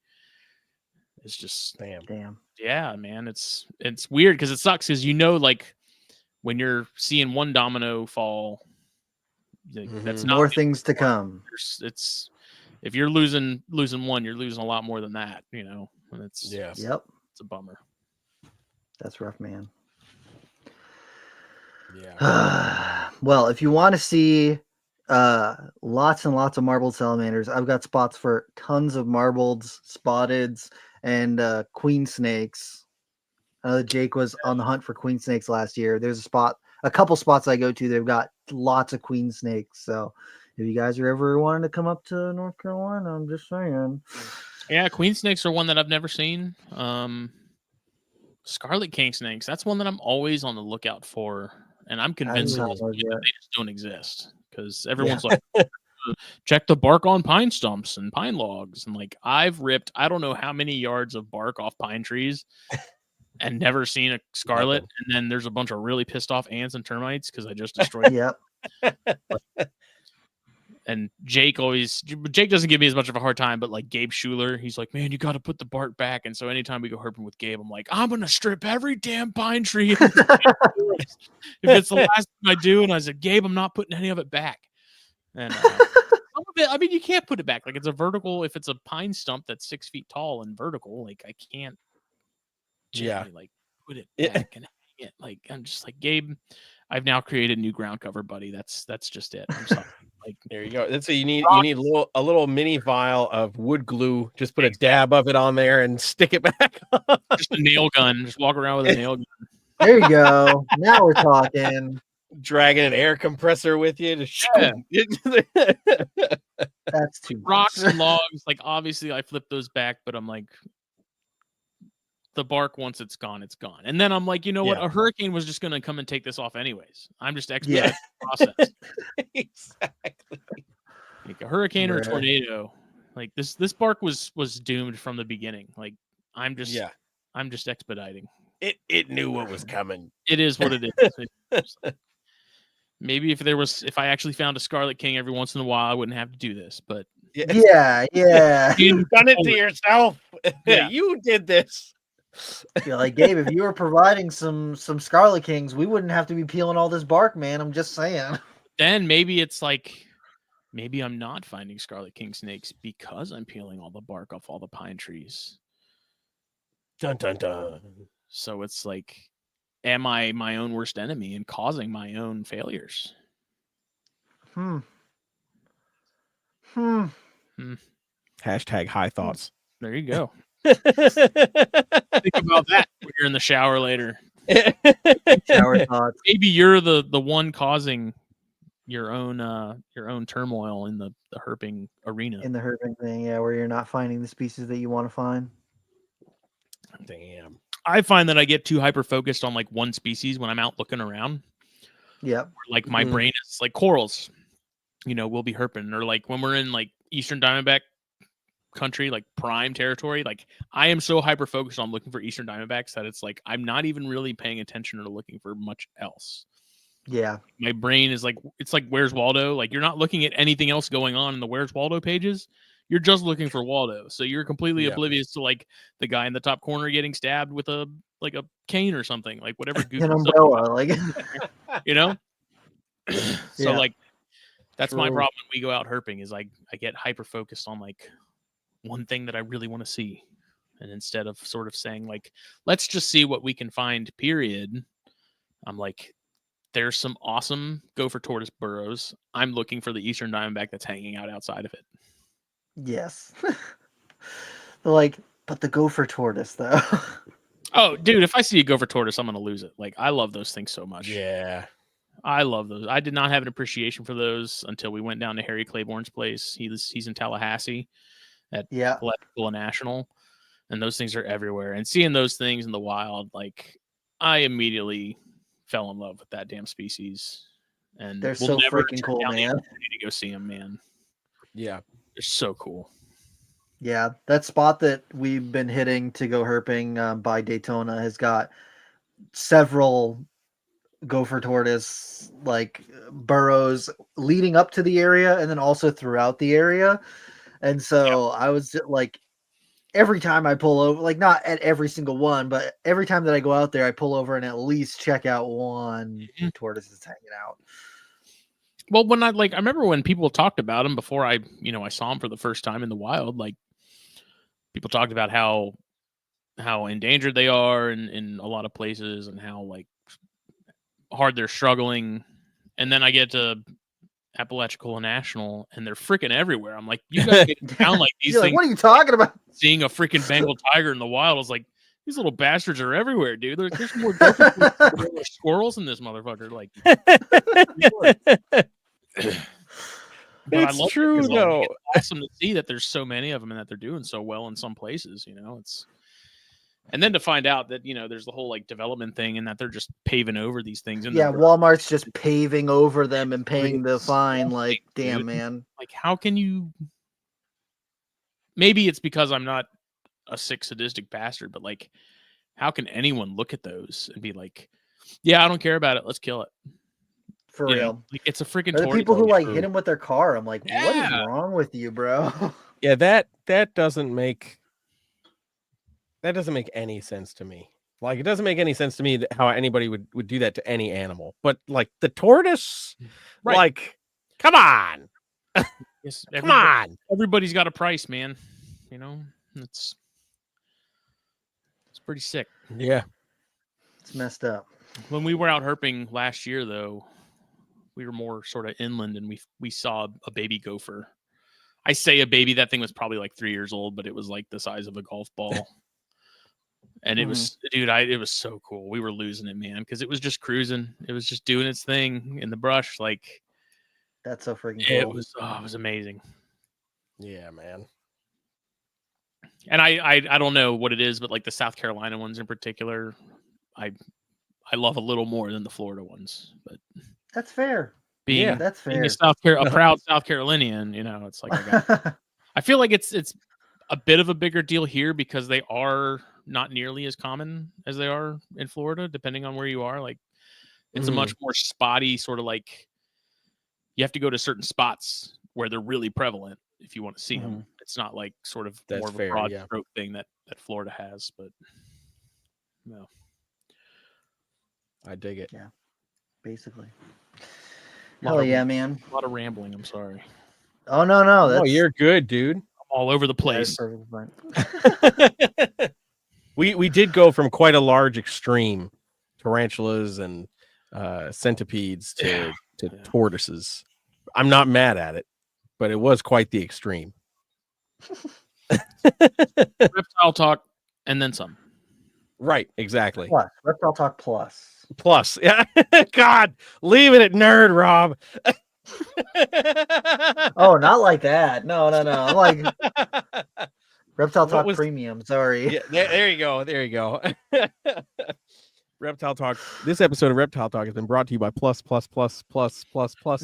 It's just damn. Yeah, man. It's weird because it sucks because like when you're seeing one domino fall, that's not more things to come. It's if you're losing one, you're losing a lot more than that, you know. And it's Yep. it's a bummer. That's rough, man. Yeah. Well, if you want to see lots and lots of marbled salamanders, I've got spots for tons of marbleds, spotteds, and queen snakes. Jake was on the hunt for queen snakes last year. There's a couple spots I go to. They've got lots of queen snakes. So if you guys are ever wanting to come up to North Carolina, I'm just saying. Yeah, queen snakes are one that I've never seen. Scarlet king snakes, that's one that I'm always on the lookout for, and I'm convinced at this point that they just don't exist because everyone's like, check the bark on pine stumps and pine logs, and like I've ripped I don't know how many yards of bark off pine trees and never seen a scarlet. And then there's a bunch of really pissed off ants and termites because I just destroyed Yep. And Jake doesn't give me as much of a hard time, but like Gabe Schuler, he's like, man, you got to put the bark back. And so anytime we go herping with Gabe, I'm like, I'm going to strip every damn pine tree. If it's the last thing I do. And I said, Gabe, I'm not putting any of it back. And some of it, I mean, you can't put it back. Like it's a vertical, if it's a pine stump that's 6 feet tall and vertical, like I can't gently like put it back and hang it. Like I'm just like, Gabe, I've now created a new ground cover, buddy. That's just it. I'm sorry. Like there you go. That's what you need. You need a little mini vial of wood glue. Just put a dab of it on there and stick it back. Just a nail gun. Just walk around with a nail gun. There you go. Now we're talking. Dragging an air compressor with you to That's too much. Rocks and logs. Like obviously, I flip those back, but I'm like, the bark once it's gone, it's gone. And then I'm like, you know what? A hurricane was just going to come and take this off anyways. I'm just expediting the process. Exactly. Like a hurricane or a tornado. Like this bark was doomed from the beginning. Like I'm just expediting. It knew what was coming. It is what it is. Maybe if I actually found a Scarlet King every once in a while, I wouldn't have to do this. But yeah. You've done it to yourself. Yeah. You did this. You're like, Gabe, if you were providing some Scarlet Kings, we wouldn't have to be peeling all this bark, man. I'm just saying. Then maybe it's like, maybe I'm not finding Scarlet King snakes because I'm peeling all the bark off all the pine trees. Dun dun dun. So it's like, am I my own worst enemy and causing my own failures? Hashtag high thoughts. There you go. Think about that when you're in the shower later. Shower thoughts. Maybe you're the one causing your own turmoil in the herping arena. In the herping thing, where you're not finding the species that you want to find. Damn. I find that I get too hyper focused on like one species when I'm out looking around. Yep. Like my brain is like corals, we'll be herping, or like when we're in like Eastern Diamondback country, like prime territory, like I am so hyper focused on looking for Eastern Diamondbacks that it's like I'm not even really paying attention or looking for much else. Yeah. My brain is like, it's like Where's Waldo? Like you're not looking at anything else going on in the Where's Waldo pages. You're just looking for Waldo. So you're completely oblivious to like the guy in the top corner getting stabbed with a cane or something, like whatever. An umbrella, like So like that's my problem when we go out herping is I get hyper focused on like one thing that I really want to see. And instead of sort of saying like, let's just see what we can find, period, I'm like, there's some awesome gopher tortoise burrows. I'm looking for the Eastern Diamondback that's hanging out outside of it. Yes. Like, but the gopher tortoise though. Oh, dude, if I see a gopher tortoise, I'm going to lose it. Like, I love those things so much. Yeah. I love those. I did not have an appreciation for those until we went down to Harry Claiborne's place. He's in Tallahassee at Collectible and National, and those things are everywhere. And seeing those things in the wild, like, I immediately fell in love with that damn species. And they're so freaking cool, man. To go see them, man. Yeah. They're so cool. Yeah, that spot that we've been hitting to go herping by Daytona has got several gopher tortoise like burrows leading up to the area and then also throughout the area. And so I was like, every time I pull over, like not at every single one, but every time that I go out there, I pull over and at least check out one tortoise that's hanging out. Well, when I remember when people talked about them before I saw them for the first time in the wild. Like, people talked about how endangered they are in a lot of places and how like hard they're struggling. And then I get to Appalachicola National and they're freaking everywhere. I'm like, you guys make it sound like these things. Like, what are you talking about? Seeing a freaking Bengal tiger in the wild, I was like, these little bastards are everywhere, dude. There's more squirrels in this motherfucker. Like, but it's true though. It's awesome to see that there's so many of them and that they're doing so well in some places. And then to find out that there's the whole like development thing and that they're just paving over these things. Walmart's just paving over them and paying the fine. Like, damn, dude. Man. Like, how can you? Maybe it's because I'm not a sick sadistic bastard, but like, how can anyone look at those and be like, yeah, I don't care about it, let's kill it for real? Like, it's a freaking the people who like hit him with their car. I'm like, what is wrong with you, bro? Yeah, that doesn't make any sense to me. Like, it doesn't make any sense to me how anybody would do that to any animal, but like the tortoise, right. Like, come on. Yes, come on, everybody's got a price, man. It's pretty sick. Yeah, it's messed up. When we were out herping last year, though, we were more sort of inland, and we saw a baby gopher. I say a baby; that thing was probably like 3 years old, but it was like the size of a golf ball. And it was, dude, it was so cool. We were losing it, man, because it was just cruising. It was just doing its thing in the brush, like. That's so freaking cool. It was amazing. Yeah, man. And I don't know what it is, but like the South Carolina ones in particular, I love a little more than the Florida ones. But that's fair. That's fair. Being a proud South Carolinian, it's like I feel like it's a bit of a bigger deal here because they are not nearly as common as they are in Florida, depending on where you are. Like, it's a much more spotty sort of like. You have to go to certain spots where they're really prevalent if you want to see them. It's not like sort of more of a broad stroke thing that Florida has, but no. I dig it. Yeah, basically. Hell yeah, man. A lot of rambling. I'm sorry. Oh, no. You're good, dude. I'm all over the place. We did go from quite a large extreme, tarantulas and centipedes to tortoises. I'm not mad at it, but it was quite the extreme. Reptile talk and then some. Right, exactly. Plus, Reptile talk plus. Yeah. God, leave it at nerd, Rob. Oh, not like that. No. I'm like Reptile talk premium. Sorry. Yeah, there you go. Reptile Talk. This episode of Reptile Talk has been brought to you by plus.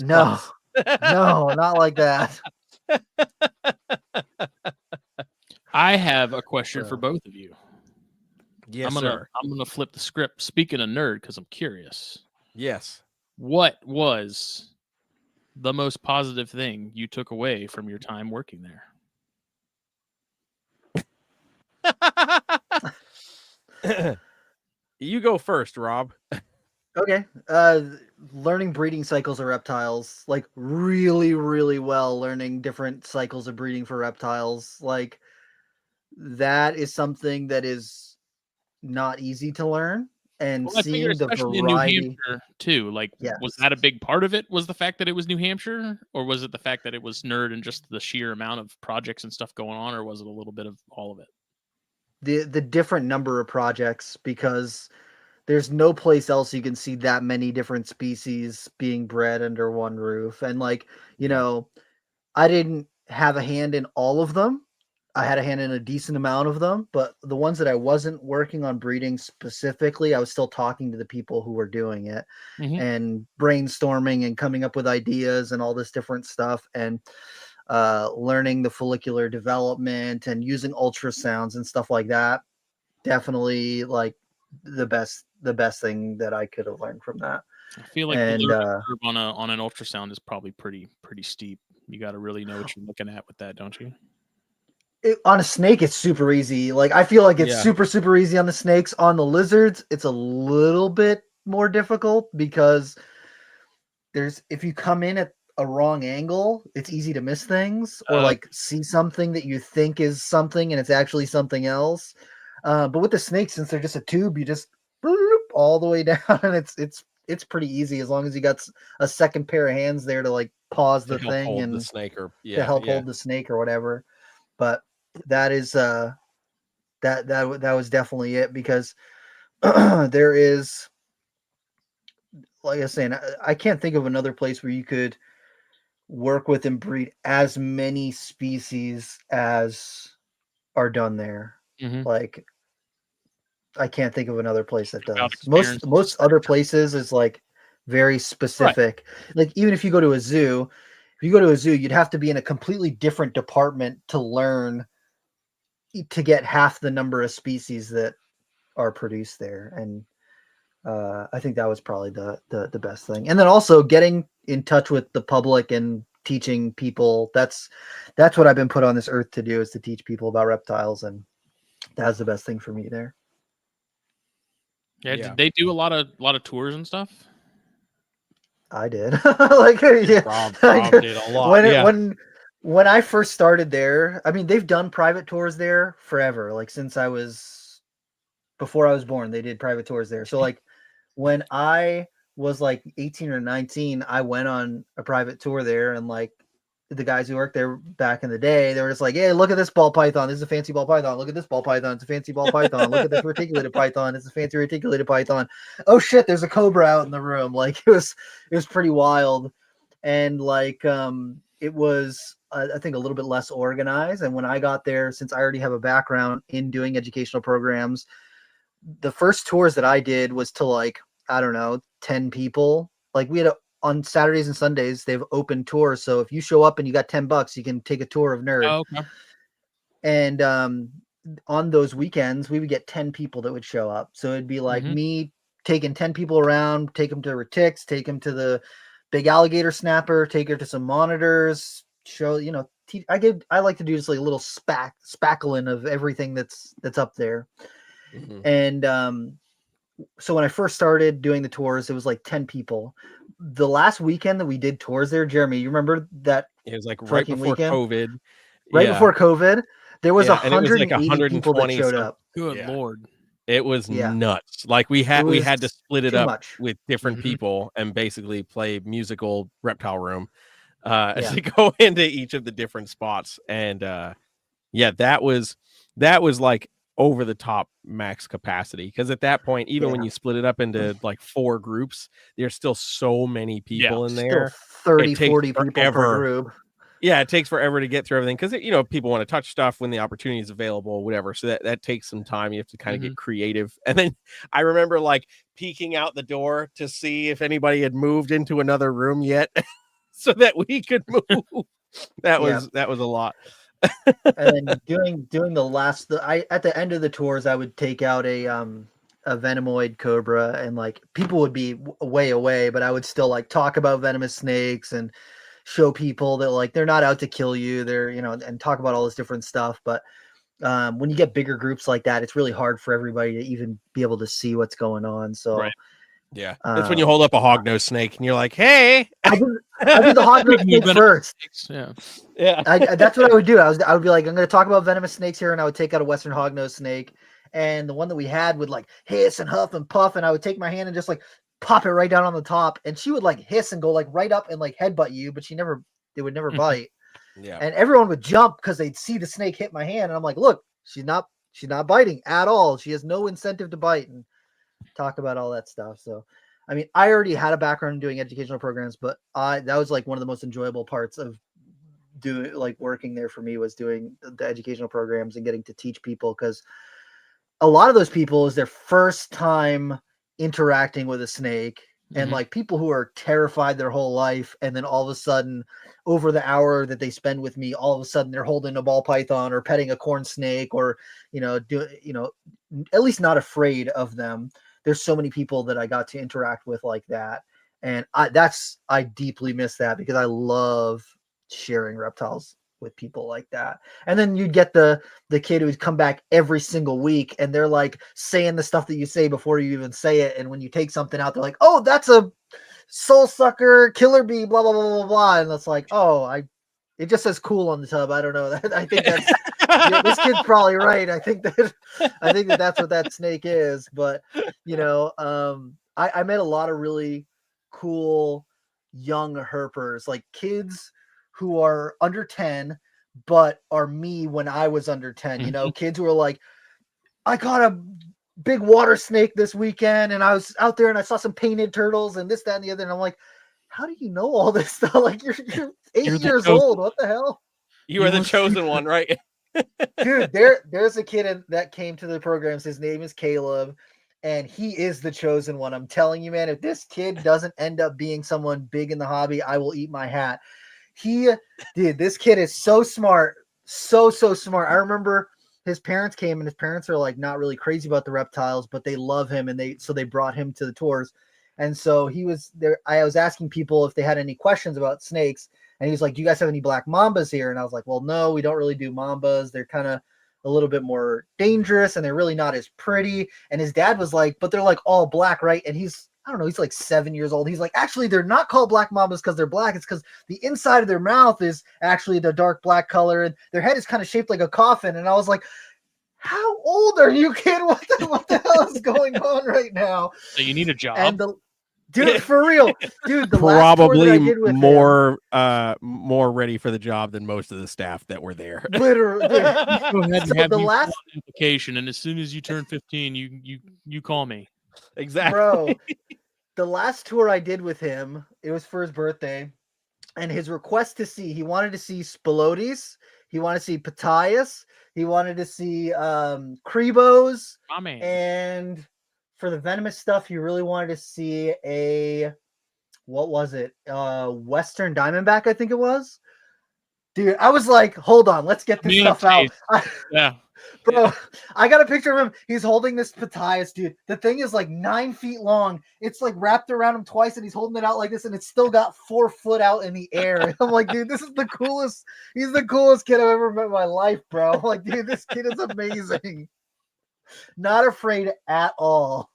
No, no, not like that. I have a question for both of you. Yes, I'm gonna flip the script. Speaking of nerd, because I'm curious. Yes. What was the most positive thing you took away from your time working there? You go first, Rob. Okay. Learning breeding cycles of reptiles, like really, really well. Learning different cycles of breeding for reptiles, like that is something that is not easy to learn. And seeing the variety, in New Hampshire too. Like, was that a big part of it? Was the fact that it was New Hampshire, or was it the fact that it was nerd and just the sheer amount of projects and stuff going on, or was it a little bit of all of it? The different number of projects, because there's no place else you can see that many different species being bred under one roof. And like, I didn't have a hand in all of them. I had a hand in a decent amount of them, but the ones that I wasn't working on breeding specifically, I was still talking to the people who were doing it and brainstorming and coming up with ideas and all this different stuff. And learning the follicular development and using ultrasounds and stuff like that. Definitely like the best thing that I could have learned from that. I feel like the learning curve on an ultrasound is probably pretty steep. You got to really know what you're looking at with that, don't you? On a snake, it's super easy. Like, I feel like it's super easy on the snakes. On the lizards, it's a little bit more difficult because if you come in at a wrong angle, it's easy to miss things or like see something that you think is something and it's actually something else. But with the snakes, since they're just a tube, you just all the way down, and it's pretty easy as long as you got a second pair of hands there to like pause the thing and the snake or to help hold the snake or whatever. But that is that was definitely it, because there is, like I was saying, I can't think of another place where you could work with and breed as many species as are done there. Mm-hmm. Like, I can't think of another place that does. Most other places is like very specific. Right. Like, even if you go to a zoo, you'd have to be in a completely different department to learn to get half the number of species that are produced there. And I think that was probably the best thing. And then also getting in touch with the public and teaching people. That's what I've been put on this earth to do, is to teach people about reptiles, and that's the best thing for me there. Yeah, did they do a lot of tours and stuff? I did. Like, yeah, Rob did a lot. When I first started there, I mean, they've done private tours there forever. Like, since before I was born, they did private tours there. So like, when I was like 18 or 19, I went on a private tour there, and like, the guys who worked there back in the day, they were just like, hey, look at this ball python. This is a fancy ball python. Look at this ball python. It's a fancy ball python. Look at this reticulated python. It's a fancy reticulated python. Oh shit, there's a cobra out in the room. Like, it was pretty wild. And like, it was, I think, a little bit less organized. And when I got there, since I already have a background in doing educational programs, the first tours that I did was to like, I don't know, 10 people. Like, we had on Saturdays and Sundays, they've open tours. So if you show up and you got $10, you can take a tour of Nerd. Oh, okay. And on those weekends, we would get 10 people that would show up. So it'd be like me taking 10 people around, take them to Retics, take them to the big alligator snapper, take her to some monitors, show, I like to do just like a little spackling of everything that's up there. Mm-hmm. And so when I first started doing the tours, it was like 10 people. The last weekend that we did tours there, Jeremy, you remember that? It was like right before COVID. Right before COVID, there was 180 people that showed up. Good Lord. It was nuts. Like, we had to split it up with different people and basically play musical Reptile Room to go into each of the different spots. And that was like over the top max capacity, because at that point, even when you split it up into like 4 groups, there's still so many people in there. 30, 40 people per group. Yeah, it takes forever to get through everything, because people want to touch stuff when the opportunity is available, whatever. So that takes some time. You have to kind of get creative. And then I remember like peeking out the door to see if anybody had moved into another room yet, so that we could move. That was a lot. And then doing at the end of the tours, I would take out a venomoid cobra, and like, people would be way away, but I would still like talk about venomous snakes and show people that like, they're not out to kill you. They're, and talk about all this different stuff. But when you get bigger groups like that, it's really hard for everybody to even be able to see what's going on. So yeah, that's when you hold up a hognose snake and you're like, hey. I did the hognose snake first. Yeah. That's what I would do. I would be like, I'm going to talk about venomous snakes here, and I would take out a western hognose snake, and the one that we had would like hiss and huff and puff, and I would take my hand and just like pop it right down on the top, and she would like hiss and go like right up and like headbutt you, but they would never bite. Yeah. And everyone would jump because they'd see the snake hit my hand, and I'm like, look, she's not biting at all. She has no incentive to bite, and talk about all that stuff. So, I mean, I already had a background in doing educational programs, but that was like one of the most enjoyable parts of doing, like, working there for me, was doing the educational programs and getting to teach people, because a lot of those people is their first time interacting with a snake, and like, people who are terrified their whole life, and then all of a sudden, over the hour that they spend with me, all of a sudden they're holding a ball python or petting a corn snake, or at least not afraid of them. There's so many people that I got to interact with like that, and I deeply miss that, because I love sharing reptiles with people like that. And then you'd get the kid who would come back every single week, and they're like saying the stuff that you say before you even say it. And when you take something out, they're like, oh, that's a soul sucker, killer bee, blah blah blah blah blah, and it's like, oh, it just says cool on the tub. I don't know. I think that's this kid's probably right. I think that's what that snake is. But I met a lot of really cool young herpers, like kids who are under 10, but are me when I was under 10. Kids who are like, I caught a big water snake this weekend, and I was out there and I saw some painted turtles and this, that, and the other. And I'm like, how do you know all this stuff? Like you're 8 years old. What the hell? You are the chosen one, right? Dude, there's a kid that came to the programs. His name is Caleb, and he is the chosen one. I'm telling you, man, if this kid doesn't end up being someone big in the hobby, I will eat my hat. This kid is so smart. So smart. I remember his parents came, and his parents are like not really crazy about the reptiles, but they love him, and they brought him to the tours. And so he was there. I was asking people if they had any questions about snakes, and he was like, "Do you guys have any black mambas here?" And I was like, "Well, no, we don't really do mambas. They're kind of a little bit more dangerous, and they're really not as pretty." And his dad was like, "But they're like all black, right?" And he's like 7 years old. He's like, "Actually, they're not called black mambas because they're black. It's because the inside of their mouth is actually the dark black color, and their head is kind of shaped like a coffin." And I was like, how old are you, kid? What the hell is going on right now? So you need a job. And dude, for real, dude, the probably last tour that I did with more ready for the job than most of the staff that were there. Literally, Go ahead and have the last application, and as soon as you turn 15, you call me. Exactly, bro. The last tour I did with him, it was for his birthday, and his request to see, he wanted to see Spilotes, he wanted to see Pataeus, he wanted to see Crebos, and for the venomous stuff, he really wanted to see what was it? Western Diamondback, I think it was. Dude, I was like, hold on, let's get this stuff out. Yeah. Bro, I got a picture of him. He's holding this Pataeus, dude. The thing is like 9 feet long. It's like wrapped around him twice, and he's holding it out like this, and it's still got 4 foot out in the air. I'm like, dude, this is the coolest. He's the coolest kid I've ever met in my life, bro. I'm like, dude, this kid is amazing. Not afraid at all.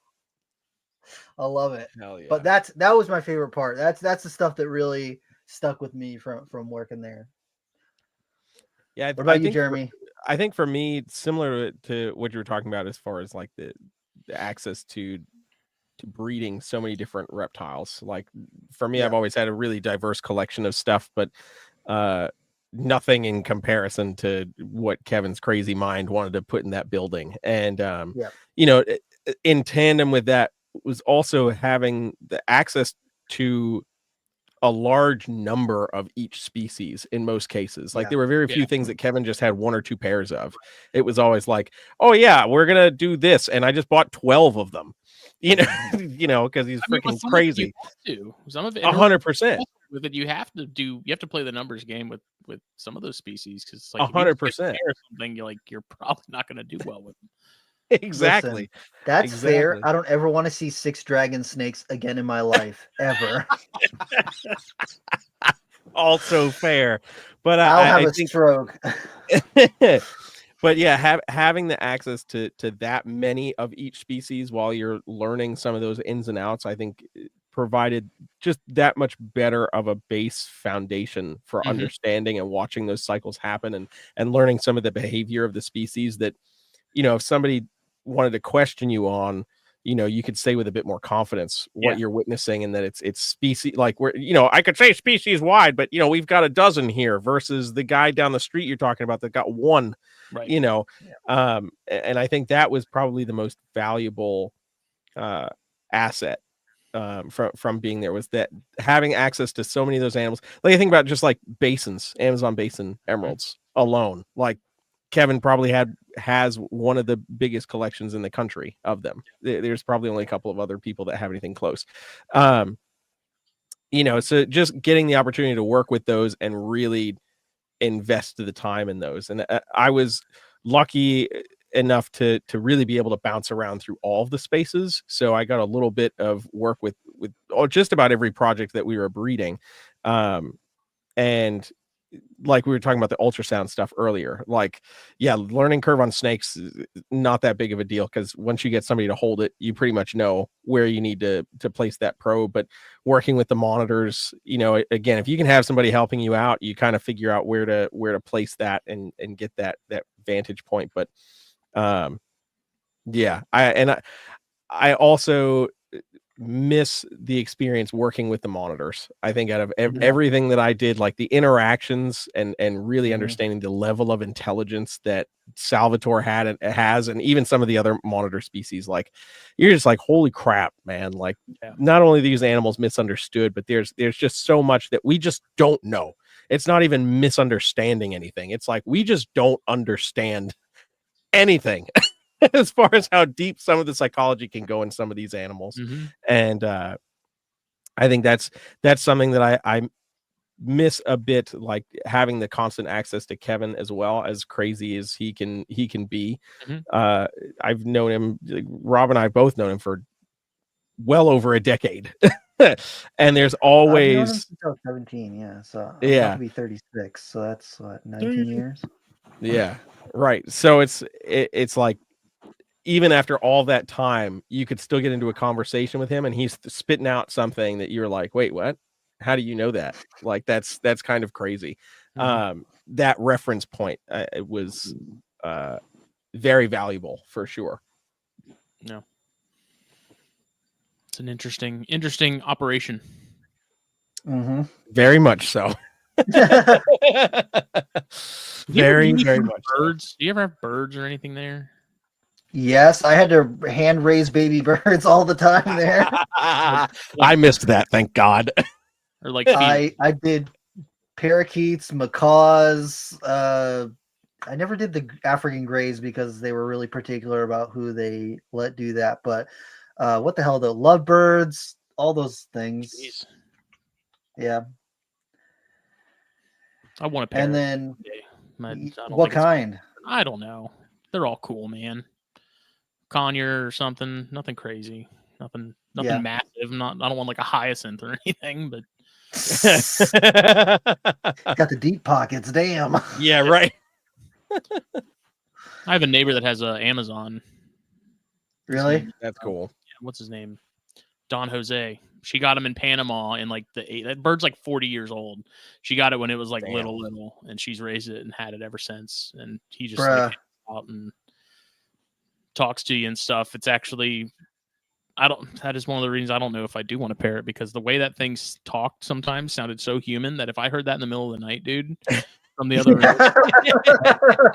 I love it. Hell yeah. But that was my favorite part. That's the stuff that really stuck with me from working there. Yeah. What about you, Jeremy? I think for me, similar to what you were talking about as far as like the access to breeding so many different reptiles. Like for me, I've always had a really diverse collection of stuff, but nothing in comparison to what Kevin's crazy mind wanted to put in that building. And in tandem with that was also having the access to a large number of each species in most cases. Like there were very few things that Kevin just had 1 or 2 pairs of. It was always like, oh yeah, we're going to do this. And I just bought 12 of them, because he's freaking crazy. Some of it 100%. With it, you have to play the numbers game with some of those species. Cause like 100%. Something you're probably not going to do well with them. Exactly. Listen, that's fair. I don't ever want to see 6 dragon snakes again in my life, ever. Also fair, but I'll have a stroke. But yeah, having the access to that many of each species while you're learning some of those ins and outs, I think provided just that much better of a base foundation for understanding and watching those cycles happen and learning some of the behavior of the species that, if somebody wanted to question you on, you could say with a bit more confidence what you're witnessing, and that it's species, like where, I could say species wide, but we've got a dozen here versus the guy down the street you're talking about that got 1, right? And I think that was probably the most valuable asset from being there, was that having access to so many of those animals. Like I think about just like basins, Amazon basin emeralds alone, like Kevin probably has one of the biggest collections in the country of them. There's probably only a couple of other people that have anything close. So just getting the opportunity to work with those and really invest the time in those. And I was lucky enough to really be able to bounce around through all of the spaces. So I got a little bit of work with just about every project that we were breeding. And like we were talking about the ultrasound stuff earlier, like, yeah, learning curve on snakes is not that big of a deal, because once you get somebody to hold it, you pretty much know where you need to place that probe. But working with the monitors, again, if you can have somebody helping you out, you kind of figure out where to place that and get that vantage point. But yeah, I also miss the experience working with the monitors. I think out of everything that I did, like the interactions and really understanding the level of intelligence that Salvatore has, and even some of the other monitor species, like, you're just like, holy crap, man. Like, not only these animals misunderstood, but there's just so much that we just don't know. It's not even misunderstanding anything. It's like, we just don't understand anything. As far as how deep some of the psychology can go in some of these animals. And I think that's something that I miss a bit, like having the constant access to Kevin, as well, as crazy as he can be. I've known him, Rob and I both known him for well over a decade. And there's always, I've known him since I was 17, so I'm about to be 36, so that's what, 19 years. Yeah, right. So it's like, even after all that time, you could still get into a conversation with him, and he's spitting out something that you're like, wait, what? How do you know that? Like, that's kind of crazy. That reference point, it was very valuable for sure. No, it's an interesting operation. Very much so. Very much. Birds? So. Do you ever have birds or anything there? Yes, I had to hand raise baby birds all the time there. I missed that, thank God. Or like I did parakeets, macaws. I never did the African greys because they were really particular about who they let do that. But what the hell, the lovebirds, all those things. Jeez. Yeah. I want a parrot. And then what kind? I don't know. They're all cool, man. Conure or something, nothing crazy, nothing massive. I don't want like a hyacinth or anything, but got the deep pockets. Damn. Yeah, right. I have a neighbor that has a Amazon. Really? That's cool. Yeah, what's his name? Don Jose. She got him in Panama in like that bird's like 40 years old. She got it when it was like little, and she's raised it and had it ever since. And he just like, out and talks to you and stuff. It's actually, that is one of the reasons I don't know if I do want to parrot, because the way that things talked sometimes sounded so human that if I heard that in the middle of the night, dude, from the other room,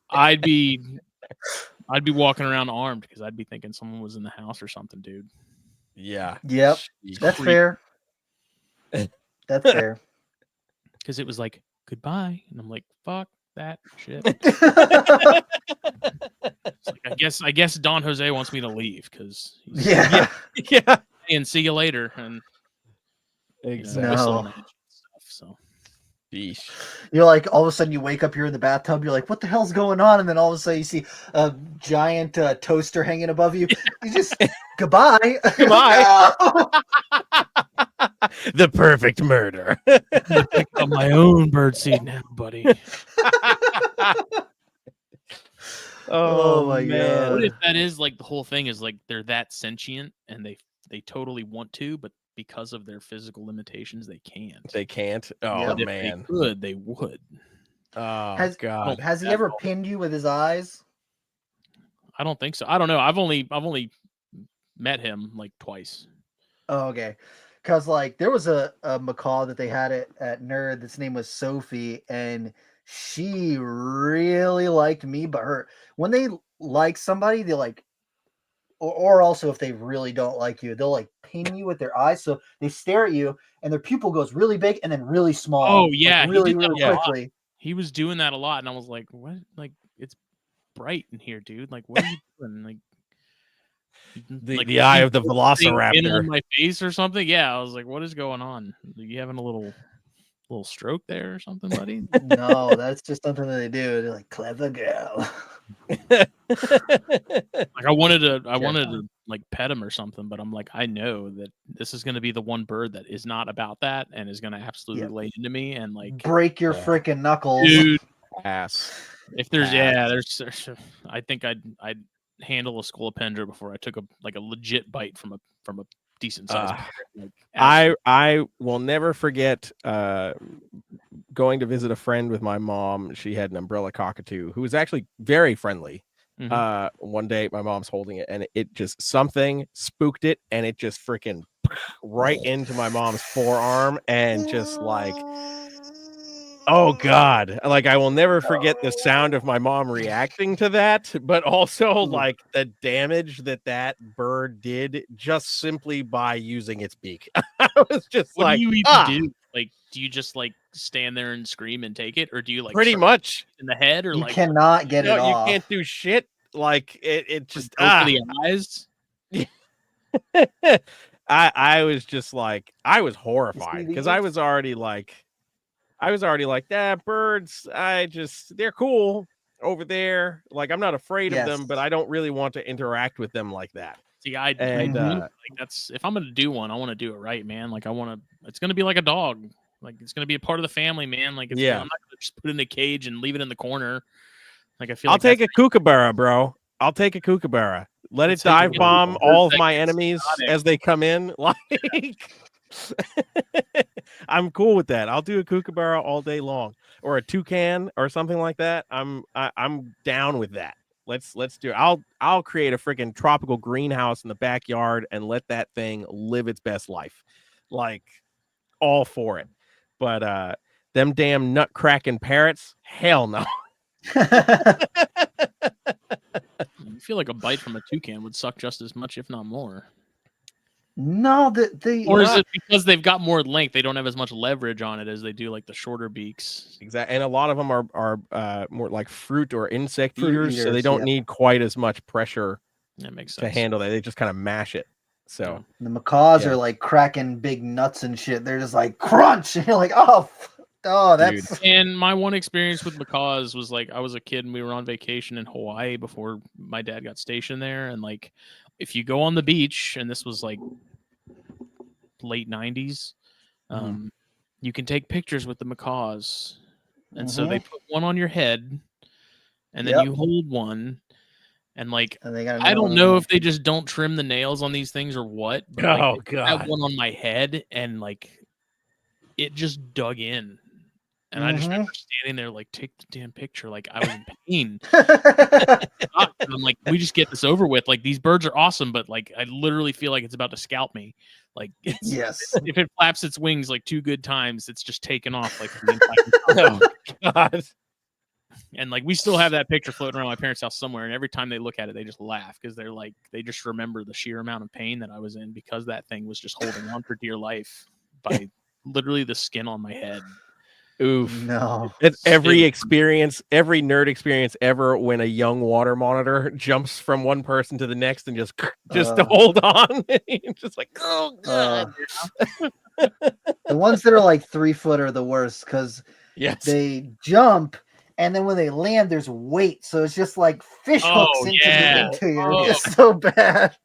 I'd be walking around armed, because I'd be thinking someone was in the house or something, dude. Yeah. Yep. That's fair. That's fair. Because it was like, goodbye. And I'm like, fuck that shit. Like, I guess Don Jose wants me to leave, because yeah. And see you later. And exactly. Stuff, so you're like, all of a sudden you wake up, you're in the bathtub, you're like, what the hell's going on? And then all of a sudden you see a giant toaster hanging above you. You just goodbye. The perfect murder. Pick up my own birdseed now, buddy. Oh my God. What if that is like the whole thing is like they're that sentient and they totally want to, but because of their physical limitations, they can't. They can't. Oh but man, if they could, they would. Oh God. Has he ever pinned you with his eyes? I don't think so. I don't know. I've only met him like twice. Oh, okay. Because like there was a macaw that they had at Nerd. Its name was Sophie, and she really liked me. But when they like somebody, they like, or also if they really don't like you, they'll like pin you with their eyes. So they stare at you, and their pupil goes really big and then really small. Oh yeah, like really quickly. He was doing that a lot, and I was like, "What? Like it's bright in here, dude. Like what are you doing? Like." The eye of the velociraptor in my face or something. Yeah, I was like, "What is going on? Are you having a little stroke there or something, buddy?" No, that's just something that they do. They're like, clever girl. Like I wanted to like pet him or something, but I'm like, I know that this is going to be the one bird that is not about that and is going to absolutely lay into me and like break your freaking knuckles, dude. Ass. If there's there's I think I'd handle a scolopendra before I took a legit bite from a decent size. I will never forget going to visit a friend with my mom. She had an umbrella cockatoo who was actually very friendly. One day my mom's holding it and it just something spooked it and it just freaking right into my mom's forearm and just like, oh God, like I will never forget the sound of my mom reacting to that, but also like the damage that bird did just simply by using its beak. I was just what like, do you even do? Like, do you just like stand there and scream and take it, or do you like pretty much in the head, or you like cannot get it off? You can't do shit. Like it just go for the eyes. I was just like, I was horrified because I was already like, birds, they're cool over there. Like, I'm not afraid of them, but I don't really want to interact with them like that. See, like that's if I'm gonna do one, I want to do it right, man. Like it's gonna be like a dog. Like it's gonna be a part of the family, man. Like I'm not gonna just put it in a cage and leave it in the corner. Like I feel I'll take a kookaburra, bro. I'll take a kookaburra. Let it dive bomb all of my enemies as they come in. Like I'm cool with that. I'll do a kookaburra all day long, or a toucan or something like that. I'm down with that. Let's do it. I'll create a freaking tropical greenhouse in the backyard and let that thing live its best life. Like all for it. But them damn nut cracking parrots, hell no. I feel like a bite from a toucan would suck just as much, if not more. No, or is it because they've got more length? They don't have as much leverage on it as they do like the shorter beaks. Exactly, and a lot of them are more like fruit or insect eaters, so they don't need quite as much pressure. That makes sense to handle that. They just kind of mash it. So the macaws are like cracking big nuts and shit. They're just like crunch, and you're like, oh, that's. Dude. And my one experience with macaws was like I was a kid and we were on vacation in Hawaii before my dad got stationed there, and like if you go on the beach, and this was like late 90s, you can take pictures with the macaws, and so they put one on your head, and then you hold one. And like, I don't know if they just don't trim the nails on these things or what. But God! I had one on my head, and like, it just dug in, and I just remember standing there like, take the damn picture. Like I was in pain. I'm like, we just get this over with. Like these birds are awesome, but like, I literally feel like it's about to scalp me. Like, if it flaps its wings like 2 good times, it's just taken off. Like, oh God. And like we still have that picture floating around my parents' house somewhere, and every time they look at it, they just laugh because they're like they just remember the sheer amount of pain that I was in because that thing was just holding on for dear life by literally the skin on my head. Oof. No. It's every nerd experience ever when a young water monitor jumps from one person to the next and just to hold on. Just like, oh God. The ones that are like 3 foot are the worst because they jump. And then when they land, there's weight, so it's just like fish hooks into you. It's just so bad.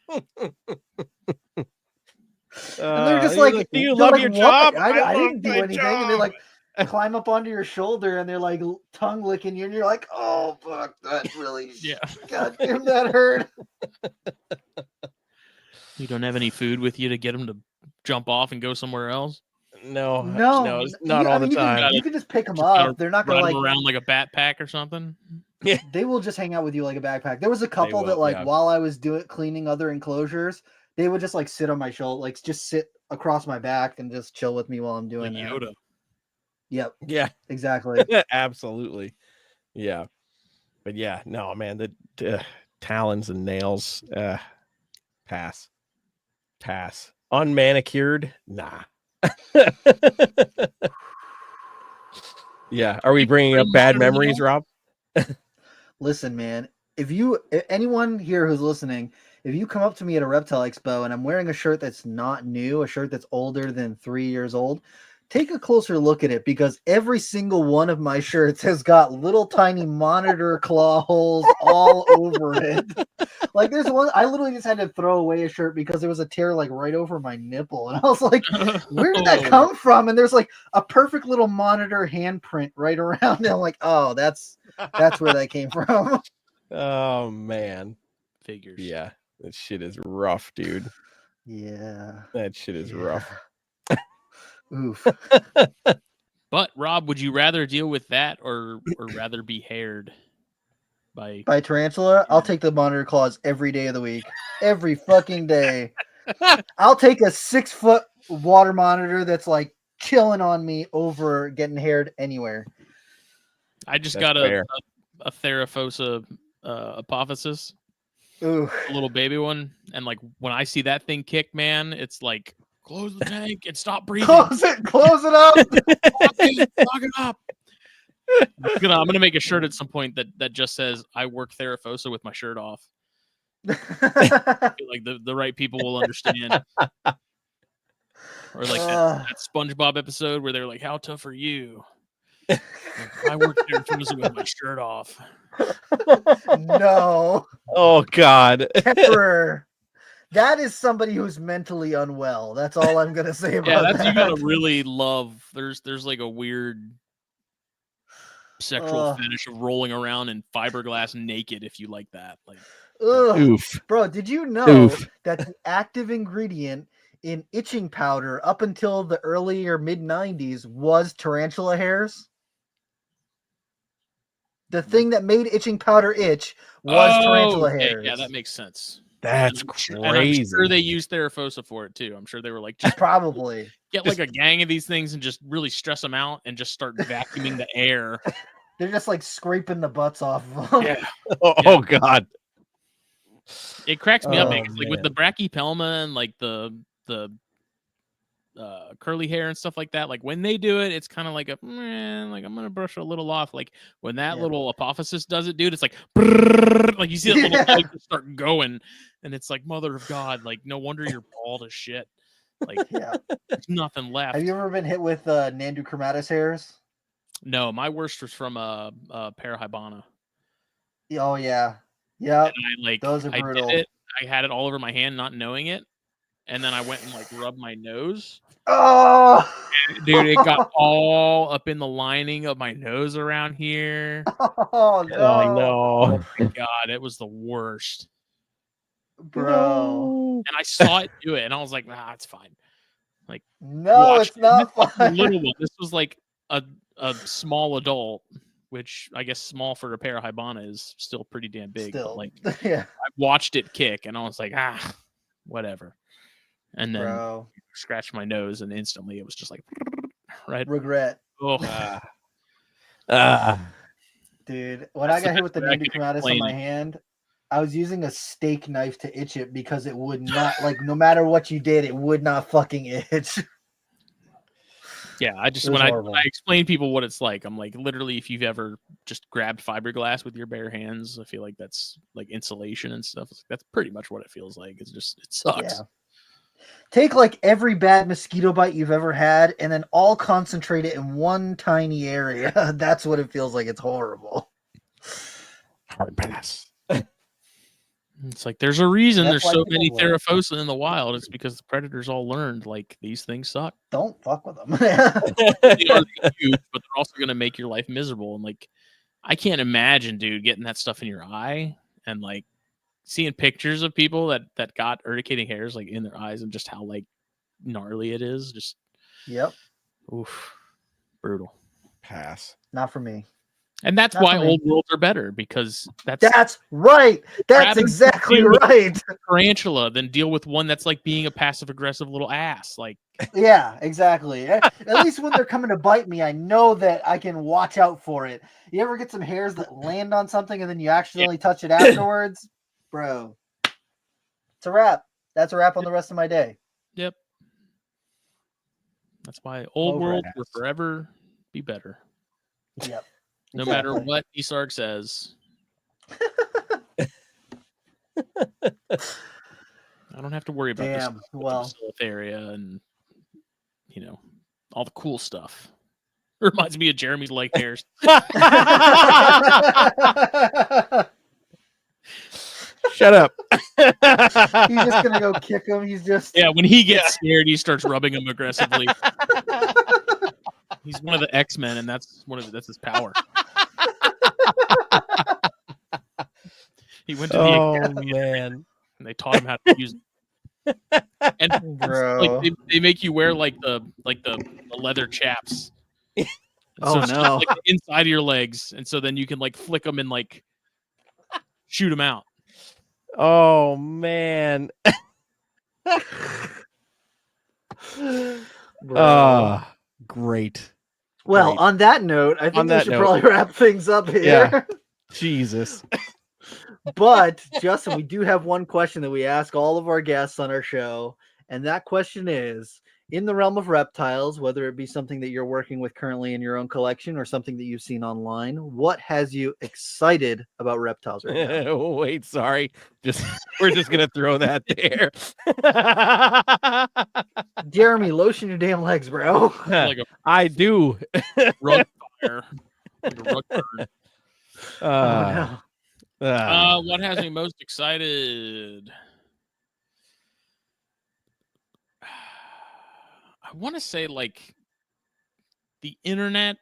And they're just like, "Do you love your job?" I didn't do anything. Job. And they like climb up onto your shoulder, and they're like tongue licking you, and you're like, "Oh fuck, that really, God damn, that hurt." You don't have any food with you to get them to jump off and go somewhere else. No, not all the time. You can just pick them up. They're not gonna like around like a backpack or something. Yeah, they will just hang out with you like a backpack. There was a couple that like while I was cleaning other enclosures, they would just like sit on my shoulder, like just sit across my back and just chill with me while I'm doing like that. Yoda. Yep. Yeah. Exactly. Absolutely. Yeah. But yeah, no, man, the talons and nails, pass. Unmanicured, nah. Yeah, are we bringing up bad memories, Rob? Listen, man, anyone here who's listening, if you come up to me at a reptile expo and I'm wearing a shirt that's not new, a shirt that's older than 3 years old, take a closer look at it, because every single one of my shirts has got little tiny monitor claw holes all over it. Like there's one, I literally just had to throw away a shirt because there was a tear like right over my nipple. And I was like, where did that come from? And there's like a perfect little monitor handprint right around it. I'm like, oh, that's where that came from. Oh man. Figures. Yeah. That shit is rough, dude. Yeah. That shit is rough. Oof. But Rob, would you rather deal with that or rather be haired by tarantula? I'll take the monitor claws every day of the week. Every fucking day. I'll take a 6-foot water monitor that's like chilling on me over getting haired anywhere. I just That's got fair. a Theraphosa apophysis. Ooh. A little baby one. And like when I see that thing kick, man, it's like close the tank and stop breathing. Close it up. Lock it up. I'm gonna make a shirt at some point that just says I work Theraphosa with my shirt off. I feel like the right people will understand. Or like that SpongeBob episode where they're like, "How tough are you?" Like, I work Theraphosa with my shirt off. No. Oh God. Terror. That is somebody who's mentally unwell. That's all I'm gonna say about that. You gotta really love. There's like a weird sexual fetish of rolling around in fiberglass naked if you like that. Like, oof. Bro, did you know that the active ingredient in itching powder up until the early or mid 90s was tarantula hairs? The thing that made itching powder itch was tarantula hairs. Yeah, that makes sense. That's crazy. And I'm sure they used Theraphosa for it too. I'm sure they were like, just probably get like a gang of these things and just really stress them out and just start vacuuming the air. They're just like scraping the butts off of them. Yeah. Oh God. It cracks me up because like with the brachypelma and like the curly hair and stuff like that, like when they do it, it's kind of like like I'm gonna brush a little off. Like when that little apophysis does it, dude, it's like brrr, like you see that little thing start going, and it's like, mother of God, like no wonder you're bald as shit. Like there's nothing left. Have you ever been hit with Nanduchromatis hairs? No, my worst was from Parahybana. Oh yeah. Yeah. Those are brutal. I had it all over my hand, not knowing it. And then I went and like rubbed my nose. Oh, and, dude, it got all up in the lining of my nose around here. Oh no! Oh my God, it was the worst, bro. And I saw it do it, and I was like, "Nah, it's fine." Like, no, it's not fine. Little one. This was like a small adult, which I guess small for a Parahybana is still pretty damn big. But like, I watched it kick, and I was like, whatever. And then scratched my nose, and instantly it was just like, right? Regret. Oh, dude, when I got hit with the Nanduchromatis on my hand, I was using a steak knife to itch it because it would not, like, no matter what you did, it would not fucking itch. Yeah, I just when I explain people what it's like, I'm like, literally, if you've ever just grabbed fiberglass with your bare hands, I feel like that's like insulation and stuff. That's pretty much what it feels like. It's just, it sucks. Yeah. Take like every bad mosquito bite you've ever had and then all concentrate it in one tiny area. That's what it feels like. It's horrible. Hard pass. It's like there's a reason there's so many Theraphosa in the wild. It's because the predators all learned like these things suck. Don't fuck with them. They are huge, but they're also gonna make your life miserable. And like, I can't imagine, dude, getting that stuff in your eye and like seeing pictures of people that got urticating hairs like in their eyes and just how like gnarly it is. Just oof, brutal. Pass. Not for me. And that's why old worlds are better, because that's right. That's exactly right. Tarantula than deal with one that's like being a passive aggressive little ass. Like, yeah, exactly. At least when they're coming to bite me, I know that I can watch out for it. You ever get some hairs that land on something and then you accidentally touch it afterwards? Bro, it's a wrap. That's a wrap on the rest of my day. Yep. That's why old world will forever be better. Yep. No matter what Isarg says. I don't have to worry about this area and, you know, all the cool stuff. Reminds me of Jeremy's leg hairs. Shut up. He's just gonna go kick him. He's just when he gets scared, he starts rubbing him aggressively. He's one of the X-Men, and that's his power. He went to the academy, man, and they taught him how to use it. And Bro. like they make you wear like the leather chaps. Oh, So it's no. just, like, the inside of your legs, and so then you can like flick them and like shoot them out. oh man. Bro. Great. Well, great. on that note, I think On we that should note. probably wrap things up here. Yeah. Jesus. But Justin, we do have one question that we ask all of our guests on our show, and that question is: in the realm of reptiles, whether it be something that you're working with currently in your own collection or something that you've seen online, what has you excited about reptiles right now? Wait, sorry. We're just gonna throw that there. Jeremy, lotion your damn legs, bro. Like a I do. rug fire. Like a rug burn. Oh no. What has me most excited? I want to say like the internet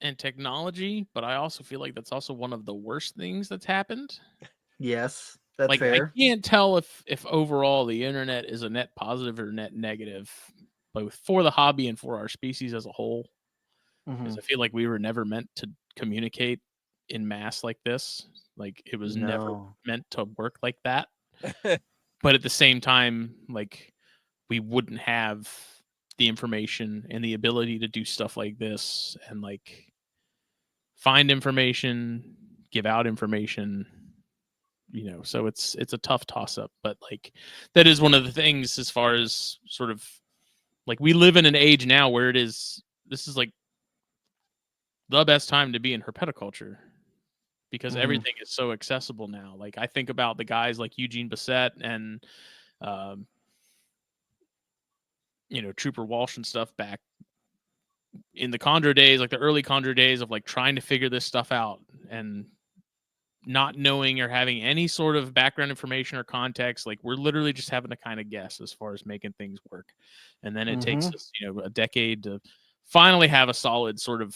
and technology, but I also feel like that's also one of the worst things that's happened. Yes, that's Like fair. I can't tell if overall the internet is a net positive or net negative, both for the hobby and for our species as a whole. Because I feel like we were never meant to communicate in mass like this. Like it was never No. meant to work like that. But at the same time, like we wouldn't have the information and the ability to do stuff like this and like find information, give out information, so it's a tough toss up, but like that is one of the things as far as sort of like we live in an age now where this is like the best time to be in herpetoculture because everything is so accessible now. Like I think about the guys like Eugene Bassett and Trooper Walsh and stuff back in the chondro days, like the early chondro days of like trying to figure this stuff out and not knowing or having any sort of background information or context. Like we're literally just having to kind of guess as far as making things work. And then it takes us, a decade to finally have a solid sort of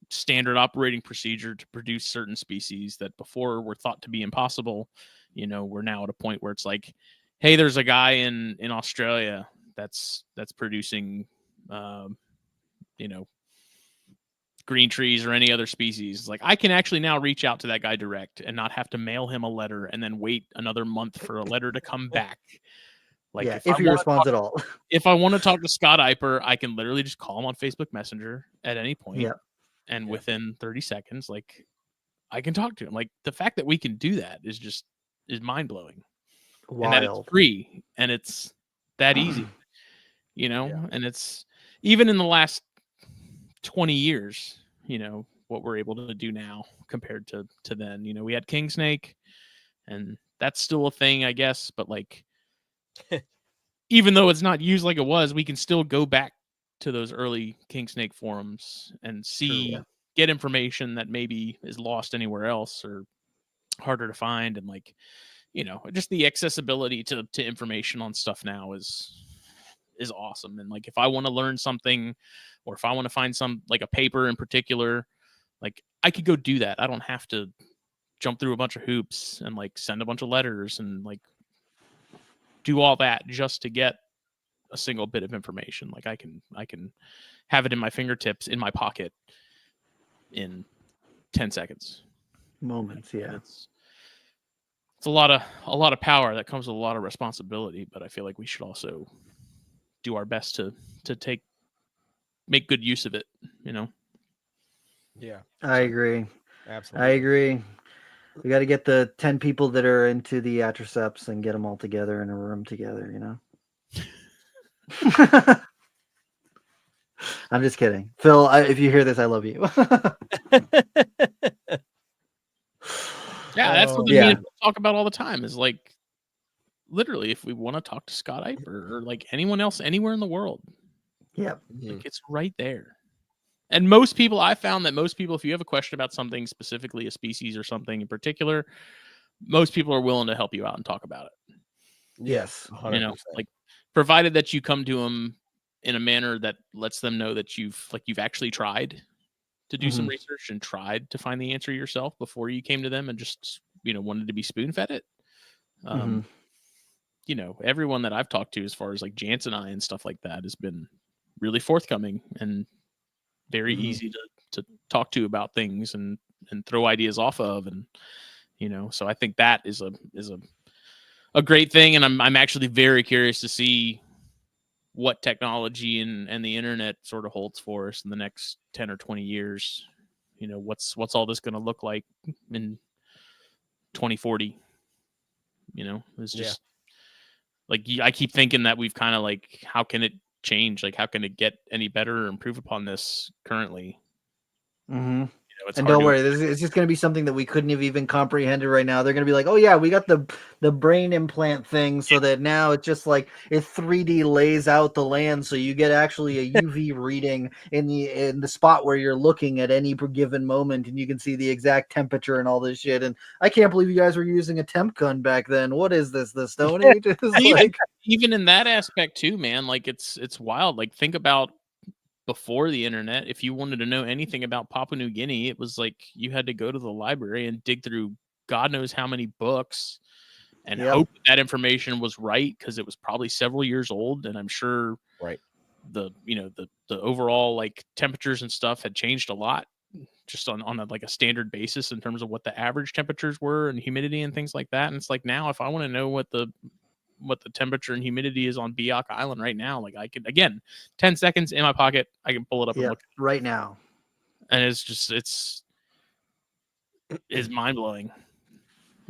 standard operating procedure to produce certain species that before were thought to be impossible. We're now at a point where it's like, hey, there's a guy in Australia that's producing, green trees or any other species. Like I can actually now reach out to that guy direct and not have to mail him a letter and then wait another month for a letter to come back. Like if he responds at all. If I want to talk to Scott Eiper, I can literally just call him on Facebook Messenger at any point. Yeah. And within 30 seconds, like I can talk to him. Like the fact that we can do that is mind blowing. Wild. And that it's free and it's that easy, and it's even in the last 20 years, what we're able to do now compared to then. We had king snake and that's still a thing, I guess, but like even though it's not used like it was, we can still go back to those early king snake forums and get information that maybe is lost anywhere else or harder to find. And like, just the accessibility to information on stuff now is awesome. And like, if I want to learn something or if I want to find some, like a paper in particular, like I could go do that. I don't have to jump through a bunch of hoops and like send a bunch of letters and like do all that just to get a single bit of information. Like I can have it in my fingertips in my pocket in 10 seconds. Moments, yeah. It's a lot of power that comes with a lot of responsibility, but I feel like we should also do our best to make good use of it, Yeah. I agree. Absolutely. I agree. We got to get the 10 people that are into the atriceps and get them all together in a room together, I'm just kidding. Phil, if you hear this, I love you. Yeah, that's what me and Phil talk about all the time is like, literally, if we want to talk to Scott Eiper or like anyone else anywhere in the world, Yeah. Like, it's right there. And most people, I found that most people, if you have a question about something specifically, a species or something in particular, most people are willing to help you out and talk about it. Yes. 100%. You know, like, provided that you come to them in a manner that lets them know that you've actually tried to do some research and tried to find the answer yourself before you came to them and just, wanted to be spoon fed it. Everyone that I've talked to, as far as like Jance and I and stuff like that, has been really forthcoming and very easy to talk to about things and throw ideas off of. And, so I think that is a great thing. And I'm actually very curious to see what technology and the internet sort of holds for us in the next 10 or 20 years. What's all this going to look like in 2040? It's just like, I keep thinking that we've kind of like, how can it change? Like, how can it get any better or improve upon this currently? And don't worry, it's just going to be something that we couldn't have even comprehended right now. They're going to be like, oh yeah, we got the brain implant thing, so that now it's just like it 3D lays out the land, so you get actually a UV reading in the spot where you're looking at any given moment, and you can see the exact temperature and all this shit. And I can't believe you guys were using a temp gun back then. What is this? The Stone Age? Even in that aspect too, man. Like, it's wild. Like, think about before the internet, if you wanted to know anything about Papua New Guinea, it was like you had to go to the library and dig through God knows how many books and hope that information was right, because it was probably several years old. And I'm sure the overall like temperatures and stuff had changed a lot just on a standard basis in terms of what the average temperatures were and humidity and things like that. And it's like, now if I want to know what the temperature and humidity is on Biak Island right now, like, I could, again, 10 seconds in my pocket, I can pull it up and look right now. And it's mind blowing.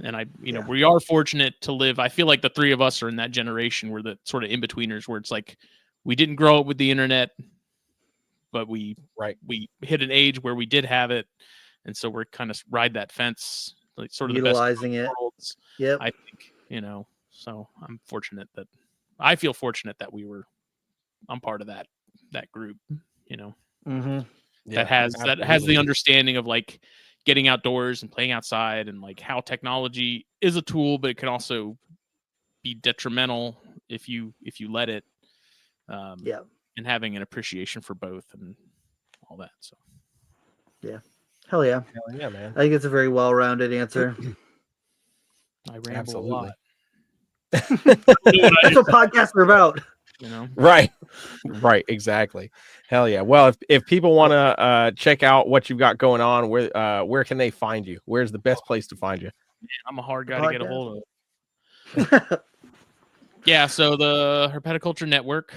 And we are fortunate to live. I feel like the three of us are in that generation. We're the sort of in-betweeners, where it's like, we didn't grow up with the internet, but we hit an age where we did have it. And so we're kind of ride that fence, like, sort of utilizing the best it. worlds, Yep. I think, so I feel fortunate that I'm part of that group, that has the understanding of like getting outdoors and playing outside, and like how technology is a tool, but it can also be detrimental if you let it, and having an appreciation for both and all that. So hell yeah, man. I think it's a very well-rounded answer. I ramble a lot. That's what podcasts are about. Right, exactly. Hell yeah. Well, if people want to check out what you've got going on, where can they find you? Where's the best place to find you? Man, I'm a hard guy to get a hold of. So the Herpetoculture Network,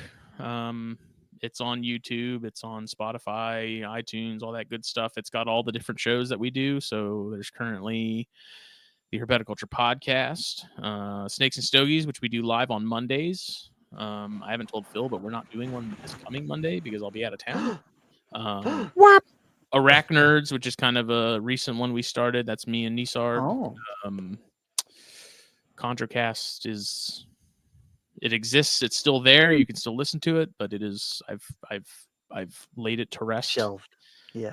it's on YouTube, it's on Spotify, iTunes, all that good stuff. It's got all the different shows that we do. So there's currently the Herpetoculture Podcast, Snakes and Stogies, which we do live on Mondays. I haven't told Phil, but we're not doing one this coming Monday because I'll be out of town. Arach Nerds, which is kind of a recent one we started. That's me and Nisar. CondraCast it exists. It's still there. You can still listen to it, but it is. I've laid it to rest. Shelved. Yeah.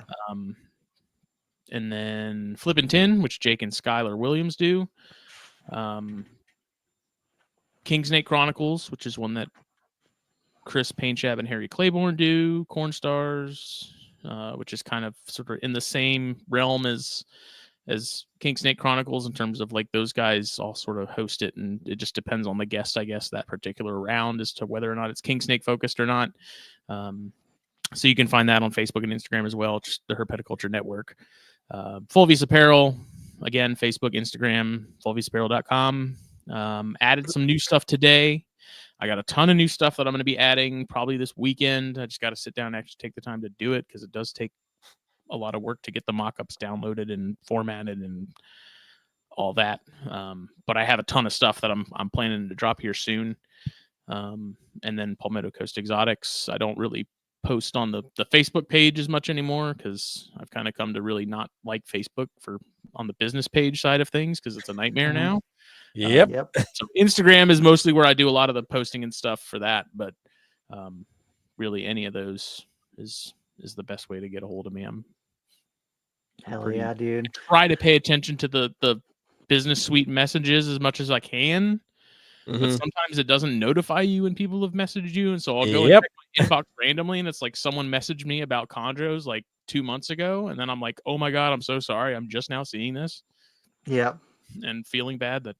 And then Flippin' Tin, which Jake and Skylar Williams do. Kingsnake Chronicles, which is one that Chris Painchab and Harry Claiborne do. Corn Stars, which is kind of sort of in the same realm as Kingsnake Chronicles in terms of like those guys all sort of host it, and it just depends on the guest, I guess, that particular round as to whether or not it's Kingsnake focused or not. So you can find that on Facebook and Instagram as well, just the Herpetoculture Network. Fulvius Apparel, again, Facebook, Instagram, fulviusapparel.com. Added some new stuff today. I got a ton of new stuff that I'm going to be adding probably this weekend. I just got to sit down and actually take the time to do it, because it does take a lot of work to get the mock-ups downloaded and formatted and all that. But I have a ton of stuff that I'm planning to drop here soon. And then Palmetto Coast Exotics. I don't really post on the Facebook page as much anymore, because I've kind of come to really not like Facebook on the business page side of things, because it's a nightmare now. Yep. So Instagram is mostly where I do a lot of the posting and stuff for that. But really any of those is the best way to get a hold of me. Hell yeah, dude. Try to pay attention to the business suite messages as much as I can. But sometimes it doesn't notify you when people have messaged you, and so I'll go and check my inbox randomly, and it's like someone messaged me about chondros like 2 months ago, and then I'm like, oh my god, I'm so sorry, I'm just now seeing this. Yeah, and feeling bad that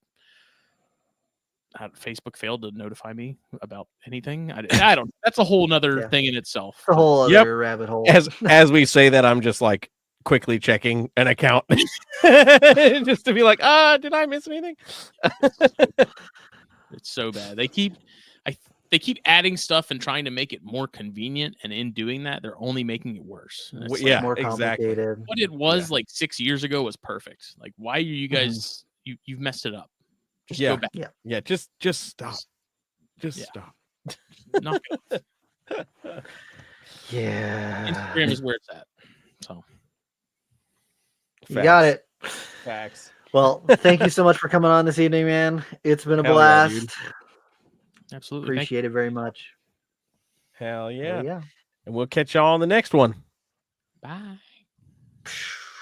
Facebook failed to notify me about anything. I don't. That's a whole nother thing in itself. It's a whole other rabbit hole. As we say that, I'm just like quickly checking an account just to be like, did I miss anything? It's so bad. They keep adding stuff and trying to make it more convenient, and in doing that, they're only making it worse. Yeah, more complicated. What it was like 6 years ago was perfect. Like, why are you guys? You've messed it up. Just go back. Yeah. Just stop. Just stop. Knock it off. Yeah. Instagram is where it's at. So you got it. Facts. Well, thank you so much for coming on this evening, man. It's been a blast. Absolutely. Appreciate it very much. Hell yeah. Yeah. And we'll catch y'all on the next one. Bye.